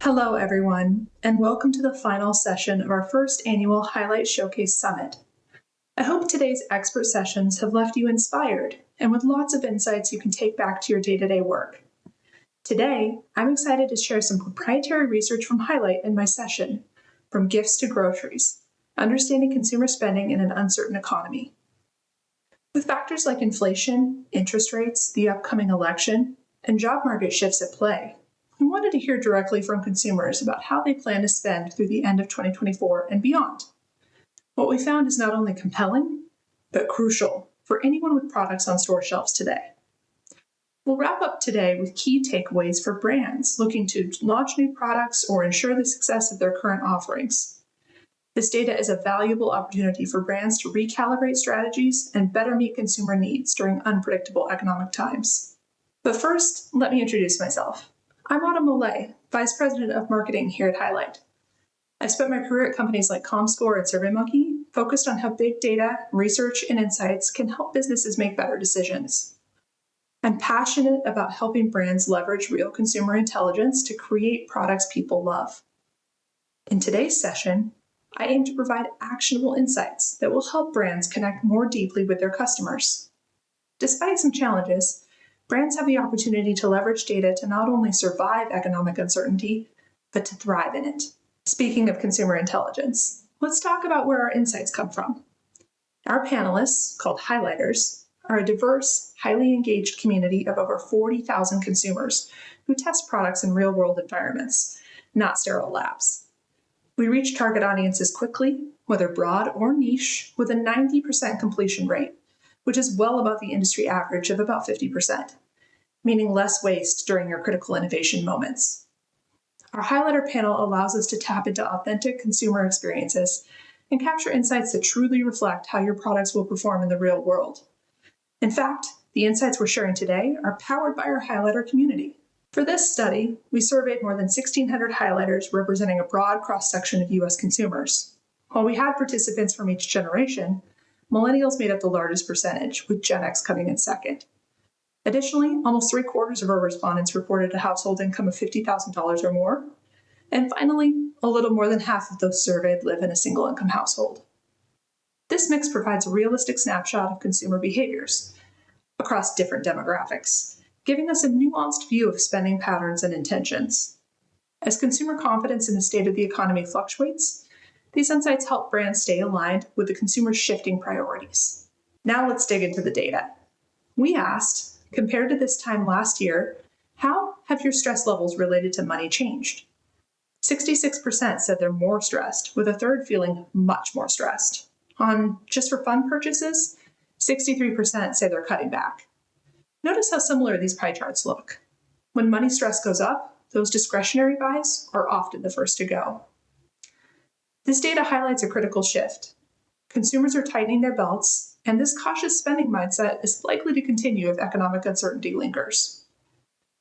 Hello, everyone, and welcome to the final session of our first annual Highlight Showcase Summit. I hope today's expert sessions have left you inspired and with lots of insights you can take back to your day-to-day work. Today, I'm excited to share some proprietary research from Highlight in my session, From Gifts to Groceries, Understanding Consumer Spending in an Uncertain Economy. With factors like inflation, interest rates, the upcoming election, and job market shifts at play, we wanted to hear directly from consumers about how they plan to spend through the end of 2024 and beyond. What we found is not only compelling, but crucial for anyone with products on store shelves today. We'll wrap up today with key takeaways for brands looking to launch new products or ensure the success of their current offerings. This data is a valuable opportunity for brands to recalibrate strategies and better meet consumer needs during unpredictable economic times. But first, let me introduce myself. I'm Autumn Mollet, Vice President of Marketing here at Highlight. I've spent my career at companies like Comscore and SurveyMonkey, focused on how big data, research, and insights can help businesses make better decisions. I'm passionate about helping brands leverage real consumer intelligence to create products people love. In today's session, I aim to provide actionable insights that will help brands connect more deeply with their customers. Despite some challenges, brands have the opportunity to leverage data to not only survive economic uncertainty, but to thrive in it. Speaking of consumer intelligence, let's talk about where our insights come from. Our panelists, called Highlighters, are a diverse, highly engaged community of over 40,000 consumers who test products in real-world environments, not sterile labs. We reach target audiences quickly, whether broad or niche, with a 90% completion rate, which is well above the industry average of about 50%, meaning less waste during your critical innovation moments. Our Highlighter panel allows us to tap into authentic consumer experiences and capture insights that truly reflect how your products will perform in the real world. In fact, the insights we're sharing today are powered by our Highlighter community. For this study, we surveyed more than 1,600 Highlighters representing a broad cross-section of U.S. consumers. While we had participants from each generation, Millennials made up the largest percentage, with Gen X coming in second. Additionally, almost 3/4 of our respondents reported a household income of $50,000 or more. And finally, a little more than half of those surveyed live in a single-income household. This mix provides a realistic snapshot of consumer behaviors across different demographics, giving us a nuanced view of spending patterns and intentions. As consumer confidence in the state of the economy fluctuates, these insights help brands stay aligned with the consumer's shifting priorities. Now let's dig into the data. We asked, compared to this time last year, how have your stress levels related to money changed? 66% said they're more stressed, with a third feeling much more stressed. On just for fun purchases, 63% say they're cutting back. Notice how similar these pie charts look. When money stress goes up, those discretionary buys are often the first to go. This data highlights a critical shift. Consumers are tightening their belts, and this cautious spending mindset is likely to continue if economic uncertainty lingers.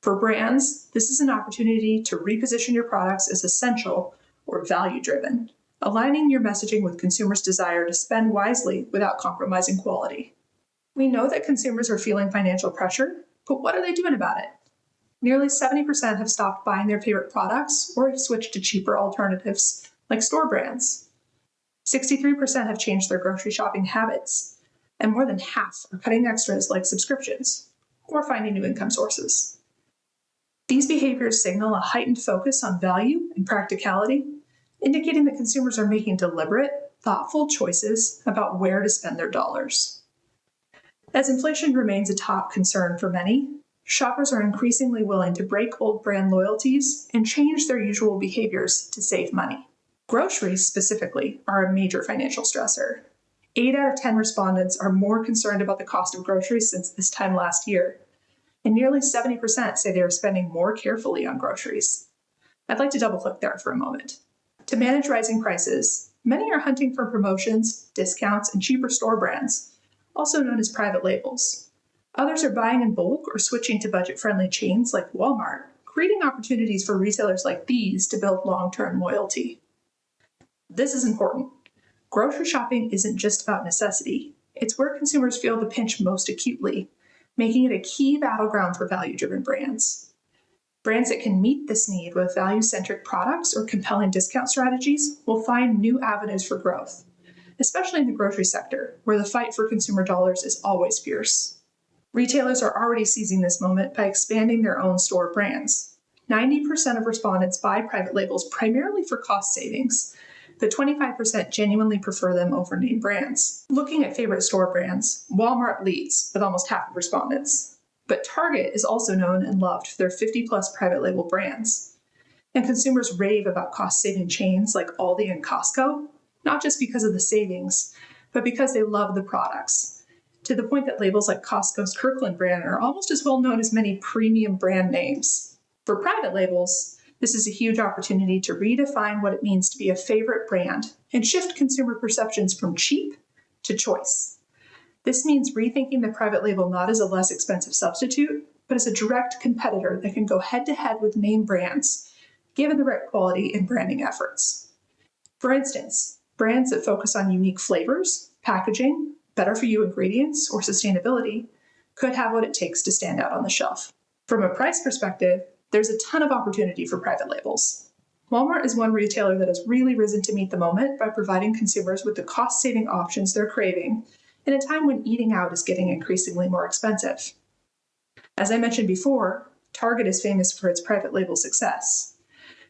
For brands, this is an opportunity to reposition your products as essential or value-driven, aligning your messaging with consumers' desire to spend wisely without compromising quality. We know that consumers are feeling financial pressure, but what are they doing about it? Nearly 70% have stopped buying their favorite products or have switched to cheaper alternatives, like store brands. 63% have changed their grocery shopping habits, and more than half are cutting extras like subscriptions or finding new income sources. These behaviors signal a heightened focus on value and practicality, indicating that consumers are making deliberate, thoughtful choices about where to spend their dollars. As inflation remains a top concern for many, shoppers are increasingly willing to break old brand loyalties and change their usual behaviors to save money. Groceries, specifically, are a major financial stressor. 8 out of 10 respondents are more concerned about the cost of groceries since this time last year, and nearly 70% say they are spending more carefully on groceries. I'd like to double-click there for a moment. To manage rising prices, many are hunting for promotions, discounts, and cheaper store brands, also known as private labels. Others are buying in bulk or switching to budget-friendly chains like Walmart, creating opportunities for retailers like these to build long-term loyalty. This is important. Grocery shopping isn't just about necessity. It's where consumers feel the pinch most acutely, making it a key battleground for value-driven brands. Brands that can meet this need with value-centric products or compelling discount strategies will find new avenues for growth, especially in the grocery sector, where the fight for consumer dollars is always fierce. Retailers are already seizing this moment by expanding their own store brands. 90% of respondents buy private labels primarily for cost savings, but 25% genuinely prefer them over name brands. Looking at favorite store brands, Walmart leads with almost half of respondents. But Target is also known and loved for their 50-plus private label brands. And consumers rave about cost-saving chains like Aldi and Costco, not just because of the savings, but because they love the products, to the point that labels like Costco's Kirkland brand are almost as well known as many premium brand names. For private labels, this is a huge opportunity to redefine what it means to be a favorite brand and shift consumer perceptions from cheap to choice. This means rethinking the private label not as a less expensive substitute, but as a direct competitor that can go head-to-head with name brands, given the right quality and branding efforts. For instance, brands that focus on unique flavors, packaging, better-for-you ingredients, or sustainability could have what it takes to stand out on the shelf. From a price perspective, there's a ton of opportunity for private labels. Walmart is one retailer that has really risen to meet the moment by providing consumers with the cost-saving options they're craving in a time when eating out is getting increasingly more expensive. As I mentioned before, Target is famous for its private label success.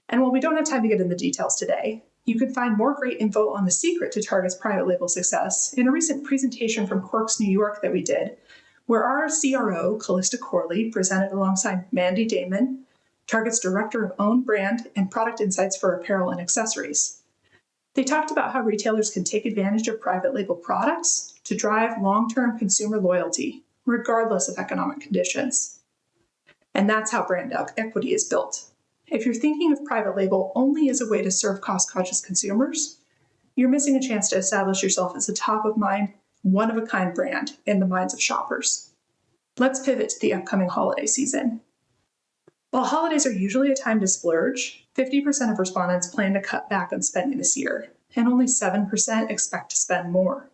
And while we don't have time to get into the details today, you can find more great info on the secret to Target's private label success in a recent presentation from Quirks New York that we did, where our CRO, Callista Corley, presented alongside Mandy Damon, Target's Director of Own Brand and Product Insights for Apparel and Accessories. They talked about how retailers can take advantage of private label products to drive long-term consumer loyalty, regardless of economic conditions. And that's how brand equity is built. If you're thinking of private label only as a way to serve cost-conscious consumers, you're missing a chance to establish yourself as a top-of-mind, one-of-a-kind brand in the minds of shoppers. Let's pivot to the upcoming holiday season. While holidays are usually a time to splurge, 50% of respondents plan to cut back on spending this year, and only 7% expect to spend more.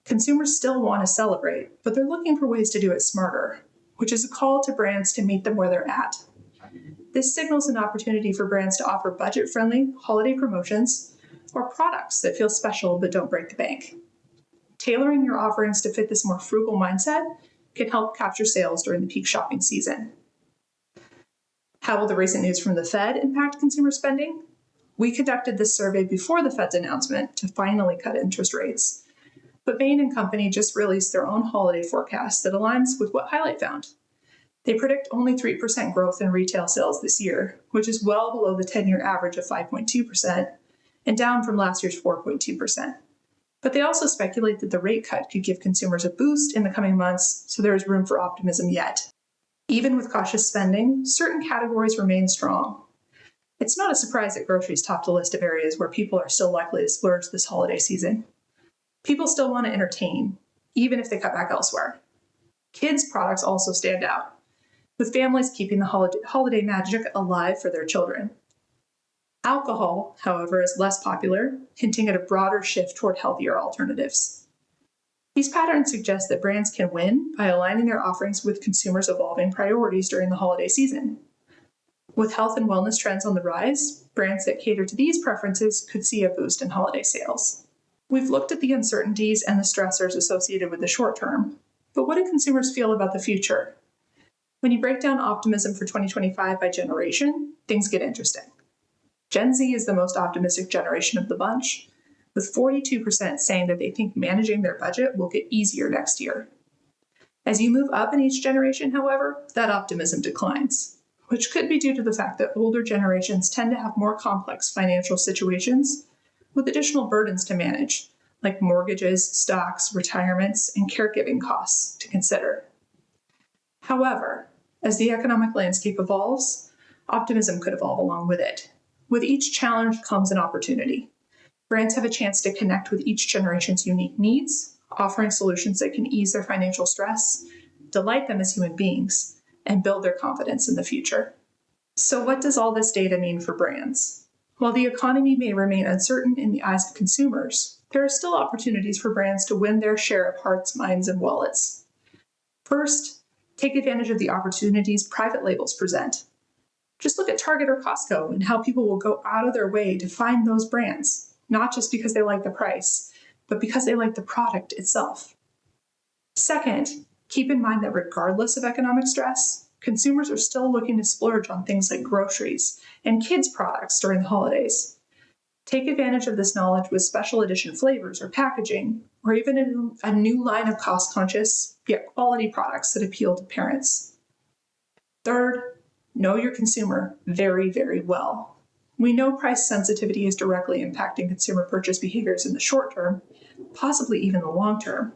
Consumers still want to celebrate, but they're looking for ways to do it smarter, which is a call to brands to meet them where they're at. This signals an opportunity for brands to offer budget-friendly holiday promotions or products that feel special but don't break the bank. Tailoring your offerings to fit this more frugal mindset can help capture sales during the peak shopping season. How will the recent news from the Fed impact consumer spending? We conducted this survey before the Fed's announcement to finally cut interest rates, but Bain & Company just released their own holiday forecast that aligns with what Highlight found. They predict only 3% growth in retail sales this year, which is well below the 10-year average of 5.2% and down from last year's 4.2%. But they also speculate that the rate cut could give consumers a boost in the coming months, so there is room for optimism yet. Even with cautious spending, certain categories remain strong. It's not a surprise that groceries top the list of areas where people are still likely to splurge this holiday season. People still want to entertain, even if they cut back elsewhere. Kids' products also stand out, with families keeping the holiday magic alive for their children. Alcohol, however, is less popular, hinting at a broader shift toward healthier alternatives. These patterns suggest that brands can win by aligning their offerings with consumers' evolving priorities during the holiday season. With health and wellness trends on the rise, brands that cater to these preferences could see a boost in holiday sales. We've looked at the uncertainties and the stressors associated with the short term, but what do consumers feel about the future? When you break down optimism for 2025 by generation, things get interesting. Gen Z is the most optimistic generation of the bunch, with 42% saying that they think managing their budget will get easier next year. As you move up in each generation, however, that optimism declines, which could be due to the fact that older generations tend to have more complex financial situations with additional burdens to manage, like mortgages, stocks, retirements, and caregiving costs to consider. However, as the economic landscape evolves, optimism could evolve along with it. With each challenge comes an opportunity. Brands have a chance to connect with each generation's unique needs, offering solutions that can ease their financial stress, delight them as human beings, and build their confidence in the future. So what does all this data mean for brands? While the economy may remain uncertain in the eyes of consumers, there are still opportunities for brands to win their share of hearts, minds, and wallets. First, take advantage of the opportunities private labels present. Just look at Target or Costco and how people will go out of their way to find those brands, not just because they like the price, but because they like the product itself. Second, keep in mind that regardless of economic stress, consumers are still looking to splurge on things like groceries and kids' products during the holidays. Take advantage of this knowledge with special edition flavors or packaging, or even a new line of cost-conscious yet quality products that appeal to parents. Third, know your consumer very, very well. We know price sensitivity is directly impacting consumer purchase behaviors in the short term, possibly even the long term.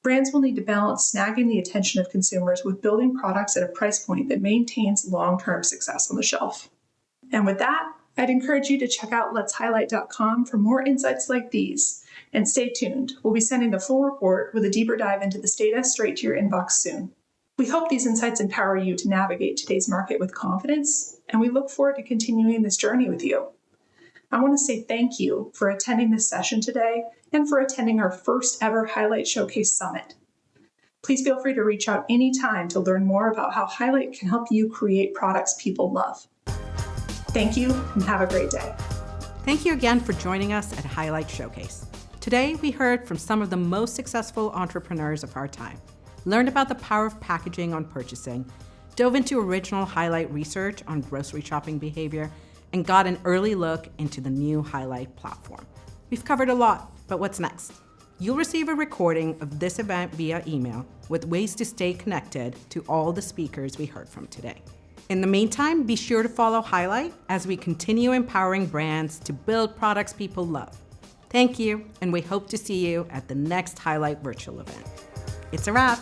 Brands will need to balance snagging the attention of consumers with building products at a price point that maintains long-term success on the shelf. And with that, I'd encourage you to check out letshighlight.com for more insights like these. And stay tuned. We'll be sending the full report with a deeper dive into this data straight to your inbox soon. We hope these insights empower you to navigate today's market with confidence, and we look forward to continuing this journey with you. I want to say thank you for attending this session today and for attending our first ever Highlight Showcase Summit. Please feel free to reach out anytime to learn more about how Highlight can help you create products people love. Thank you and have a great day. Thank you again for joining us at Highlight Showcase. Today, we heard from some of the most successful entrepreneurs of our time, learned about the power of packaging on purchasing, dove into original Highlight research on grocery shopping behavior, and got an early look into the new Highlight platform. We've covered a lot, but what's next? You'll receive a recording of this event via email with ways to stay connected to all the speakers we heard from today. In the meantime, be sure to follow Highlight as we continue empowering brands to build products people love. Thank you, and we hope to see you at the next Highlight virtual event. It's a wrap.